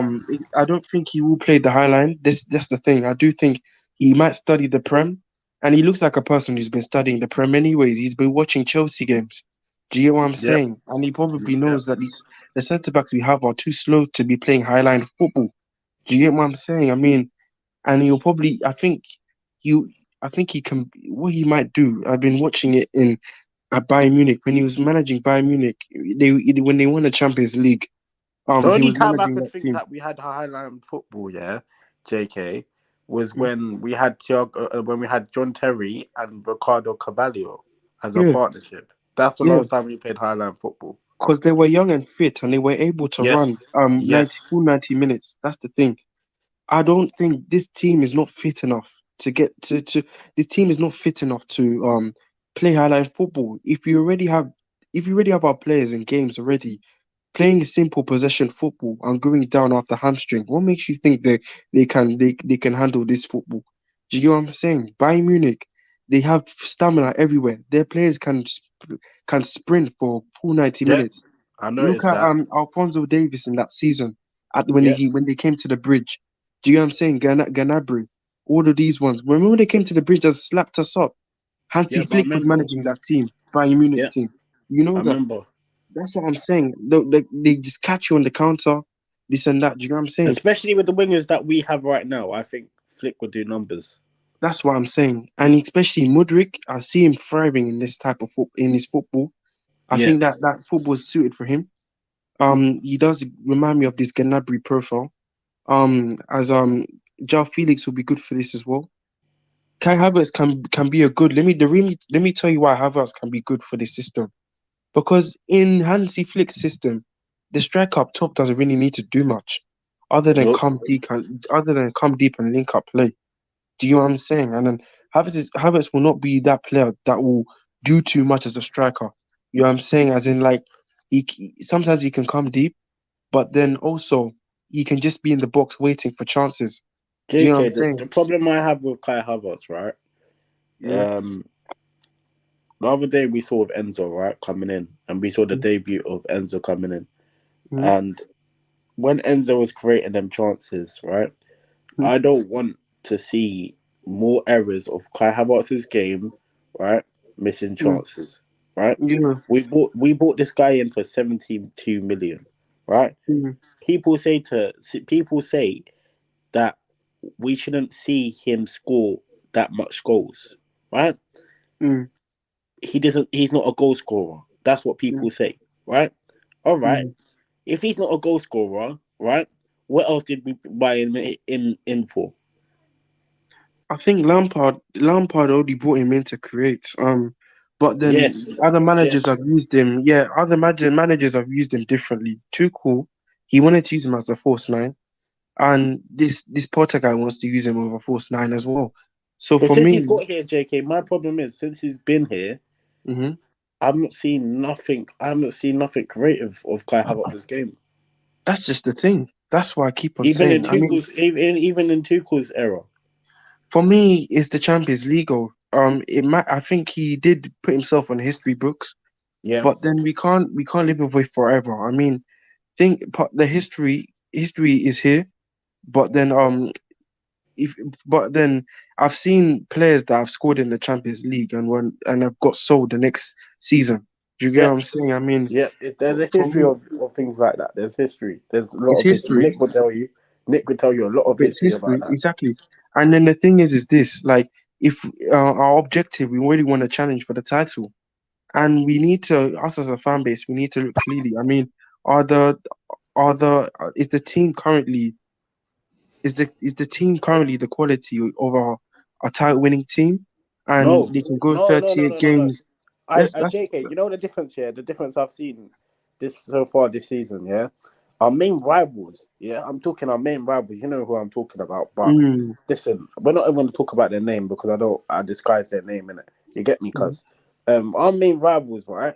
I don't think he will play the high line. That's the thing. I do think he might study the Prem, and he looks like a person who's been studying the Prem anyways. He's been watching Chelsea games. Do you get what I'm Yep. saying? And he probably Yep. knows that the centre backs we have are too slow to be playing high line football. Do you get what I'm saying? I mean, and he'll probably, you, I think he can. What he might do. I've been watching it at Bayern Munich when he was managing Bayern Munich. When they won the Champions League, The he only was time I managing could that think team. that we had highline football, JK, was Mm. when we had when we had John Terry and Ricardo Cavallo as a Yeah, partnership. That's the yeah, last time we played highline football. because they were young and fit and they were able to run Yes. 90 Yes. full 90 minutes. That's the thing. I don't think this team is not fit enough to get to this team is not fit enough to play highline football. If you already have our players in games already playing simple possession football and going down after hamstring, what makes you think they can handle this football? Do you get what I'm saying? Bayern Munich, they have stamina everywhere. Their players can sprint for full 90 Yep. minutes. I Look noticed at that. Alfonso Davis in that season Yep. when they came to the bridge. Do you know what I'm saying? Ganabry, all of these ones. Remember when they came to the bridge, just slapped us up. Hansi Yep. I Flick was remember. managing that team, Bayern Munich Yep. team. You I know that. remember. That's what I'm saying. They just catch you on the counter, this and that. Do you know what I'm saying? Especially with the wingers that we have right now, I think Flick would do numbers. That's what I'm saying. And especially Mudrik, I see him thriving in this type of in his football. I Yeah. think that football is suited for him. He does remind me of this Gnabry profile. As João Felix will be good for this as well. Kai Havertz can be a good. Let me tell you why Havertz can be good for this system. Because in Hansi Flick's system, the striker up top doesn't really need to do much, other than Nope. come deep and link up play. Do you know what I'm saying? And then Havertz will not be that player that will do too much as a striker. You know what I'm saying? As in, like, sometimes he can come deep, but then also he can just be in the box waiting for chances. Do you know what I'm JK, the saying? problem I have with Kai Havertz, right? Yeah. Um, the other day we saw with Enzo, right, coming in, and we saw the debut of Enzo coming in. Mm-hmm. And when Enzo was creating them chances, right, I don't want to see more errors of Kai Havertz's game, right, missing chances, right. Yeah. We bought this guy in for 72 million, right. Mhm. People say that we shouldn't see him score that much goals, right? Mm, He's not a goal scorer. That's what people say, right? All right. mm. If he's not a goal scorer, right? What else did we buy him in for? I think Lampard already brought him in to create. But then Yes. other managers Yes. have used him. Yeah, other managers have used him differently. Tuchel, he wanted to use him as a false nine, and this Potter guy wants to use him as a false nine as well. So But for since he's me, got here, JK, my problem is since he's been here, mhm, I've not seen nothing. I haven't seen nothing creative of Kai Havertz's game. that's just the thing. That's why I keep on Even in saying. I mean, even in Tuchel's era. for me, it's the Champions League goal. I think he did put himself on history books, Yeah. but then we can't live with it forever. I mean, the history is here, but then if but then I've seen players that have scored in the Champions League and have got sold the next season. Do you get Yeah. what I'm saying? I mean, Yeah. There's a for history me, of things like that. There's history. There's a lot it's of history. history. Nick will tell you. Nick will tell you a lot of It's history about history, that. exactly. And then the thing is this, like, if our objective, we really want to challenge for the title, and we need to, us as a fan base, we need to look clearly. I mean, are the is the team currently is the team currently the quality of a title winning team, and No. they can go No. No. No. 38 No. No. No. games. That's JK, you know the difference here. The difference I've seen this so far this season. Yeah. Our main rivals. Yeah. I'm talking our main rivals. You know who I'm talking about. But mm, listen, we're not even going to talk about their name because I disguise their name in it. You get me, mm, cuz our main rivals, right?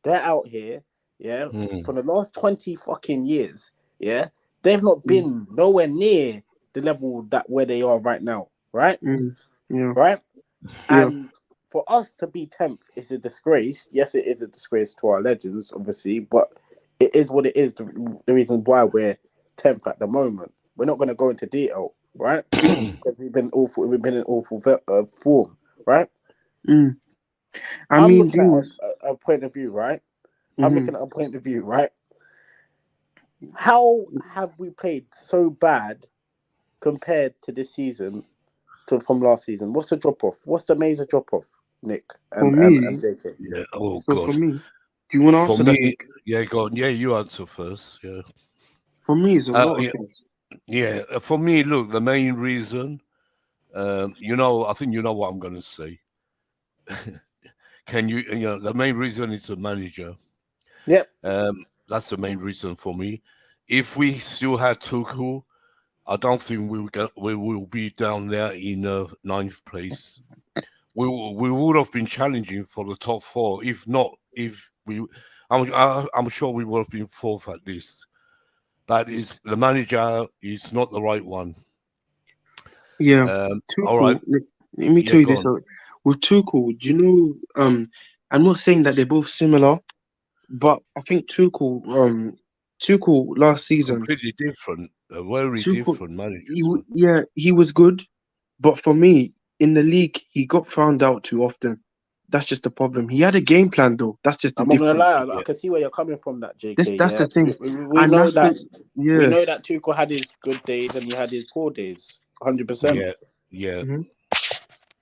They're out here, yeah, Mm. for the last 20 fucking years, yeah. They've not mm, been nowhere near the level that where they are right now, right? mm, yeah, Right? yeah, And for us to be 10th is a disgrace. Yes, it is a disgrace to our legends, obviously, but it is what it is. The reason why we're 10th at the moment. We're not going to go into detail, right? Because we've been awful. We've been in awful form, right? mm. I I'm mean, looking at things. a point of view, right? I'm Hmm. looking at a point of view, right? How have we played so bad compared to this season from last season? What's the drop off? What's the major drop off, Nick For and me, JK? Yeah. Oh so for God. me, do you want to For answer that, me, Nick? yeah. Go on. Yeah, you answer first. Yeah. For me, it's a lot of Yeah. things. Yeah. For me, look, the main reason. I think you know what I'm going to say. Can you? You know, the main reason is the manager. Yep. That's the main reason for me. If we still had Tuchel, I don't think we will be down there in ninth place. We would have been challenging for the top four. If not, if we, I'm sure we would have been fourth at least. But is the manager is not the right one. Yeah, All right. Tuchel. Let me Yeah, tell you go this. on. With Tuchel, do you know? I'm not saying that they're both similar, but I think Tuchel last season, Completely different. A very Tuchel, different managers, man. yeah, he was good, but for me, in the league, he got found out too often. That's just the problem. He had a game plan though. That's just the I'm not gonna difference. lie. I Yeah, can see where you're coming from, that This JK. that's Yeah, the thing, we and know that's that. the We yeah. know that Tuchel had his good days and he had his poor days. 100%. yeah, yeah, Mhm.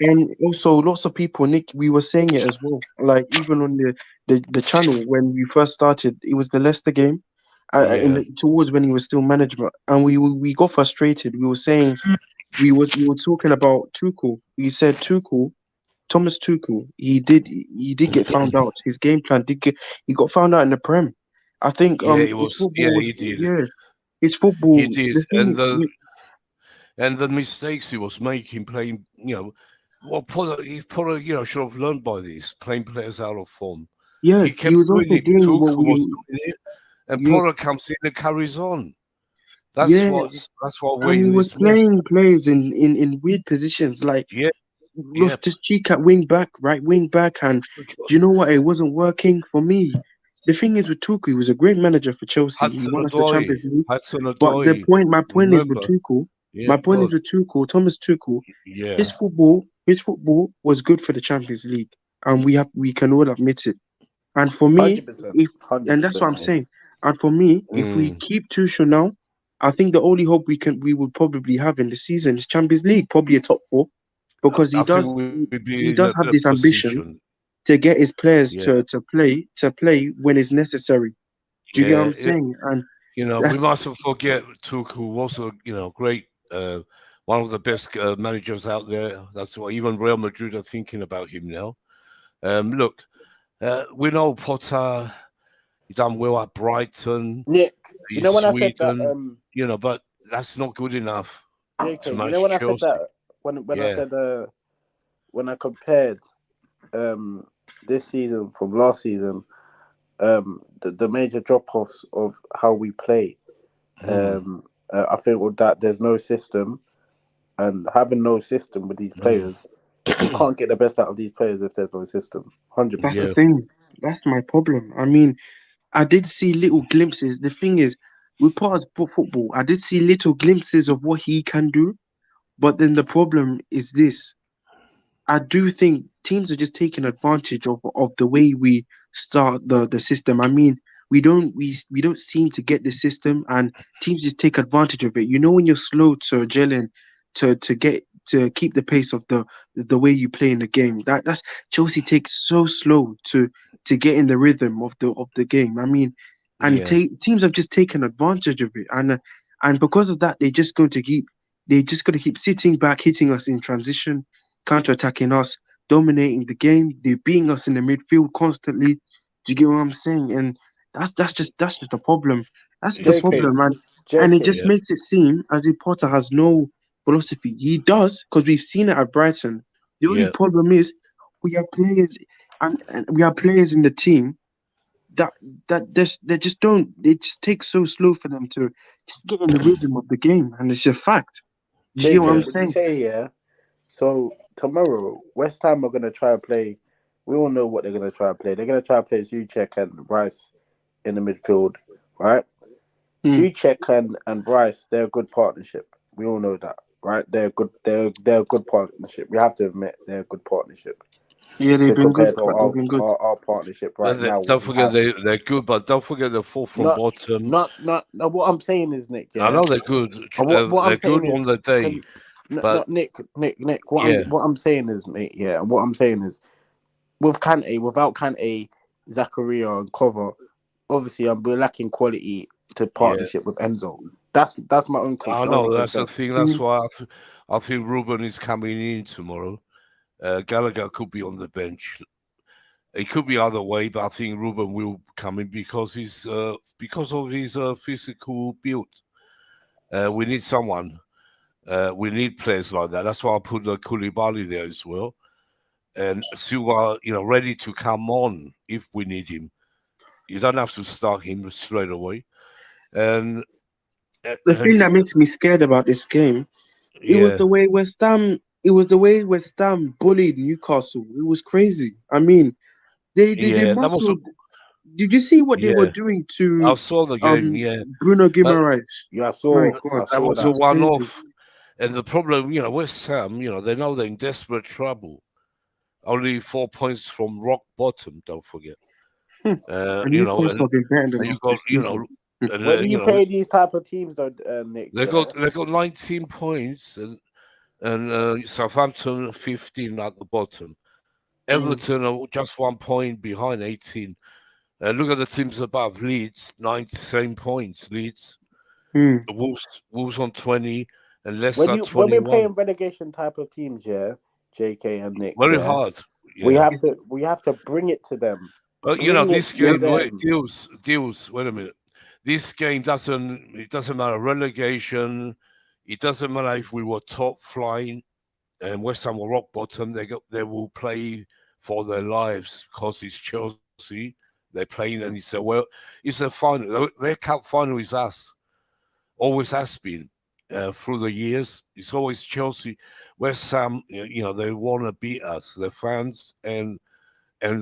And also, lots of people, Nick, we were saying it as well. Like even on the channel when we first started, it was the Leicester game, yeah. towards when he was still management, and we got frustrated. We were saying we were talking about Tuchel. We said Tuchel, Thomas Tuchel. He did get found out. His game plan he got found out in the Prem. I think Yeah, it his was. football Yeah, was he did. yeah his He football. did. The thing And the mistakes he was making playing, he probably, should have learned by this, playing players out of form. yeah He he kept was doing also it. doing Tuchel what was we doing it, and yeah Potter comes in and carries on. That's yeah. what that's why we're And he in was this mess. playing players in weird positions, like Yeah, yeah, Loftus Cheek at wing back, right wing back, and for sure. do you know what? It wasn't working for me. The thing is with Tuchel, he was a great manager for Chelsea. He Hudson won us the Odoi, Champions League. Hudson But Odoi. my point is with Remember? Tuchel, Yeah, God. Thomas Tuchel, Yeah, his football was good for the Champions League, and we can all admit it. And for me, 100%. if and that's what 100%. I'm saying. And for me, if we mm, keep Tuchel now, I think the only hope we would probably have in the season is Champions League, probably a top four. because I think we'd he be in does a have better this ambition position. to get his players Yeah, to play when it's necessary. Do you get what yeah. I'm saying? And We that's mustn't forget Tuchel was a great, one of the best managers out there. That's why even Real Madrid are thinking about him now. Look, we know Potter. He done well at Brighton. Nick, you know He's when I said that, Sweden. But that's not good enough to JK, you know match when I said Chelsea. that when I Yeah, said when I compared this season from last season, the major drop offs of how we play. I think with that there's no system, and having no system with these players, you can't get the best out of these players if there's no system. that's the 100%. yeah, thing. That's my problem. I mean, I did see little glimpses. The thing is, with Potter's football, I did see little glimpses of what he can do. But then the problem is this. I do think teams are just taking advantage of the way we start the system. I mean, we don't seem to get the system, and teams just take advantage of it. You know, when you're slow to gel in, to get to keep the pace of the way you play in the game. That's Chelsea takes so slow to get in the rhythm of the game. I mean, and yeah, teams have just taken advantage of it, and because of that, they're just going to keep sitting back, hitting us in transition, counter-attacking us, dominating the game. They're beating us in the midfield constantly. Do you get what I'm saying? And that's just a problem. That's just a JK, problem, and it JK, just yeah, makes it seem as if Potter has no philosophy. He does, because we've seen it at Brighton. The only yeah, problem is we have players and we have players in the team that they just don't. It just takes so slow for them to just get in the rhythm of the game, and it's a fact. Do you get what yeah, I'm JK. Would you saying? say So tomorrow, West Ham are gonna try to play. We all know what they're gonna try to play. They're gonna try to play Zuchek and Bryce in the midfield, right? Hmm. Zuchek and Bryce, they're a good partnership. We all know that, right? They're good. They're a good partnership. We have to admit they're a good partnership Yeah, they've to been good, compare to but they've been good. our partnership right now. Don't What we forget have. they're good, but don't forget the fourth from Not, bottom. not. What I'm saying is, Nick. I Yeah. know they're good. What I'm They're good saying on is, the day, can but not Nick. yeah, What I'm saying is, mate. Yeah. What I'm saying is, with Kante, without Kante, Zakaria and Cover, obviously, we're lacking quality to yeah. partnership with Enzo. That's my I only know that's the concern. thing. That's Mm. why I think Ruben is coming in tomorrow. Gallagher could be on the bench. It could be other way, but I think Ruben will come in because of his physical build. We need someone. We need players like that. That's why I put Koulibaly there as well. And Silva, ready to come on if we need him. You don't have to start him straight away. And The thing that makes me scared about this game, it was yeah, the way West Ham. It was the way West Ham bullied Newcastle. It was crazy. I mean, they yeah, that was muscled. Did you see what they were yeah. doing I to saw the game, yeah, Bruno but Guimaraes? Yeah, My I God, that saw was it a that. was crazy. one-off. And the problem, West Ham, they know they're in desperate trouble. Only 4 points from rock bottom. Don't forget. Hmm. And Newcastle have been better than And you us got this season. and When you play these type of teams, though, Nick, yeah, they got 19 points and Southampton 15 at the bottom. Hmm. Everton are just 1 point behind 18. Look at the teams above. Leeds 19 points. Leeds, Hmm. Wolves on 20, and Leicester when we're 21. playing relegation type of teams, yeah, JK and Nick, Very yeah, hard. Yeah. we have to bring it to them. But Bring it this to Yep. game them. deals. Wait a minute. This game doesn't matter relegation. It doesn't matter if we were top flying and West Ham were rock bottom. They will play for their lives because it's Chelsea. They're playing and it's a final. Their cup final is us. Always has been through the years. It's always Chelsea. West Ham, they want to beat us. The fans and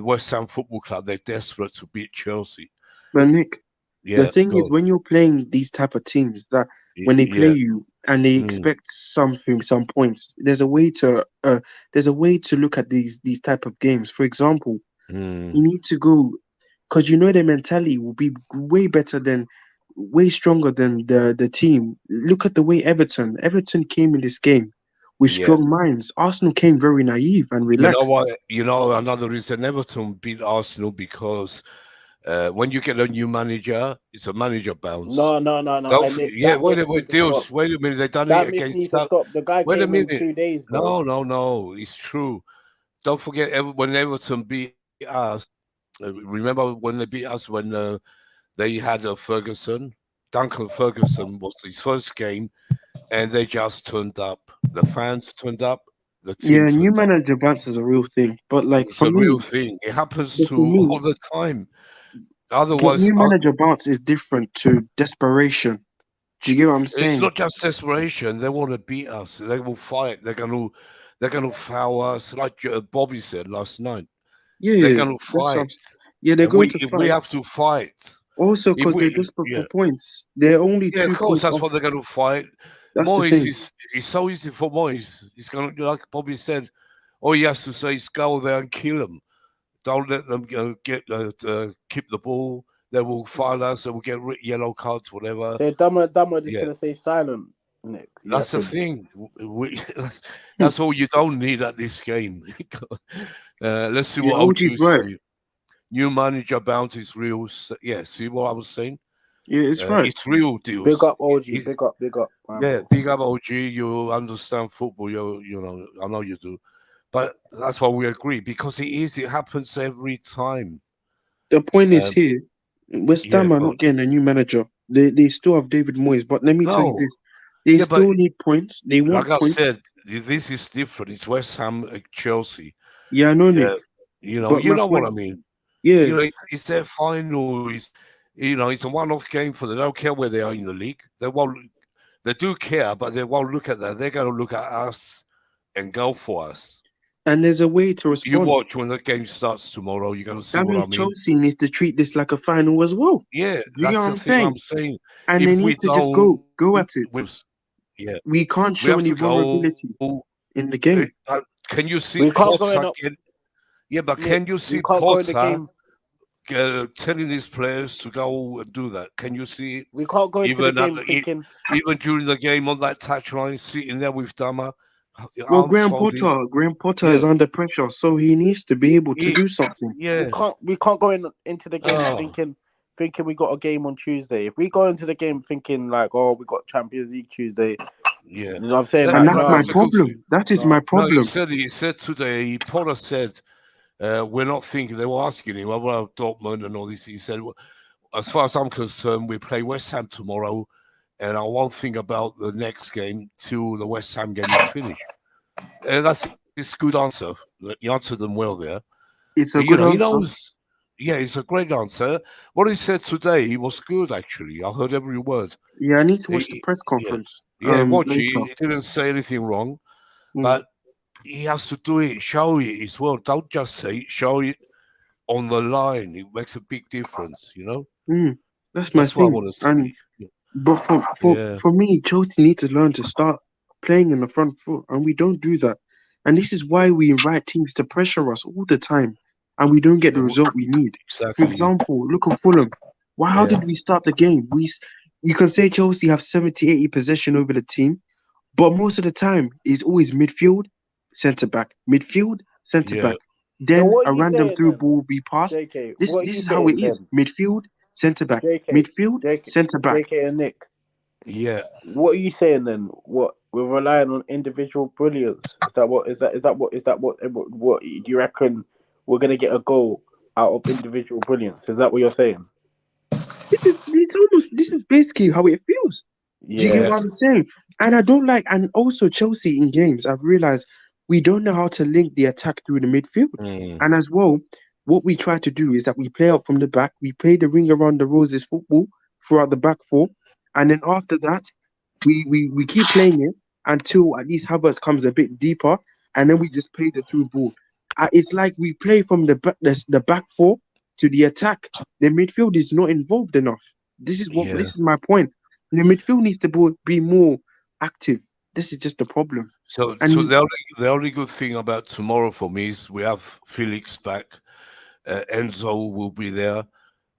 West Ham Football Club, they're desperate to beat Chelsea. But Nick, the Yeah, thing is, go. when you're playing these type of teams, that when they play Yeah. you and they Mm, expect something, some points, there's a way to look at these type of games. For example, mm, you need to go because you know their mentality will be way better than, way stronger than the team. Look at the way Everton came in this game with Yeah. strong minds. Arsenal came very naive and You know relaxed. what? You know, another reason Everton beat Arsenal because when you get a new manager, it's a manager bounce. No. Don't And Nick, yeah, that myth needs to stop. Wait a minute. They done it That myth against needs to that. stop. The guy Wait a came in minute. 2 days, bro. No. It's true. Don't forget when Everton beat us. Remember when they beat us when they had a Ferguson. Duncan Ferguson was his first game, and they just turned up. The fans turned up. The team Yeah, new turned up. manager bounce is a real thing. But like It's for a real me, thing. It happens but for to me, all the time. but Otherwise, new manager bounce is different to desperation. Do you get what I'm it's saying? not just desperation. They want to beat us. They will fight. They're going to foul us, like Bobby said last night. They're Yeah, going to that's what fight, yeah, they're and going to we fight. have to fight. Also, If because they're we, desperate yeah, for points. They're only yeah, of two course, points that's off. what they're going to fight. That's the Moyes thing. is so easy for Moyes. He's going to, like Bobby said, all he has to say is go there and kill them. Don't let them keep the ball. They will foul us. They will get yellow cards, whatever. So dumber just Yeah. gonna stay silent, Nick. You That's the reckon? thing. That's all you don't need at this game. Let's see Yeah, what OG's OG right. say. New manager bounty is real. Yeah, see what I was saying? Yeah, it's right. It's real Big deals. up, OG. It- Big up, man, yeah, bro. big up OG. You understand football. You know, I know you do. But that's why we agree because it is. It happens every time. The point is Um, here, West yeah, Ham are but not getting a new manager. They still have David Moyes, but let me tell you no. this: they Yeah, but still need points. They want like I points. said, this is different. It's West Ham, Chelsea. Yeah, I know, Nick. Yeah, But you my know what I point, mean. yeah, It's their final. It's a one-off game for them. They don't care where they are in the league. They won't. They do care, but they won't look at that. They're going to look at us and go for us. and there's a way to You respond. watch when the game starts tomorrow. You're going to see That what I means mean. Chelsea needs to treat this like a final as well. Yeah, Do you get that's what the I'm thing I'm saying? saying. And they If we need to just don't, go at it. yeah, We can't we show have any to go. vulnerability in the game. Can you see We can't go in. Potter? Yeah, but Nick, can you we see can't go in the Potter game. telling his players to go and do that? Can you see it? We can't go into the Even game thinking. even during the game on that touchline, sitting there with Dama, Well, arms folded. Graham Potter Yeah, is under pressure, so he needs to be able to do something. yeah. We can't go into the game Oh, thinking we got a game on Tuesday. If we go into the game thinking like, oh, we got Champions League Tuesday, yeah. you know what I'm saying? And Like, that's no, my That's a good thing. problem. That is my no. No, problem. he said today. Potter said, "We're not thinking." They were asking him about Dortmund and all this. He said, well, "As far as I'm concerned, we play West Ham tomorrow, and I won't think about the next game till the West Ham game is finished." And that's his good answer. He answered them well there. It's a You good know, he answer. knows. Yeah, it's a great answer. What he said today was good, actually. I heard every word. Yeah, I need to watch the He- press yeah, conference yeah. Watch it. later. He didn't say anything wrong, Mm. but he has to do it, show it as well. Don't just say it, show it on the line. It makes a big difference, you know? That's my That's what I thing. want to And see. but Yeah. for me, Chelsea need to learn to start playing in the front foot, and we don't do that. And this is why we invite teams to pressure us all the time, and we don't get Yeah, the result we need. For exactly. example, look at Fulham. How Yeah. did we start the game? You can say Chelsea have 70-80 possession over the team, but most of the time it's always midfield, centre back, midfield, centre Yeah. back. So Then what a are you random saying through then, ball will be passed. JK? This What are this you is how it saying is. then, Midfield, centre back. JK? Midfield, JK, centre back. JK and Nick. Yeah. What are you saying then? What we're relying on individual brilliance? Is that what do you reckon we're gonna get a goal out of individual brilliance? Is that what you're saying? This is basically how it feels. Do you get Yeah. what I'm saying? And I don't like, and also Chelsea in games, I've realized we don't know how to link the attack through the midfield. And as well, what we try to do is that we play up from the back, we play the ring around the roses football throughout the back four, and then after that, we keep playing it until at least Havertz comes a bit deeper, and then we just play the through ball. It's like we play from the back four to the attack. The midfield is not involved enough. Yeah. This is my point. The midfield needs to be more active. This is just the problem. So And the only good thing about tomorrow for me is we have Felix back. Enzo will be there.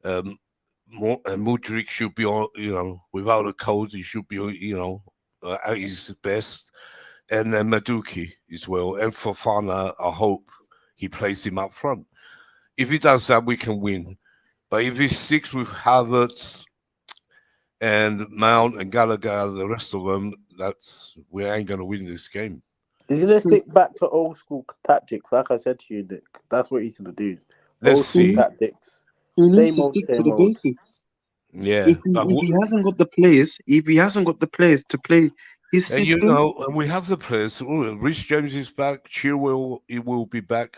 Mudrik should be on, without a cold, he should be, at his best. and then Maduki as well. And Fofana, I hope he plays him up front. If he does that, we can win. But if he sticks with Havertz and Mount and Gallagher, the rest of them, we ain't gonna win this game. He's gonna stick back to old school tactics, like I said to you, Nick. That's what he's gonna do. Let's Old school see. tactics. He needs Same to old, stick to same the old. basics. Yeah, If he hasn't got the players, to play his and system, and we have the players. Rich James is back. Chilwell, he will be back.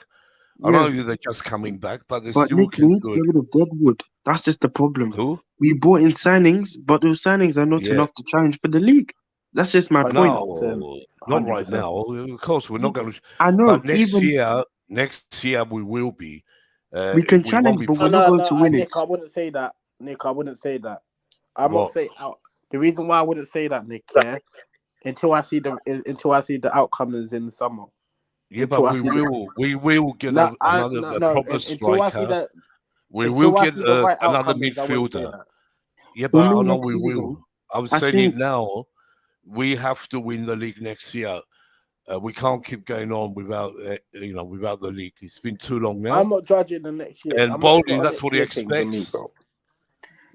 I yeah. know they're just coming back, but they But still Nick, we can need to do get it. rid of Deadwood. That's just the problem. Who? We bought in signings, but those signings are not Yeah. enough to challenge for the league. That's just my point. No, not right 100%. now. Of course, we're not going to. I know. But next Even year we will be. we can We won't challenge, be. but we're not going to win Nick, it. I wouldn't say that. Nick, I wouldn't say that. I'm What? not saying the reason why I wouldn't say that, Nick, yeah, until I see the outcomes in the summer. Yeah, but we will get another proper Until I see striker. that. We will Until I get see the right another outcomes, I wouldn't say midfielder. that. Yeah, For but me, I know next we season, will. I'm I saying think it now. We have to win the league next year. We can't keep going on without without the league. It's been too long now. I'm not judging the next year. And Bowley, that's what he expects. Bro.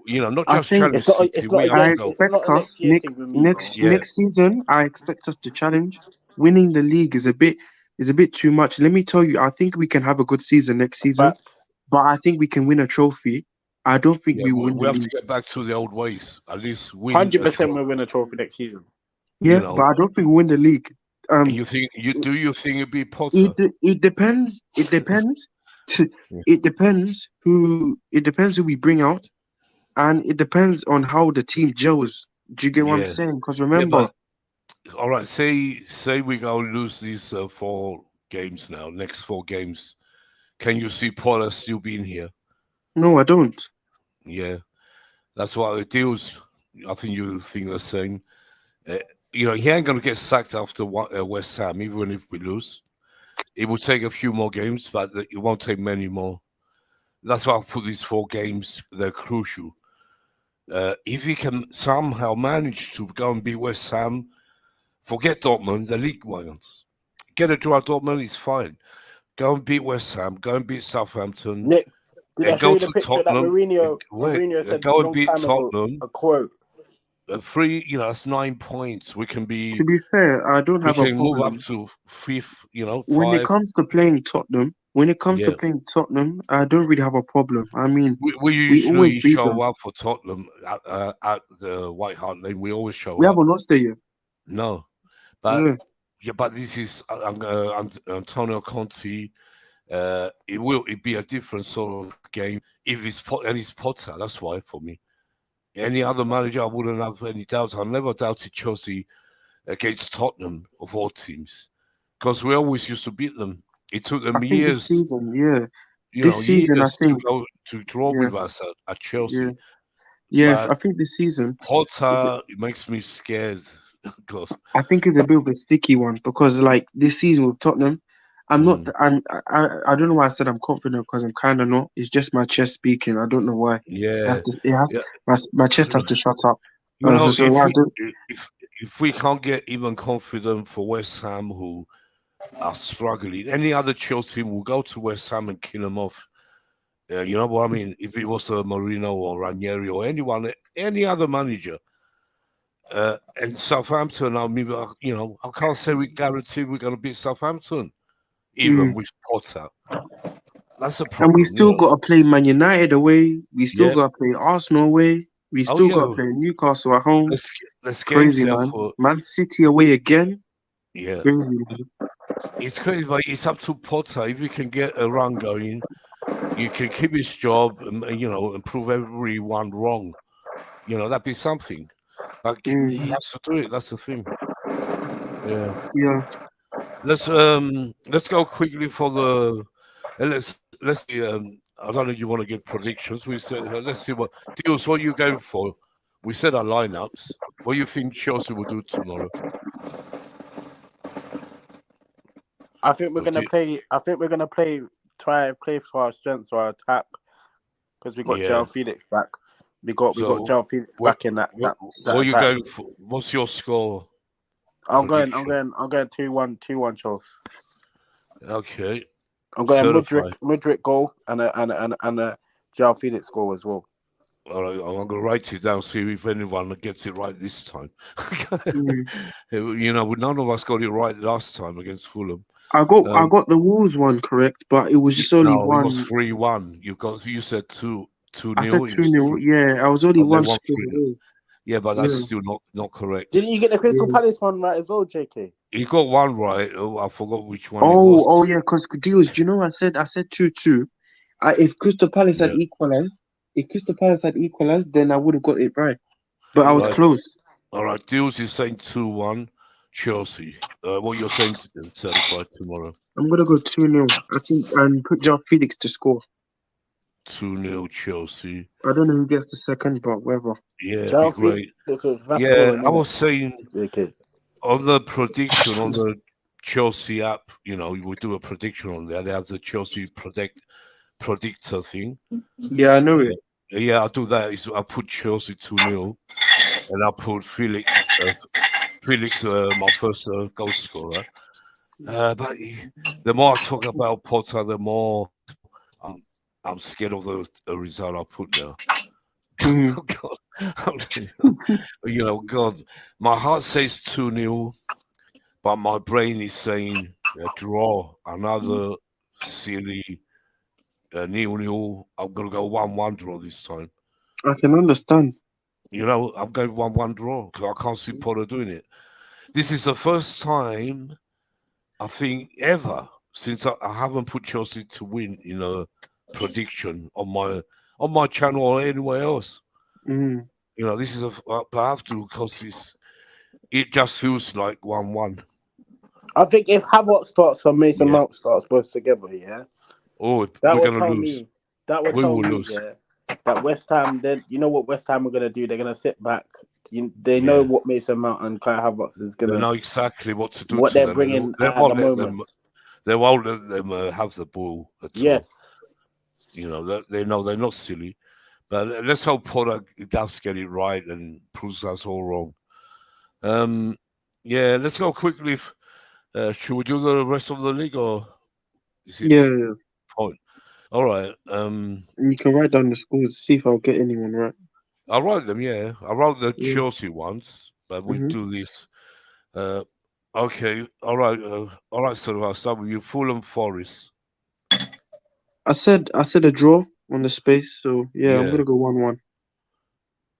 Not I just think challenge City. It's not We a have I to next. go. It's not expect a us next year Nick thing with me, bro. next season. I expect us to challenge. Winning the league is a bit too much. Let me tell you, I think we can have a good season next season, Facts. but I think we can win a trophy. I don't think Yeah, we win we the have to league. get back to the old ways. At least win a 100% trophy. we'll win a trophy next season. Yeah, but I don't think we win the league. And you think it'd be Potter? It depends. It depends. Yeah. It depends who we bring out, and it depends on how the team gels. Do you get what I'm Yeah. saying? Because Yeah, remember, but all right. Say we go lose these 4 games now. Next 4 games. Can you see Potter still being here? no, I don't. Yeah, that's what it deals. I think you think the same. He ain't gonna get sacked after West Ham, even if we lose. It will take a few more games, but it won't take many more. That's why I put these 4 games. They're crucial. If he can somehow manage to go and beat West Ham, forget Dortmund, the league ones. Get a draw at Dortmund is fine. Go and beat West Ham. Go and beat Southampton. Nick, did I And show go you the to picture that Tottenham. Mourinho said a Go and long beat time ago? Tottenham. A quote. 3, that's 9 points. We can be. To be fair, I don't We have a can move up problem to 5th. when it 5. comes to playing Tottenham. When it comes to Yeah. playing Tottenham, I don't really have a problem. I mean, We we always usually beat show them. up for Tottenham at the White Hart Lane. We always show We up. haven't lost there yet. No, but Yeah. but this is Antonio Conte. It be a different sort of game if it's Potter. That's why for me. Any other manager, I wouldn't have any doubts. I never doubted Chelsea against Tottenham of all teams because we always used to beat them. It took them I think this years, season, this season, I years think, to draw yeah, with us at yeah, Chelsea. yeah. But I think this season, Potter, it makes me scared because I think it's a bit of a sticky one because, like, this season with Tottenham, I'm not. I don't know why I said I'm confident because I'm kind of not. It's just my chest speaking. I don't know why. yeah, It has. yeah. My chest has to shut up. So If I don't. if we can't get even confident for West Ham, who are struggling, any other Chelsea will go to West Ham and kill them off. You know what I mean? If it was Marino or Ranieri or anyone, any other manager, and Southampton, I mean, I can't say we guarantee we're going to beat Southampton, even with Potter. That's a problem. And we still got to play Man United away. We still got to play Arsenal away. We still got to play Newcastle at home. Let's Crazy, man. Man City away again. Yeah. Crazy, man. It's crazy, but it's up to Potter. If he can get a run going, he can keep his job and and prove everyone wrong. That'd be something. But he has to do it. That's the thing. Yeah. Yeah. Let's go quickly for the. Let's see. I don't know if you want to get predictions. We said let's see what deals. What are you going for? We said our lineups. What do you think Chelsea will do tomorrow? I think we're gonna play. I think we're gonna try and play for our strengths or our attack because we got João Felix back. We got João Felix back in that. What are you going for? What's your score? I'm going prediction. 2-1 Chelsea. Okay. I'm going Certified. Mudryk goal and a João Felix goal as well. All right, I'm gonna write it down. See if anyone gets it right this time. You know, none of us got it right last time against Fulham. I got the Wolves one correct, but it was just only No, it was one. 3-1. You said 2-0. I said It was 2-0. Yeah, I was only Oh, they one won score 3-0. away. Yeah, but that's Yeah. still not correct. Didn't you get the Crystal Yeah. Palace one right as well, JK? He got one right. Oh, I forgot which one it was. Oh yeah, because deals. Do you know I said 2-2. If Crystal Palace had equalized, then I would have got it right. But I was Right. close. All right, Deals is saying 2-1 Chelsea. What you're saying certified tomorrow? I'm gonna go 2-0. I think, and put João Felix to score. 2-0 Chelsea. I don't know who gets the second, but whatever. Yeah, be João great. Felix was that Yeah, goal, I innit? was saying JK. on the prediction on the Chelsea app, you know, we do a prediction on there. They have the Chelsea predictor thing. Yeah, I know it. Yeah, I do that. I put Chelsea 2-0, and I put Felix, my first goal scorer. But the more I talk about Potter, the more I'm scared of the result I put there. You know, God, my heart says 2-0, but my brain is saying draw, another silly 0-0. I'm gonna go 1-1 draw this time. I can understand. You know, I'm going 1-1 draw because I can't see Potter doing it. This is the first time I think ever since I haven't put Chelsea to win in a prediction on my channel or anywhere else. Mm. You know, this is but I have to because it just feels like 1-1. I think if Havertz starts and Mason Yeah. Mount starts both together, yeah, Oh, that we're would gonna tell lose. me. That would We tell will me, lose. yeah, that West Ham. Then you know what West Ham are gonna do? They're gonna sit back. They Yeah. know what Mason Mount and Kai Havertz is They gonna. know exactly what to do What to they're them. bringing They at won't the let moment. them. They won't let them have the ball at all. Yes. You know, they know they're not silly. But let's hope Potter does get it right and proves us all wrong. Yeah, let's go quickly. Should we do the rest of the league or is it Yeah. point? All right. You can write down the scores, see if I'll get anyone right. I'll write them. Yeah, I wrote the Yeah. Chelsea ones, but we Mhm. do this. Okay. All right. All right. So I'll start with you. Fulham Forest. I said a draw on the space, so yeah, I'm Yeah. gonna go 1-1.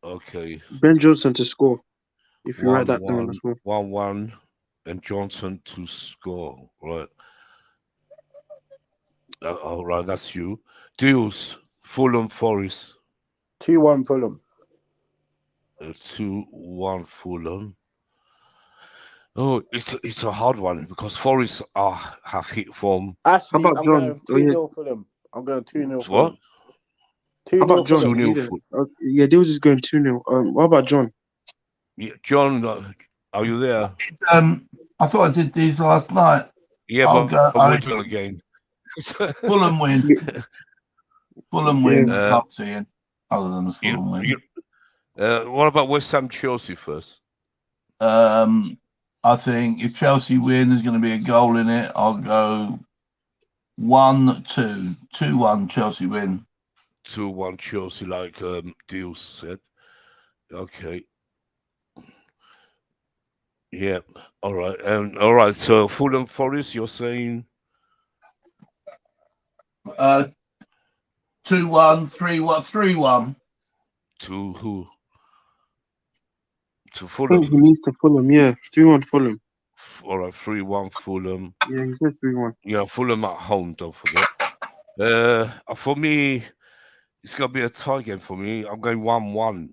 Okay. Ben Johnson to score. If you write that down 1-1. as well. 1-1, and Johnson to score. Right. All right. That's you. Deals. Fulham Forest. 2-1 Fulham. 2-1 Fulham. Oh, it's a hard one because Forest have hit form. Actually, about I'm John? going Oh, yeah. 2-0 Fulham. I'm going 2-0 What? Fulham. How 2-0 about John? Fulham. 2-0 Yeah. Fulham. Yeah, they were just going 2-0. What about John? Yeah, John, are you there? I thought I did these last night. Yeah, I'll but go. we're doing again. Fulham win. Fulham win. Yeah. Can't see it other than a Fulham win. What about West Ham Chelsea first? I think if Chelsea win, there's going to be a goal in it. I'll go 1-2. 2-1 Chelsea win. 2-1 Chelsea, like Deals said. Okay. Yeah. All right. All right. So Fulham Forest, you're saying 2-1, 3-1, 3-1. to who? To I think Fulham. he needs to Fulham. Yeah, 3-1 Fulham. All right. 3-1 Fulham. Yeah, he said 3-1. Yeah, Fulham at home. Don't forget. For me, it's gonna be a tie game for me. I'm going 1-1.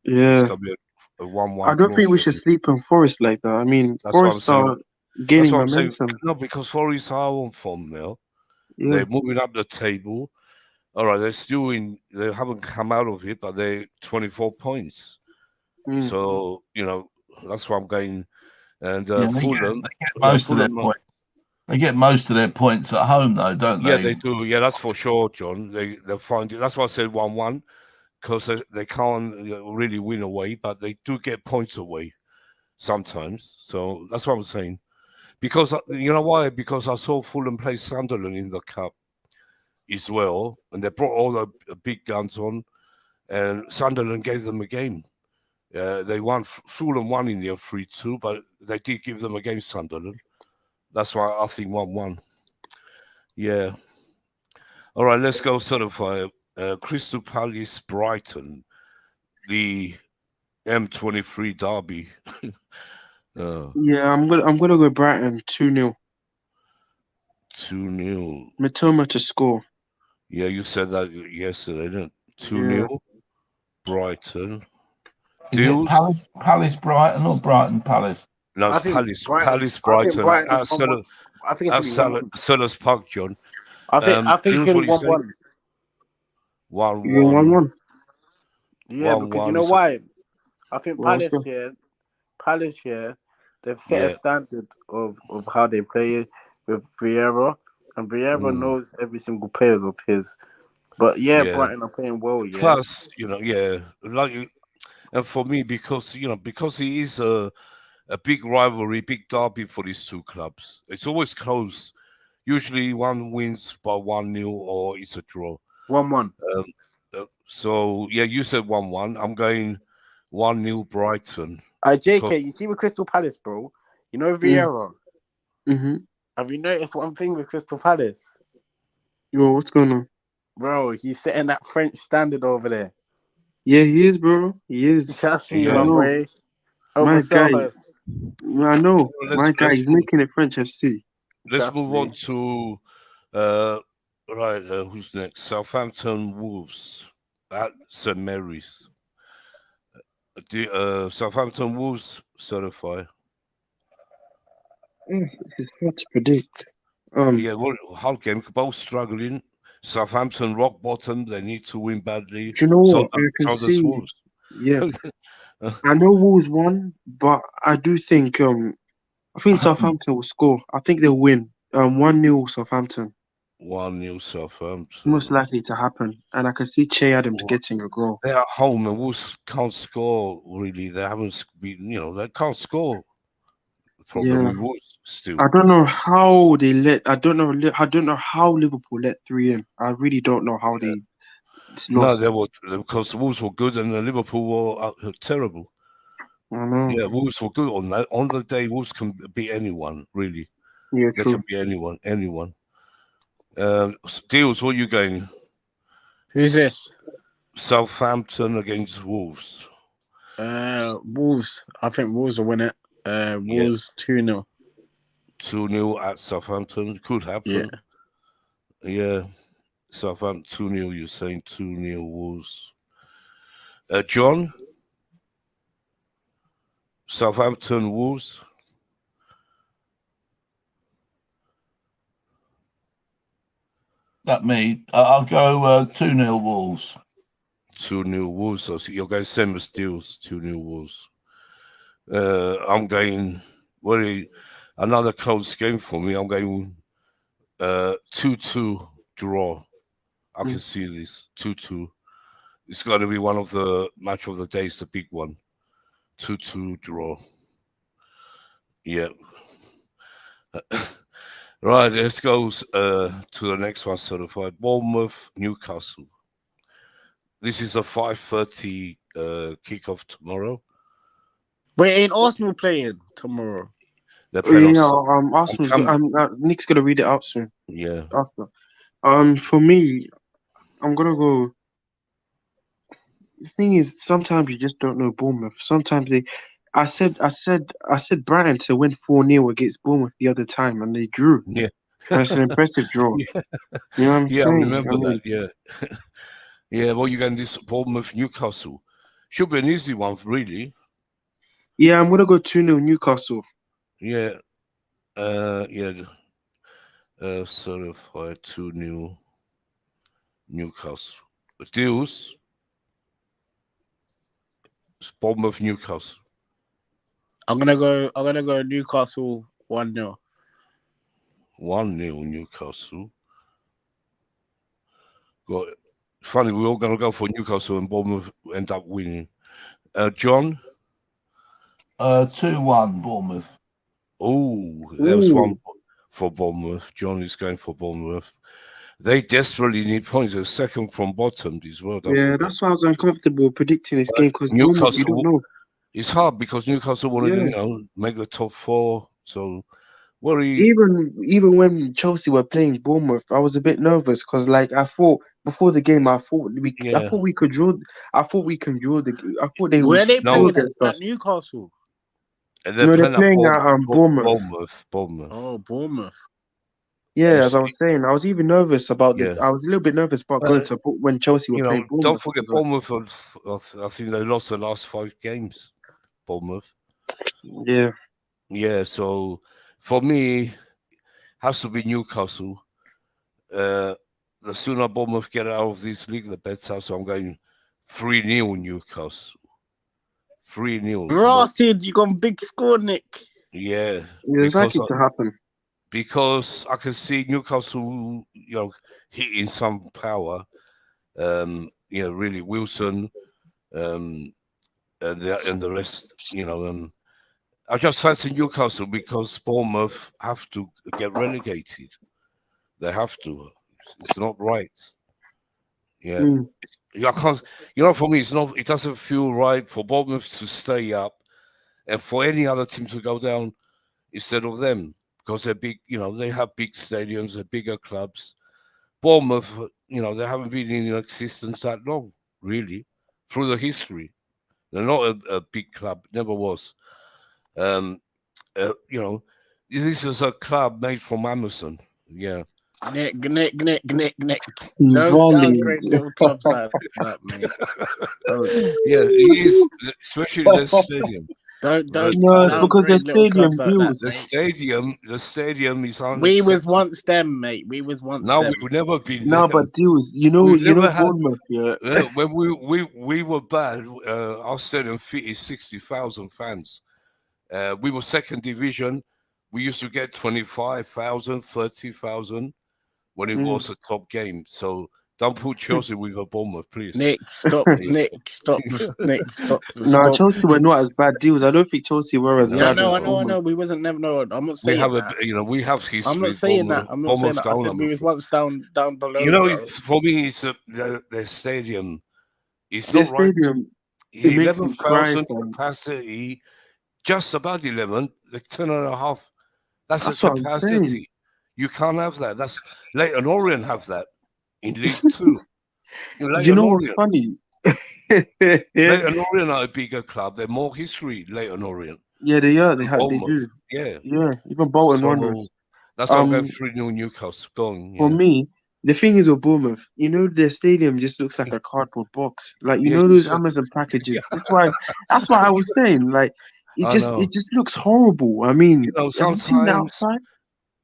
Yeah. It's gonna be a 1-1. I don't think we should sleep on Forest like that. I mean, That's what I'm Forest are saying. gaining That's what I'm saying. momentum. No, because Forest are on form now. Yeah. They're moving up the table. All right, they're still in. They haven't come out of it, but they're 24 points. Mm. So you know that's why I'm going. And Yeah, Fulham, they get most of their points. They get most of their points at home, though, don't they? Yeah, they do. Yeah, that's for sure, John. They'll find it. That's why I said 1-1 because they can't really win away, but they do get points away. sometimes. So that's what I'm saying. Because you know why? Because I saw Fulham play Sunderland in the cup as well, and they brought all the big guns on, and Sunderland gave them a game. They won. Fulham won in there 3-2, but they did give them a game, Sunderland. That's why I think 1-1. Yeah. All right, let's go sort of Crystal Palace Brighton, the M23 derby. Yeah, I'm gonna go Brighton 2-0. 2-0. Matoma to score. Yeah, you said that yesterday, didn't 2-0 Yeah. Brighton. Is it Deals? Palace Brighton or Brighton Palace? No, I it's think Palace Brighton. I think Brighton Brighton at 1-1. I think it's gonna be 1-1. Sellers Park, John. I think Deals, it'll what be do you say? 1-1. 1-1. 1-1. Yeah, because 1-1. you know why? I think Well, let's go. Palace here, they've set Yeah. a standard of how they play with Vieira, and Vieira knows every single player of his. But yeah, Yeah. Brighton are playing well. Yeah, Plus, yeah, like, and for me, because because he is a big rivalry, big derby for these two clubs. It's always close. Usually, one wins by 1-0 or it's a draw. 1-1. So yeah, you said 1-1. I'm going 1-0 Brighton. JK, you see with Crystal Palace, bro. You know Vieira. Mm-hmm. Have you noticed one thing with Crystal Palace, Yo, what's going on? bro? He's setting that French standard over there. Yeah, he is, bro. He is. Chelsea, Yeah. my I know. boy. My guy. Selhurst. I know. My guy. Let's He's making it French FC. let's Trust move me. on to who's next? Southampton Wolves at St Mary's. The Southampton Wolves certify. It's hard to predict. Yeah, well, whole game both struggling. Southampton rock bottom. They need to win badly. Do you know So what? I can so does see. Wolves. Yeah, I know Wolves won, but I do think I think Southampton will score. I think they'll win. 1-0 Southampton. 1-0 Southampton. Most likely to happen. And I can see Che Adams getting a goal. They're at home and Wolves can't score really. They haven't been, they can't score. The problem Yeah. with Wolves still. I don't know how they let. I don't know how Liverpool let 3 in. I really don't know how they No, lost. they were, because the Wolves were good and the Liverpool were terrible. I know. Yeah, Wolves were good on that. On the day, Wolves can beat anyone, really. Yeah, They true. can beat anyone. Deals, what are you going? Who's this? Southampton against Wolves. Wolves. I think Wolves will win it. Wolves 2-0. 2-0 at Southampton. Could happen. Yeah. Southampton 2-0, you're saying 2-0 Wolves. John? Southampton Wolves? That me. I'll go 2-0 Wolves. 2-0 Wolves. So you're going same as Deals, 2-0 Wolves. I'm going another close game for me. I'm going 2-2 draw. I can see this 2-2. It's going to be one of the match of the days, the big one. 2-2 draw. Yeah. Right, let's go to the next one, certified. Bournemouth, Newcastle. This is a 5:30 kickoff tomorrow. Wait, ain't Arsenal playing tomorrow? They're playing Arsenal's Nick's gonna read it out soon. Yeah. After. For me, I'm gonna go. The thing is, sometimes you just don't know Bournemouth. Sometimes I said Brighton to win 4-0 against Bournemouth the other time, and they drew. Yeah. And it's an impressive draw. Yeah. You know what I'm saying? I remember that. Yeah. Yeah. Well, you're going this Bournemouth, Newcastle. Should be an easy one, really. Yeah, I'm gonna go 2-0 Newcastle. Yeah. Certified 2-0 Newcastle. Deals. Bournemouth, Newcastle. I'm gonna go Newcastle 1-0. 1-0 Newcastle. Got funny, we're all gonna go for Newcastle and Bournemouth end up winning. John? 2-1 Bournemouth. Oh, there was one Ooh. for Bournemouth. John is going for Bournemouth. They desperately need points. They're second from bottom as well. Don't Yeah, forget. that's why I was uncomfortable predicting this game because Bournemouth, you don't Newcastle, know. it's hard because Newcastle want to, Yeah. make the top 4. So, worry. Even when Chelsea were playing Bournemouth, I was a bit nervous because, like, I thought before the game, I thought Yeah. we could draw. I thought we can draw the. I thought they Where would they No. draw playing against at us. Newcastle? And No, they're at playing at Bournemouth. Oh, Bournemouth. Yeah, as It's- I was saying, I was even nervous about Yeah. I was a little bit nervous about going to when Chelsea were playing Don't Bournemouth. forget Bournemouth. I think they lost the last 5 games. Bournemouth. Yeah, Yeah. So for me, has to be Newcastle. The sooner Bournemouth get out of this league, the better. So I'm going 3-0 Newcastle. 3-0. Rotted, you got big score, Nick. Yeah. it's likely to happen. Because I can see Newcastle, hitting some power. Really Wilson, and the rest. I just fancy Newcastle because Bournemouth have to get relegated. They have to. It's not right. Yeah. Mm. I can't. For me, it's not. It doesn't feel right for Bournemouth to stay up, and for any other team to go down instead of them because they're big. They have big stadiums, they're bigger clubs. Bournemouth, they haven't been in existence that long, really, through the history. They're not a big club. Never was. This is a club made from Amazon. Yeah. Nick. Don't Volley. downgrade little clubs like that, mate. Yeah, it is, especially the stadium. Don't No, it's because the downgrade little stadium clubs like that, deals. The stadium is unacceptable. We was once them, mate. We was once No, them. we've never been. No, but deals. You know never had- Bournemouth. Yeah. When we were bad, our stadium fitted 60,000 fans. We were second division. We used to get 25,000, 30,000 when it was a top game. So don't put Chelsea with a Bournemouth, please. Nick, stop. Nick, stop. Nick, stop. No, Stop. Chelsea were not as bad deals. I don't think Chelsea were as Yeah, I bad. as know. Bournemouth. We wasn't never. No, I'm not We saying have that. we have history. I'm not saying that. I'm not saying that. I said we was once down below. For me, it's the stadium. It's Their not right. stadium. It makes me cry. 11,000 capacity, just about 11, like 10.5. That's That's a what I'm saying. capacity. You can't have that. That's Leighton Orient have that in League 2. You know what's funny? Leighton Orient are a bigger club. They're more history. Leighton Orient. Yeah, they are. They Bournemouth. do. Yeah. Yeah, even Bolton So, Wanderers. that's how I'm going 3-0 Newcastle. Going. For me, the thing is with Bournemouth, their stadium just looks like a cardboard box. Like Yeah, those Amazon packages. That's why I was saying, like, it just looks horrible. I mean, have you seen that outside?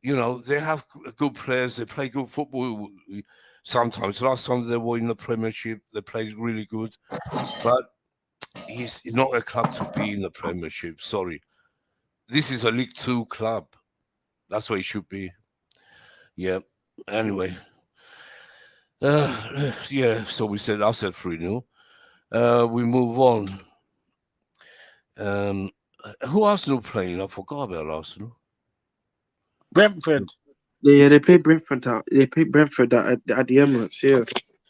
They have good players. They play good football. Sometimes last time they were in the Premiership, they played really good, but he's not a club to be in the Premiership. Sorry, this is a League 2 club. That's what it should be. Yeah. Anyway, yeah. So I said 3-0. We move on. Who Arsenal playing? I forgot about Arsenal. Brentford. Yeah, they play Brentford. They play Brentford at the Emirates. Yeah.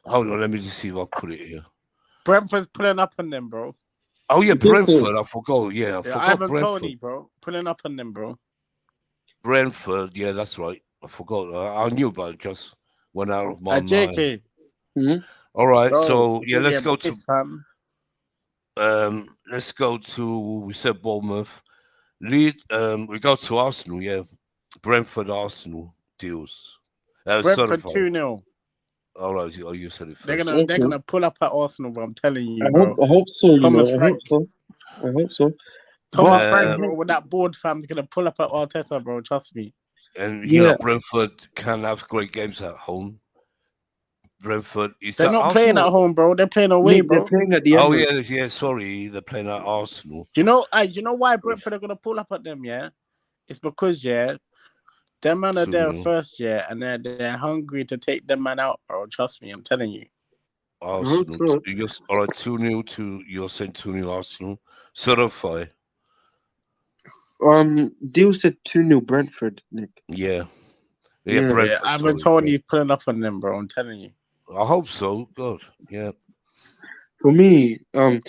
Hold on, let me just see if I put it here. Brentford's pulling up on them, bro. Oh yeah, Brentford. I forgot. Yeah, I forgot Ivan Brentford. Toney, bro, pulling up on them, bro. Brentford. Yeah, that's right. I forgot. I knew, but it just went out of my mind. JK. Mm-hmm. All right, Bro, so yeah, let's go pissed, to. Let's go to. We said Bournemouth. We go to Arsenal. Yeah, Brentford Arsenal deals. Brentford 2-0. All right, you said it first. They're gonna pull up at Arsenal, bro. I'm telling you, bro. I hope so. Thomas Frank. I hope so. Thomas Frank, bro, with that board fam's gonna pull up at Arteta, bro. Trust me. And Brentford can have great games at home. Brentford is. They're not playing at home, bro. They're playing away, bro. They're playing at the Emirates. Yeah. Sorry, they're playing at Arsenal. Do you know why Brentford are gonna pull up at them? Yeah, it's because them man are there first, and they're hungry to take them man out, bro. Trust me, I'm telling you. Arsenal. All right, 2-0 to you're saying 2-0 Arsenal. Certify. Deal said 2-0 Brentford, Nick. Yeah. Yeah. Brentford. I've been sorry, told he's pulling up on them, bro. I'm telling you. I hope so. God. Yeah. For me, I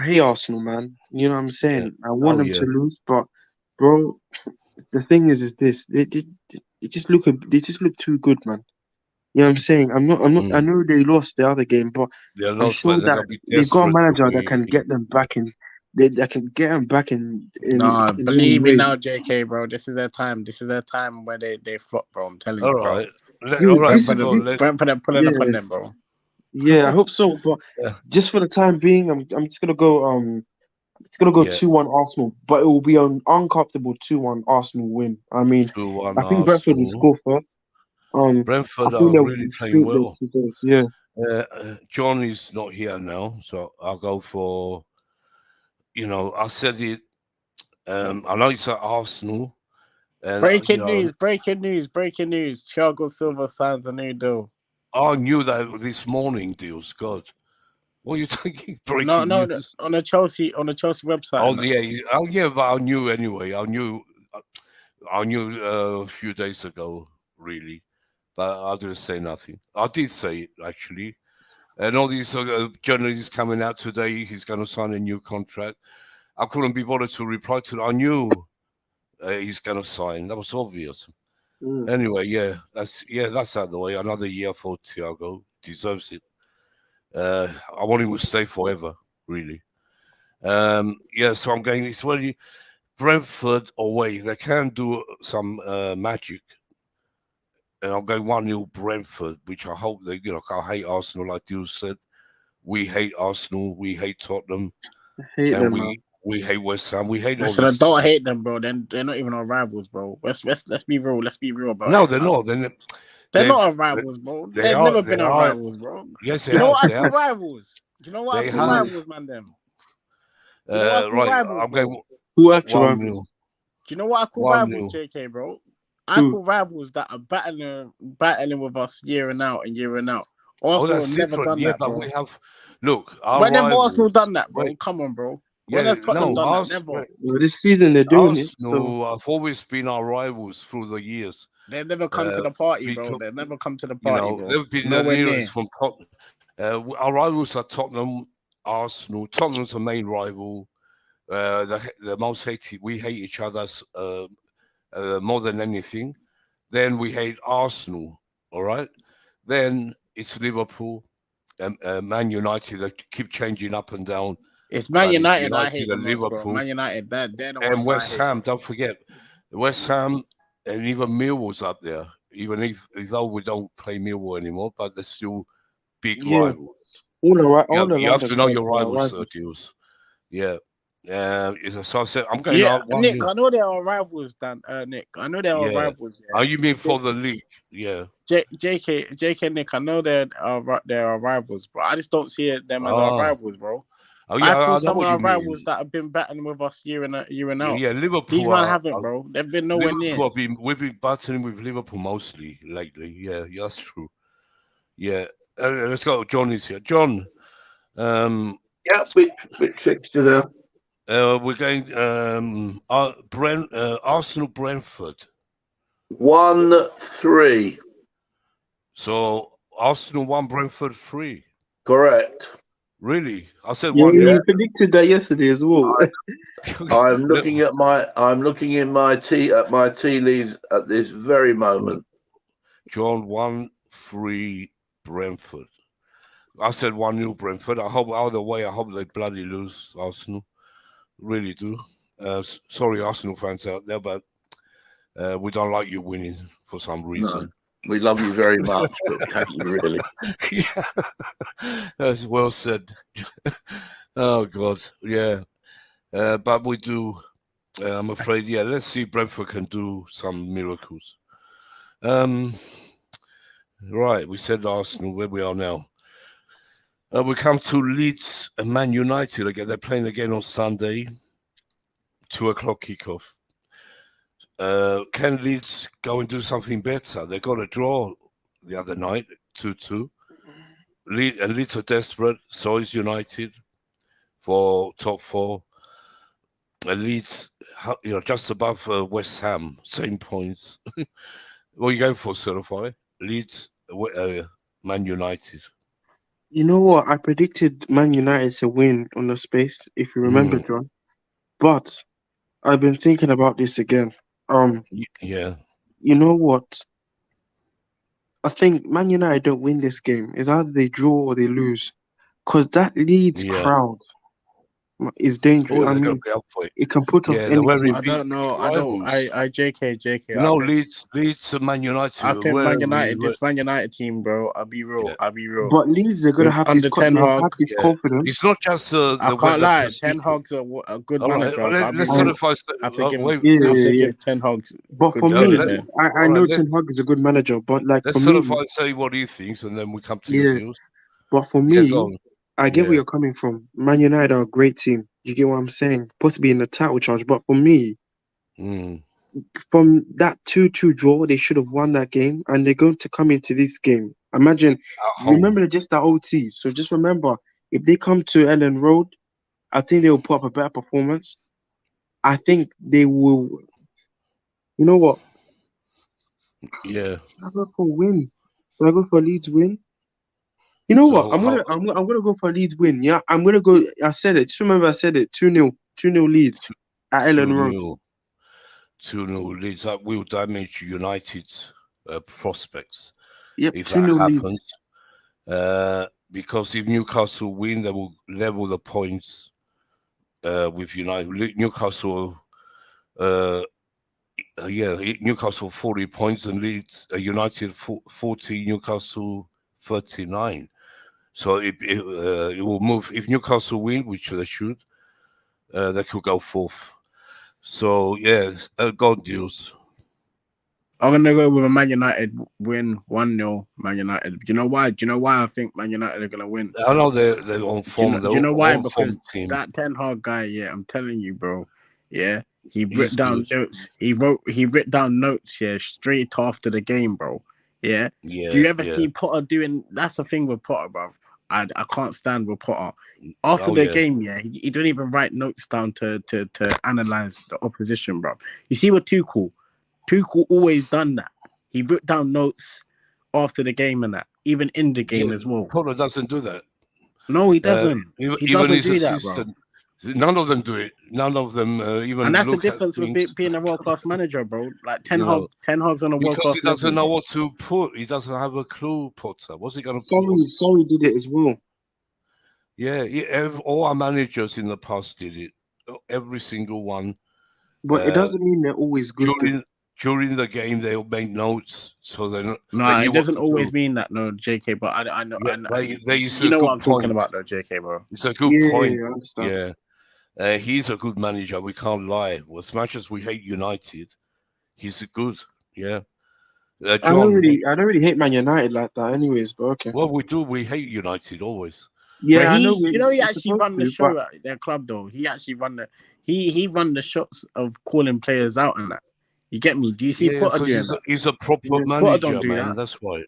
hate Arsenal, man. You know what I'm saying? I want Oh, them yeah. to lose, but bro, the thing is this: they just look too good, man. You know what I'm saying? I'm not. I Mm. know they lost the other game, but They're I'm lost, sure but they're that going to be they've got a desperate to manager that can win. get them back in. They can get them back in Nah, in winning believe me ways. now, JK, bro. This is their time. This is their time where they flop, bro. I'm telling All you, bro. right. Yeah, All right, this but is go. this, Brentford are pulling up on yeah, them, bro. yeah. I hope so, but Yeah. just for the time being, I'm just gonna go. It's gonna go Yeah. 2-1 Arsenal, but it will be an uncomfortable 2-1 Arsenal win. I mean, 2-1 I think Brentford will Arsenal. score first. I Brentford think are they'll really playing sweep them well. 2 goals. Yeah. John is not here now, so I'll go for, I said it. I know it's at Arsenal, and Breaking news, breaking news, breaking news. Thiago Silva signs a new deal. I knew that this morning, deals. God, what are you thinking? No, Breaking no, news? on the Chelsea website. Oh No. yeah, oh yeah, but I knew anyway. I knew a few days ago, really, but I didn't say nothing. I did say it actually, and all these journalists coming out today. He's going to sign a new contract. I couldn't be bothered to reply to that. I knew he's going to sign. That was obvious. Anyway, that's out of the way. Another year for Thiago, deserves it. I want him to stay forever, really. So I'm going. It's really Brentford away. They can do some magic, and I'm going 1-0 Brentford, which I hope they. I hate Arsenal, like you said. We hate Arsenal. We hate Tottenham, I hate and them, man. we hate West Ham. We hate all Listen, I these. don't hate them, bro. They're not even our rivals, bro. Let's be real. Let's be real about No, it. they're not. They're They're not they've our rivals, bro. they They've are never they been our are. rivals, bro. Yes, they You know have. what They I call have. rivals? Do you know what I They call have. rivals, man? Them. You know what I call Right. rivals, I'm bro? going Who actual 1-0. rivals? Do you know what I call 1-0. rivals, JK, bro? I Who? call rivals that are battling with us year in out and year in out. Oh, Arsenal that's have never different. done Yeah, that, but bro. we have. Look, our When have Arsenal rivals. done that, bro? Wait. Come on, bro. When Yeah, has Tottenham no, done that? Never. Well, this season they're doing it, so Arsenal have always been our rivals through the years. They've never come to the party, bro. Because, They've never come to the party, bro. they've been the Nowhere near. nearest from Tottenham. Our rivals are Tottenham, Arsenal. Tottenham's the main rival. The most hated. We hate each other more than anything. Then we hate Arsenal. All right. Then it's Liverpool, Man United. They keep changing up and down. It's Man But it's United I United hate the and most, bro. Liverpool Man United, they're the and ones West I hate. Ham. Don't forget, West Ham and even Millwall's up there. Even if though we don't play Millwall anymore, but they're still big yeah. rivals. All the You have to know your clubs are rivals, rivals. Jules. Yeah. So I said I'm going Yeah, out 1-0. Nick, I know they are rivals, Dan. Nick, I know they are Yeah. rivals. Yeah. Oh, you mean for the league? Yeah. JK, Nick, I know they're our rivals, but I just don't see them as our rivals, bro. Oh I yeah, call I know some of what our you mean. rivals that have been battling with us year in out. Yeah, Liverpool. These men haven't, bro. They've been nowhere near. We've been battling with Liverpool mostly lately. Yeah, that's true. Yeah, let's go. John is here. John, Yeah, which fixture there? we're going Arsenal Brentford. 1-3. So Arsenal 1, Brentford 3. Correct. Really? I said Yeah, 1-0. you predicted that yesterday as well. I'm looking at my tea leaves at this very moment. John 1-3 Brentford. I said 1-0 Brentford. I hope either way. I hope they bloody lose Arsenal. Really do. Sorry, Arsenal fans out there, but we don't like you winning for some reason. No, we love you very much, but we hate you really. Yeah, that's well said. Oh God, yeah. But we do. I'm afraid. Yeah, let's see. Brentford can do some miracles. Right. We said Arsenal. Where we are now. We come to Leeds and Man United again. They're playing again on Sunday. 2:00 kickoff. Can Leeds go and do something better? They got a draw the other night, 2-2. Leeds are desperate. So is United for top 4. Leeds, just above West Ham, same points. What are you going for, Certify? Leeds, Man United. You know what? I predicted Man United to win on the space, if you remember, John. But I've been thinking about this again. Yeah. You know what? I think Man United don't win this game. It's either they draw or they lose. Because that Leeds Yeah. crowd is dangerous. Oh, I they're going mean, to be up for it. it can put off Yeah, any they're very team. I don't know. big I don't. rivals. JK. You know, Leeds and Man United. I think Man United, this Man United team, bro. I'll be real. Yeah. I'll be real. But Leeds, they're gonna have Under this. Ten They Hag, have this Yeah. confidence. It's not just I the can't weather. lie. Ten Hag's a good All right, manager. I'll be let's real. certify. I have to give him. Wait, Yeah, I have yeah, to yeah. give Ten Hag's But good for credit me, there. I all know right, Ten Hag is a good manager. But like let's for me, certify say what he thinks, and then we come to your yeah. views. But for Yeah, me, go on. I get where Yeah. you're coming from. Man United are a great team. You get what I'm saying? Supposed to be in the title charge. But for me, Mm. from that 2-2 draw, they should have won that game, and they're going to come into this game. Imagine, At remember home. just that OT. So just remember, if they come to Ellen Road, I think they will put up a better performance. I think they will. You know what? Yeah. Should I go for a win? Should I go for Leeds win? You know what? So how? I'm gonna go for Leeds win. Yeah, I'm gonna go. I said it. Just remember, I said it. 2-0, 2-0 Leeds at Ellen Road. 2-0. 2-0 Leeds. That will damage United's prospects Yep, if that 2-0 happens. Leeds. Because if Newcastle win, they will level the points with United. Newcastle, Newcastle 40 points and Leeds United 40, Newcastle 39. So it will move if Newcastle win, which they should. They could go fourth. So yeah, God deals. I'm gonna go with a Man United win 1-0. Man United. Do you know why? Do you know why I think Man United are gonna win? I know they're on form. Do you know why? On form Because team. that Ten Hag guy, yeah, I'm telling you, bro. Yeah, he He's wrote down good. notes. He wrote down notes, yeah, straight after the game, bro. Yeah. Yeah. Do you ever yeah. see Potter doing? That's the thing with Potter, bro. I can't stand with Potter. After the game, yeah, he don't even write notes down to analyze the opposition, bro. You see what Tuchel always done that. He wrote down notes after the game and that, even in the game as well. Potter doesn't do that. No, he doesn't. He doesn't do that, bro. None of them do it. None of them even. And that's the look difference at with things. being a world-class manager, bro. Like Ten You know, Hag's on a because world-class he doesn't level. know what to put. He doesn't have a clue, Potter. What's he going to put? Sorry did it as well. Yeah, all our managers in the past did it. Every single one. But it doesn't mean they're always good. During the game, they'll make notes, so they're not. No, it doesn't always mean that, no, JK. But I know. Yeah, you know what I'm talking about, though, JK, bro. It's a good point. Yeah, I understand. Yeah, he's a good manager. We can't lie. As much as we hate United, he's good. Yeah. John, I don't really hate Man United like that, anyways. But okay. Well, we do. We hate United always. Yeah, I know. He we're actually run the to, show at their club, though. He actually run the he run the shots of calling players out and that. You get me? Do you see Potter doing that? He's a proper manager, man. That's why.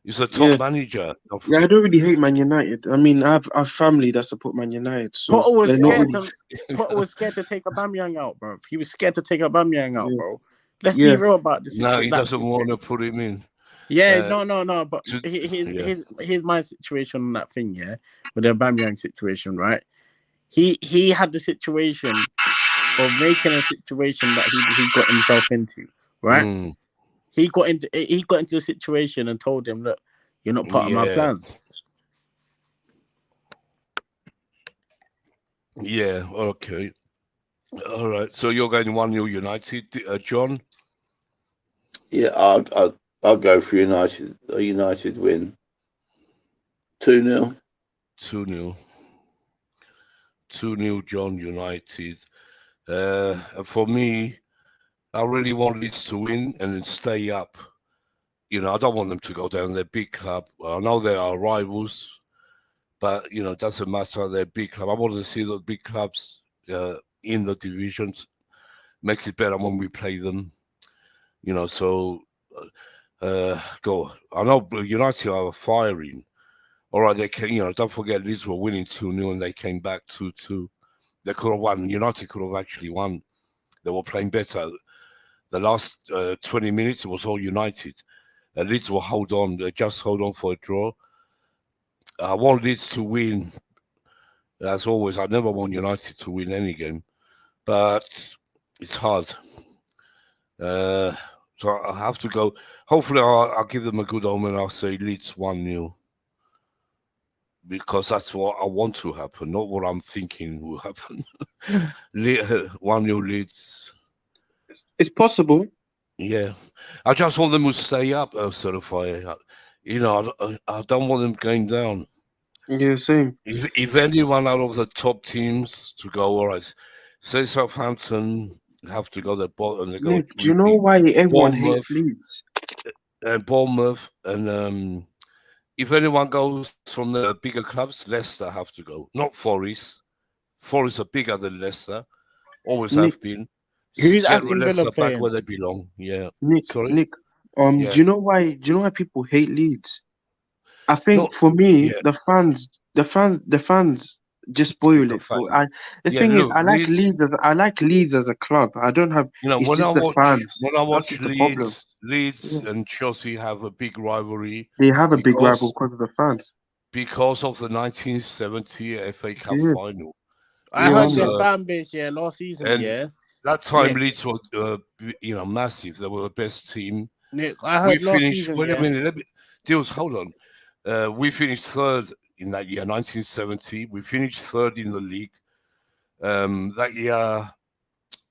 He's a top manager. Yeah, I don't really hate Man United. I mean, I have family that support Man United, so Potter was scared to take Aubameyang out, bro. He was scared to take Aubameyang out, bro. Let's be real about this. No, he doesn't want to put him in. Yeah, no. But here's my situation on that thing. Yeah, with the Aubameyang situation, right? He had the situation of making a situation that he got himself into, right? Mm. He got into the situation and told him, "Look, you're not part of my plans." Yeah. Okay. All right. So you're going 1-0 United, John? Yeah, I'll go for United. A United win. 2-0. 2-0. 2-0 John United. For me, I really want Leeds to win and then stay up. You know, I don't want them to go down. They're big club. I know they are rivals, but you know, it doesn't matter. They're big club. I want to see the big clubs in the divisions. Makes it better when we play them. You know, so go. I know United are firing. All right, they can. You know, don't forget Leeds were winning 2-0 and they came back 2-2. They could have won. United could have actually won. They were playing better. The last 20 minutes, it was all United. Leeds will hold on. Just hold on for a draw. I want Leeds to win. As always, I never want United to win any game. But it's hard. So I have to go. Hopefully, I'll give them a good omen. I'll say Leeds 1-0. Because that's what I want to happen, not what I'm thinking will happen. 1-0 Leeds. It's possible. Yeah. I just want them to stay up, certify. I don't want them going down. Yeah, same. If anyone out of the top teams to go, all right, say Southampton have to go the bottom. They go. Nick, do you know why everyone hates Leeds? And Bournemouth, and if anyone goes from the bigger clubs, Leicester have to go. Not Forest. Forest are bigger than Leicester. Always Nick, have been. Who's Get Aston Villa Leicester back playing? where they belong. Yeah. Nick, Sorry? Nick. Yeah. Do you know why? Do you know why people hate Leeds? I think for me, yeah. the fans just spoil It's it. the But the thing is, I like Leeds as a club. I don't have. It's when just I the watch fans. when I That's watch just the problem. Leeds Yeah. and Chelsea have a big rivalry They have a big rival because because of the fans. of the 1970 FA Cup Yeah. final. I Yeah, heard I their know. fan base, last season, And that time Nick, Leeds were massive. They were the best team. Nick, I We heard last finished. season, Wait a minute. Let me. Deals. Hold on. We finished third in that year, 1970. We finished third in the league. That year,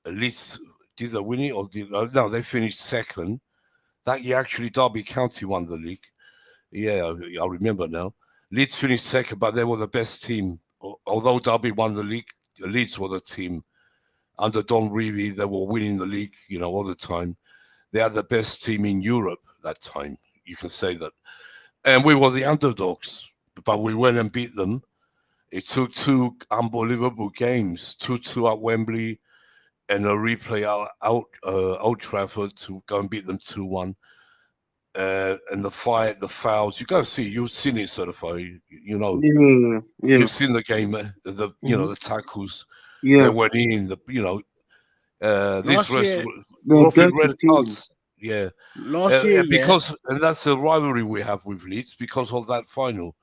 Leeds did they win it or did no? They finished second. That year, actually, Derby County won the league. Yeah, I remember now. Leeds finished second, but they were the best team. Although Derby won the league, Leeds were the team. Under Don Revie, they were winning the league, all the time. They had the best team in Europe that time. You can say that. And we were the underdogs, but we went and beat them. It took two unbelievable games, 2-2 at Wembley and a replay out Old Trafford to go and beat them 2-1. And the fight, the fouls, you got to see, you've seen it, certified, Yeah. You've seen the game, the tackles, they went in, this year, roughing dirty red team. cards. Yeah. last year, And that's the rivalry we have with Leeds because of that final.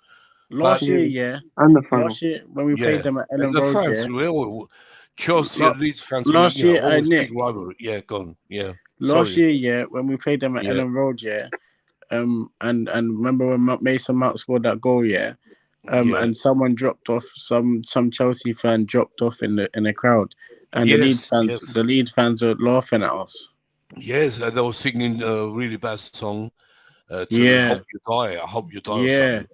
last year, And the final. last year when we played them at And Ellen the Road, fans, Chelsea and Leeds fans, last year, always Nick, big rivalry. Yeah, gone. Yeah. Last year, when we played them at Ellen Road, and remember when Mason Mount scored that goal, and someone dropped off, some Chelsea fan dropped off in the crowd, and the Leeds fans were laughing at us. Yes, they were singing a really bad song. Hope you die. I hope you die or something.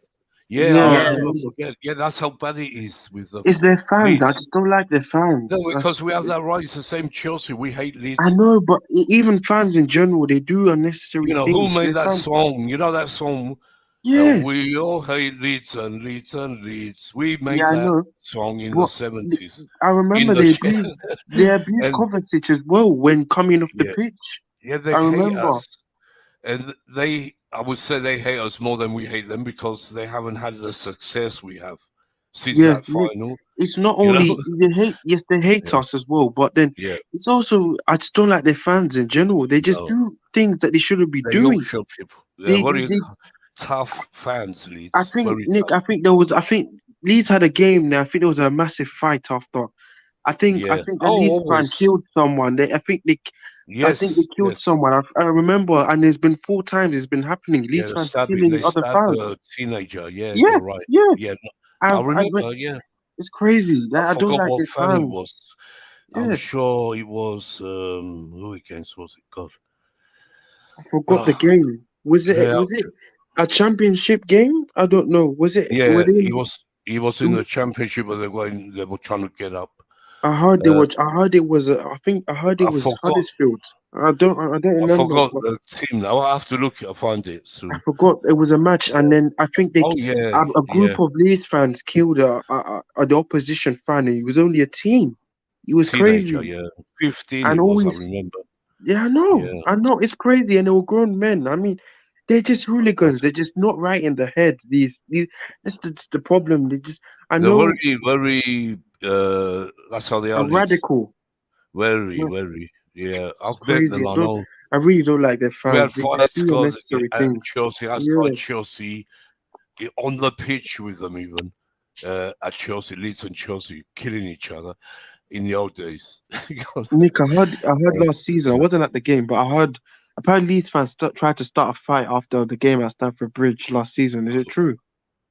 I remember. Yeah, that's how bad it is with the. It's their fans. Leeds. I just don't like their fans. No, because we have that right. It's the same Chelsea. We hate Leeds. I know, but even fans in general, they do unnecessary things. Who made that song? You know that song? Yeah. We all hate Leeds and Leeds and Leeds. We made that song in the 70s. I remember they abused Kovacic as well when coming off the pitch. Yeah, they hate us. And I would say they hate us more than we hate them because they haven't had the success we have since that final. It's not only they hate. Yes, they hate us as well, but then it's also I just don't like their fans in general. They just do things that they shouldn't be doing. Yorkshire people. They're very tough fans, Leeds. I think Nick. I think Leeds had a game there. I think there was a massive fight after. I think a Leeds fan killed someone. I think they killed someone. I remember, and there's been 4 times it's been happening. Leeds fans killing other fans. A teenager. Yeah, yeah, you're right. Yeah. I remember. It's crazy. I don't forgot like what fan fans. it was. I'm sure it was who against was it? God, I forgot the game. Was it a championship game? I don't know. Was it? Yeah, he was in the championship, but they were trying to get up. I heard they were. I heard it was. I heard it was Huddersfield. I don't remember. I forgot the team now. I have to look. I'll find it soon. I forgot it was a match, and then I think a group of Leeds fans killed the opposition fan, and it was only a teen. It was crazy. 15. And I remember. Yeah, I know. Yeah. I know. It's crazy, and they were grown men. I mean, they're just hooligans. They're just not right in the head. That's the problem. They just. They're very, very That's how they A are. Leeds. radical. Very, Yeah. very. Yeah, I've met Crazy. them. I know. I really don't like their We had fans. They fights do got unnecessary at things. Chelsea. I Yeah. saw Chelsea on the pitch with them even. At Chelsea, Leeds and Chelsea killing each other in the old days. Nick, I heard last season. I wasn't at the game, but I heard apparently Leeds fans tried to start a fight after the game at Stamford Bridge last season. Is it true?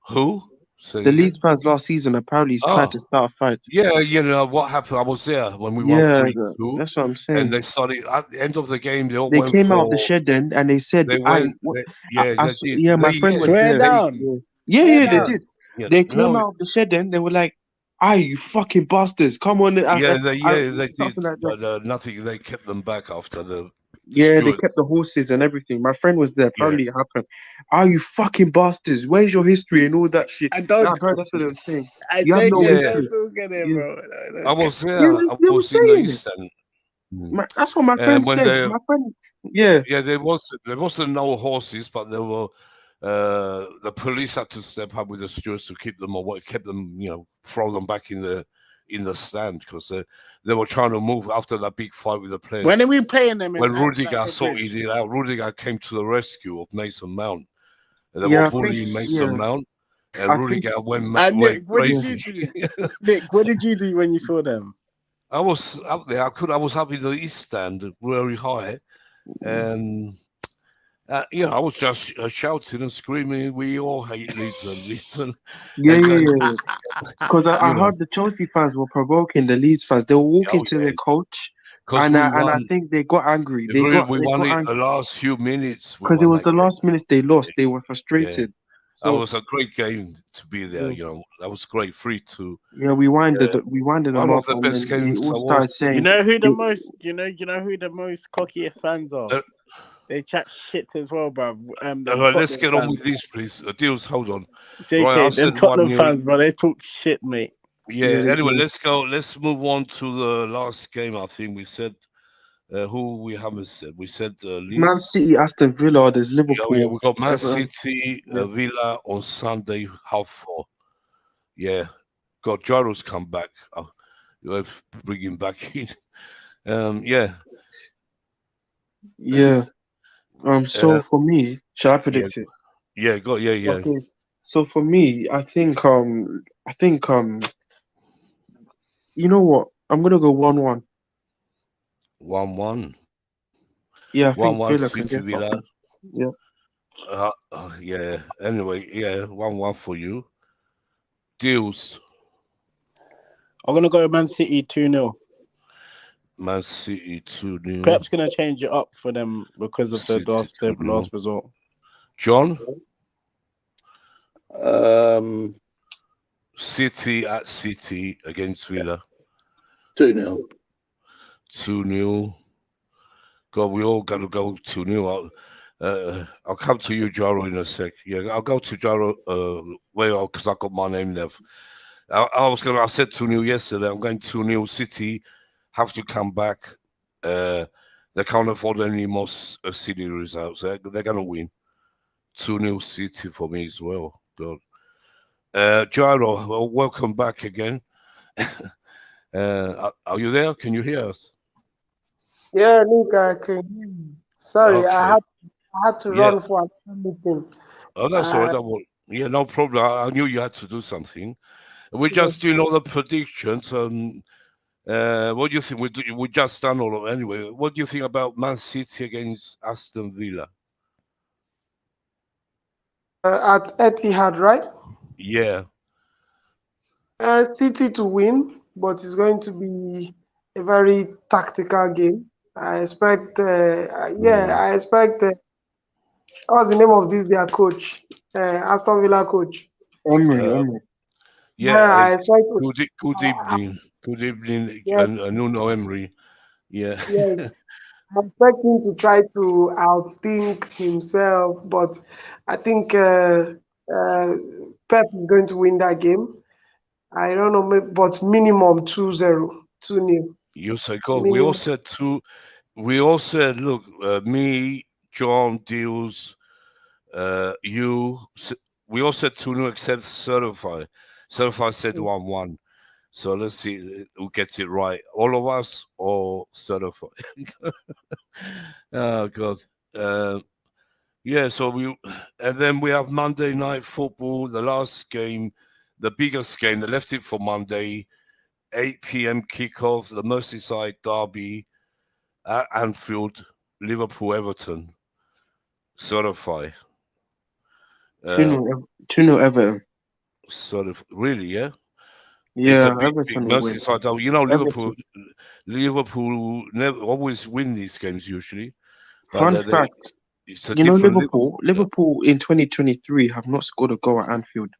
Who? Say The again? Leeds fans last season apparently tried to start a fight. Yeah, you know what happened. I was there when we won Yeah, 3-2, that's what I'm and saying. they started at the end of the game. They all They went came out of for. the shed then, and they said, They went. Yeah, they did. yeah, my friend was Swear there. down. Yeah, Swear they Yeah, down. did. yeah. They came No, out of the shed then. They were like, "Aye, you fucking bastards! Come on!" yeah, they did, something like that. but nothing. They kept them back after the Yeah, they Stuart. kept the horses and everything. My friend was there. Yeah, Apparently, it happened. Are you fucking bastards? Where's your history and all that shit? I Yeah, don't. I've heard that's what they were saying. I You have no JK, yeah. don't history. talk at him, Yeah, bro. I was yeah, there. I they were was in the saying it. East End. That's what my friend When said. My friend, yeah, yeah, there wasn't no horses, but there were. The police had to step up with the stewards to keep them away, kept them, throw them back in the stand because they were trying to move after that big fight with the players. When are we playing them? When At Rudiger Stamford sorted Bridge? it out, Rudiger came to the rescue of Mason Mount. They yeah, were I think, bullying Mason yeah, Mount, and I think, Rudiger went Nick, what did crazy. you do? Nick, what did you do when you saw them? I was up there. I was up in the East Stand, very high, and I was just shouting and screaming. We all hate Leeds and Leeds, and yeah. Because I you know, heard the Chelsea fans were provoking the Leeds fans. They were walking oh to yeah, their coach, because and we I won. think they got angry. They We got won it the angry last few minutes. We because it won was that the game. last minutes they lost. They were Yeah, frustrated. that So was a great game to be there. yeah, That was great. 3-2. yeah, we winded them One of up, the and best then they games all I was. started saying, You know who the most cockiest fans are? Uh, They chat shit as well, bro. Them let's Tottenham get on fans. with this, please. Deals, hold on. JK, Right, I them said Tottenham 1-0. fans, bro. They talk shit, mate. Yeah. they Anyway, do. let's go. Let's move on to the last game. I think we said who we haven't said. We said It's Man Leeds. City, Aston Villa. There's Yeah, Liverpool. we got Man Everton. City, Yeah. Villa on Sunday, 4:30. Yeah, got Gyro's come back. You have to bring him back in. Yeah. Yeah. So for me, shall I predict it? Yeah. Yeah. Okay. So for me, I think you know what? I'm gonna go 1-1. 1-1. Yeah, I 1-1 think Villa can City get Villa. something. Yeah. Yeah. Anyway, yeah, 1-1 for you. Deals. I'm gonna go Man City 2-0. Man City 2-0. Pep's gonna change it up for them because of the last result. John. City at City against Villa. 2-0. 2-0. God, we all got to go 2-0. I'll come to you, Jaro, in a sec. Yeah, I'll go to Jaro. Because I got my name left. I said 2-0 yesterday. I'm going 2-0 City. Have to come back. They can't afford any more City results. They're going to win. 2-0 City for me as well. God. Gyro, well, welcome back again. Are you there? Can you hear us? Yeah, Nick, I can hear you. Sorry, Okay. I had to run for a meeting. Oh, that's all right. Yeah, no problem. I knew you had to do something. We're just doing all the predictions. What do you think? We just done all of it anyway. What do you think about Man City against Aston Villa? At Etihad, right? Yeah. City to win, but it's going to be a very tactical game. I expect. I expect. What's the name of their coach? Aston Villa coach. Emery. Yeah, I expect. good evening. Good evening, Yes. Nuno Emery. Yeah. Yes. I expect him to try to outthink himself, but I think Pep is going to win that game. I don't know, but minimum 2-0, 2-0. You say, God, we all said look, me, John, Deals, you, we all said 2-0 except Certified. Certified said 1-1. So let's see who gets it right. All of us or certified. Oh God. Yeah, so and then we have Monday Night Football, the last game, the biggest game. They left it for Monday, 8 p.m. kickoff, the Merseyside derby at Anfield, Liverpool Everton. Certify. 2-0 Everton. Really, yeah? Yeah, It's a big Everton will win. Merseyside derby. You know, Everton. Liverpool never always win these games usually. Fun But fact, it's a you know different Liverpool in 2023 have not scored a goal at Anfield.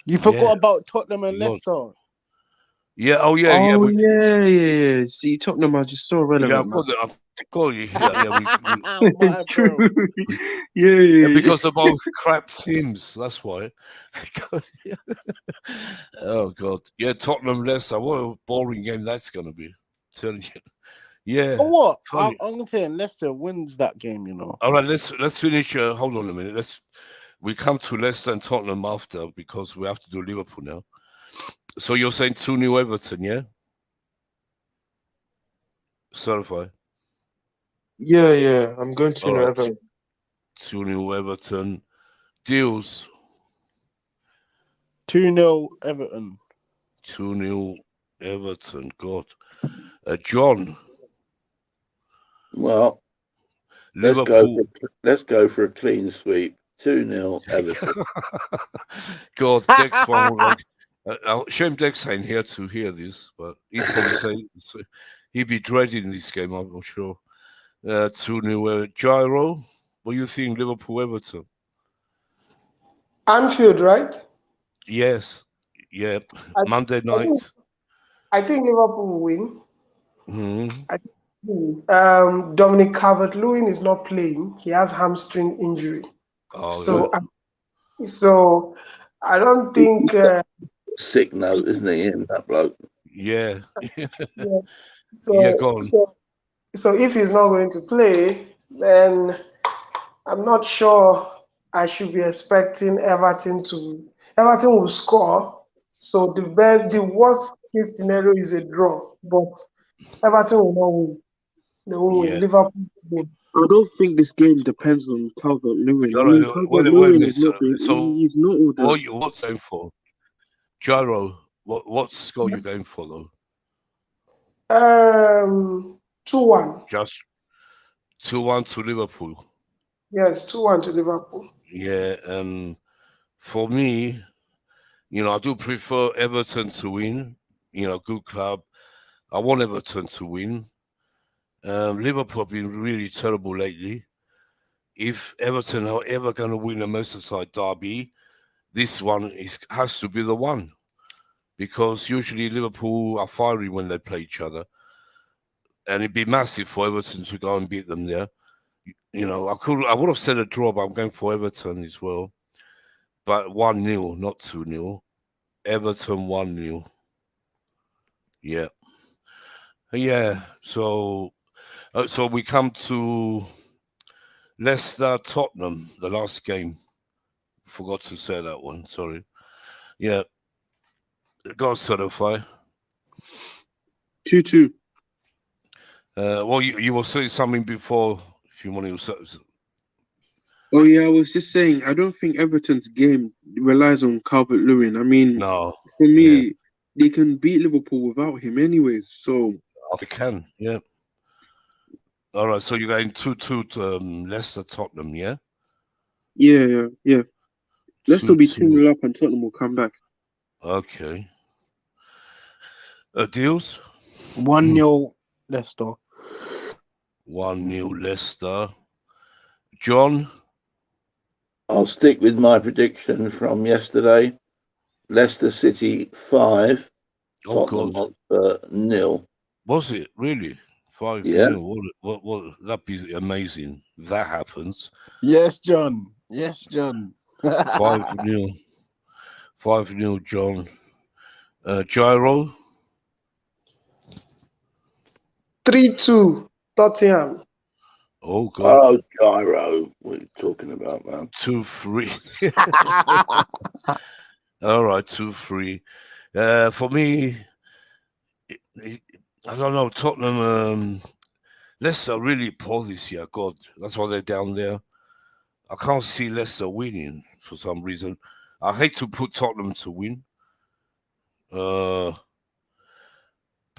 You forgot Yeah. about Tottenham and God. Leicester. Yeah, Oh yeah. yeah. See, Tottenham are just so relevant, man. I've got you here. Yeah, It's true. yeah, yeah. because of both crap teams. That's why. Oh God, yeah, Tottenham Leicester. What a boring game that's going to be. Telling you. Yeah. Oh what? Funny. I'm gonna say Leicester wins that game. You know. All right, let's finish. Hold on a minute. We come to Leicester and Tottenham after because we have to do Liverpool now. So you're saying 2-0 Everton, yeah? Certified. Yeah. I'm going to All right. Everton. 2-0 Everton. Deals. 2-0 Everton. 2-0 Everton. God. John. Well, Liverpool. let's go for a clean sweep. 2-0 Everton. God, Dex won't like. Shame Dex ain't here to hear this, but he'd probably say he'd be dreading this game, I'm sure. 2-0 Gyro. What do you think, Liverpool Everton? Anfield, right? Yes. Yeah. I- Monday night. I think Liverpool will win. Mm-hmm. Dominic Calvert-Lewin is not playing. He has hamstring injury. Oh, So I don't think. Sick note, isn't he, in that bloke? yeah. Yeah, Yeah, go on. So if he's not going to play, then I'm not sure I should be expecting Everton to. Everton will score. So the worst case scenario is a draw, but Everton will not win. They won't win. Yeah. Liverpool will win. I don't think this game depends on Calvert-Lewin. I All mean, right, wait a Calvert-Lewin minute. is not he's not all that. What's going for? Gyro, what score you going for though? 2-1. Just 2-1 to Liverpool. Yes, 2-1 to Liverpool. Yeah, for me, I do prefer Everton to win. Good club. I want Everton to win. Liverpool have been really terrible lately. If Everton are ever going to win a Merseyside derby, this one has to be the one, because usually Liverpool are fiery when they play each other, and it'd be massive for Everton to go and beat them there. I would have said a draw, but I'm going for Everton as well. But 1-0, not 2-0. Everton 1-0. Yeah. Yeah. So we come to Leicester Tottenham, the last game. Forgot to say that one. Sorry. Yeah. Go certify. 2-2. Well, you were saying something before. If you want to. Oh yeah, I was just saying. I don't think Everton's game relies on Calvert-Lewin. I mean, No. For me, they can beat Liverpool without him, anyways. So they can. Yeah. All right. So you're going 2-2 to Leicester Tottenham, yeah? Yeah. Leicester will be 2-0 up, and Tottenham will come back. Okay. Deals? 1-0 Leicester. 1-0 Leicester. John? I'll stick with my prediction from yesterday. Leicester City 5, Tottenham Hotspur 0. Was it really 5-0? Yeah. What? That'd be amazing if that happens. Yes, John. 5-0. 5-0, John. Gyro? 3-2 Tottenham. Oh God. Oh, Gyro. What are you talking about, man? 2-3. All right, 2-3. For me, I don't know. Tottenham, Leicester really poor this year. God, that's why they're down there. I can't see Leicester winning for some reason. I hate to put Tottenham to win, but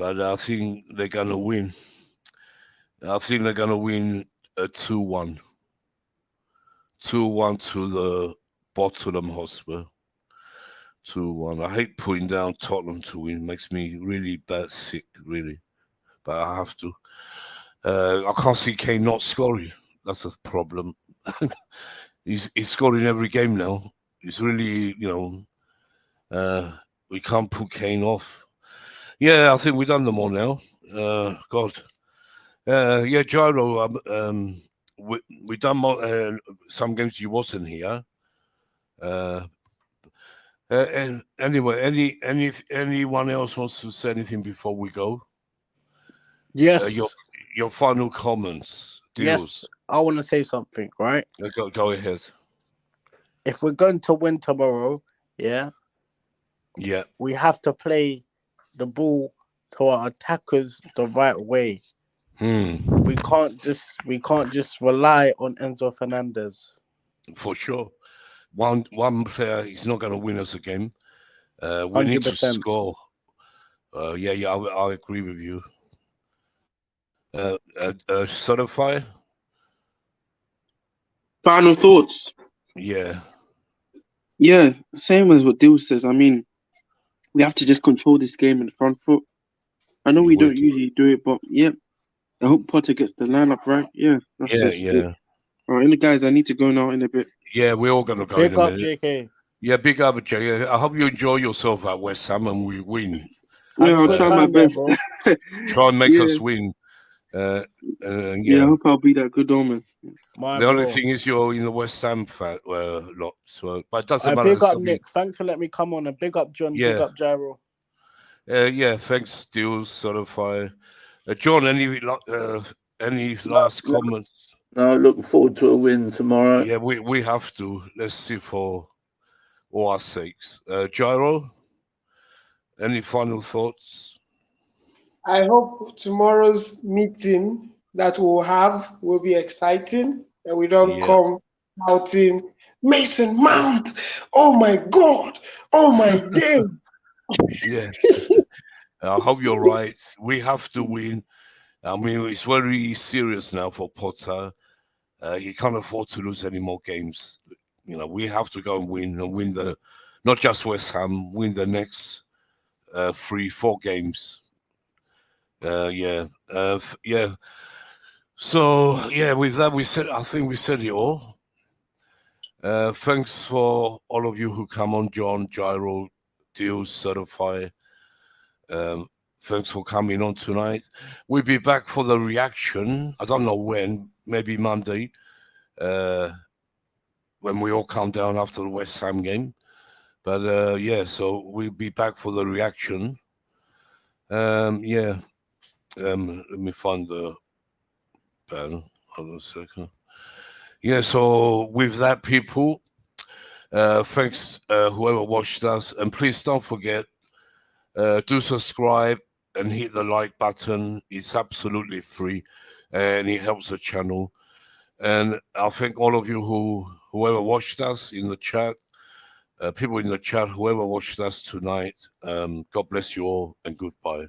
I think they're gonna win. I think they're gonna win a 2-1. 2-1 to the Tottenham Hotspur. 2-1. I hate putting down Tottenham to win. Makes me really bad sick, really. But I have to. I can't see Kane not scoring. That's a problem. He's scoring every game now. It's really, we can't put Kane off. Yeah, I think we've done them all now. God. Yeah, Gyro, we done some games you wasn't here. And anyway, anyone else wants to say anything before we go? Yes. Your final comments. Deals. Yes, I want to say something, right? Go ahead. If we're going to win tomorrow, Yeah. we have to play the ball to our attackers the right way. We can't just rely on Enzo Fernandez. For sure. One player is not going to win us a game. We need to 100%. score. Yeah, I agree with you. Certify? Final thoughts. Yeah. Yeah, same as what Dill says. I mean, we have to just control this game in the front foot. I know we don't usually do it, but yeah, I hope Potter gets the lineup right. Yeah, that's just it. All right, guys, I need to go now in a bit. Yeah, we're all going to go Big in a up, minute. JK. Yeah, big up, JK. I hope you enjoy yourself at West Ham and we win. Yeah, I'll try my best. Try and make us win. Yeah, I hope I'll be that good omen. The only thing is you're in the West Ham lot, so but it doesn't matter. Big up Nick. Thanks for letting me come on. And big up John. Yeah. Big up Gyro. Yeah, thanks, Deals, Certify. John, any last comments? No, looking forward to a win tomorrow. Yeah, we have to. Let's see for all our sakes. Gyro, any final thoughts? I hope tomorrow's meeting that we'll have will be exciting and we don't come shouting, Mason Mount, oh my God, oh my day. Yeah. I hope you're right. We have to win. I mean, it's very serious now for Potter. He can't afford to lose any more games. We have to go and win not just West Ham, win the next 3-4 games. Yeah. So with that I think we said it all. Thanks for all of you who come on, John, Gyro, Deals, Certify. Thanks for coming on tonight. We'll be back for the reaction. I don't know when, maybe Monday, when we all come down after the West Ham game. But so we'll be back for the reaction. Let me find the pen. Hold on a second. Yeah, so with that, people, thanks whoever watched us. And please don't forget, do subscribe and hit the like button. It's absolutely free and it helps the channel. And I thank all of you whoever watched us in the chat, people in the chat, whoever watched us tonight. God bless you all and goodbye.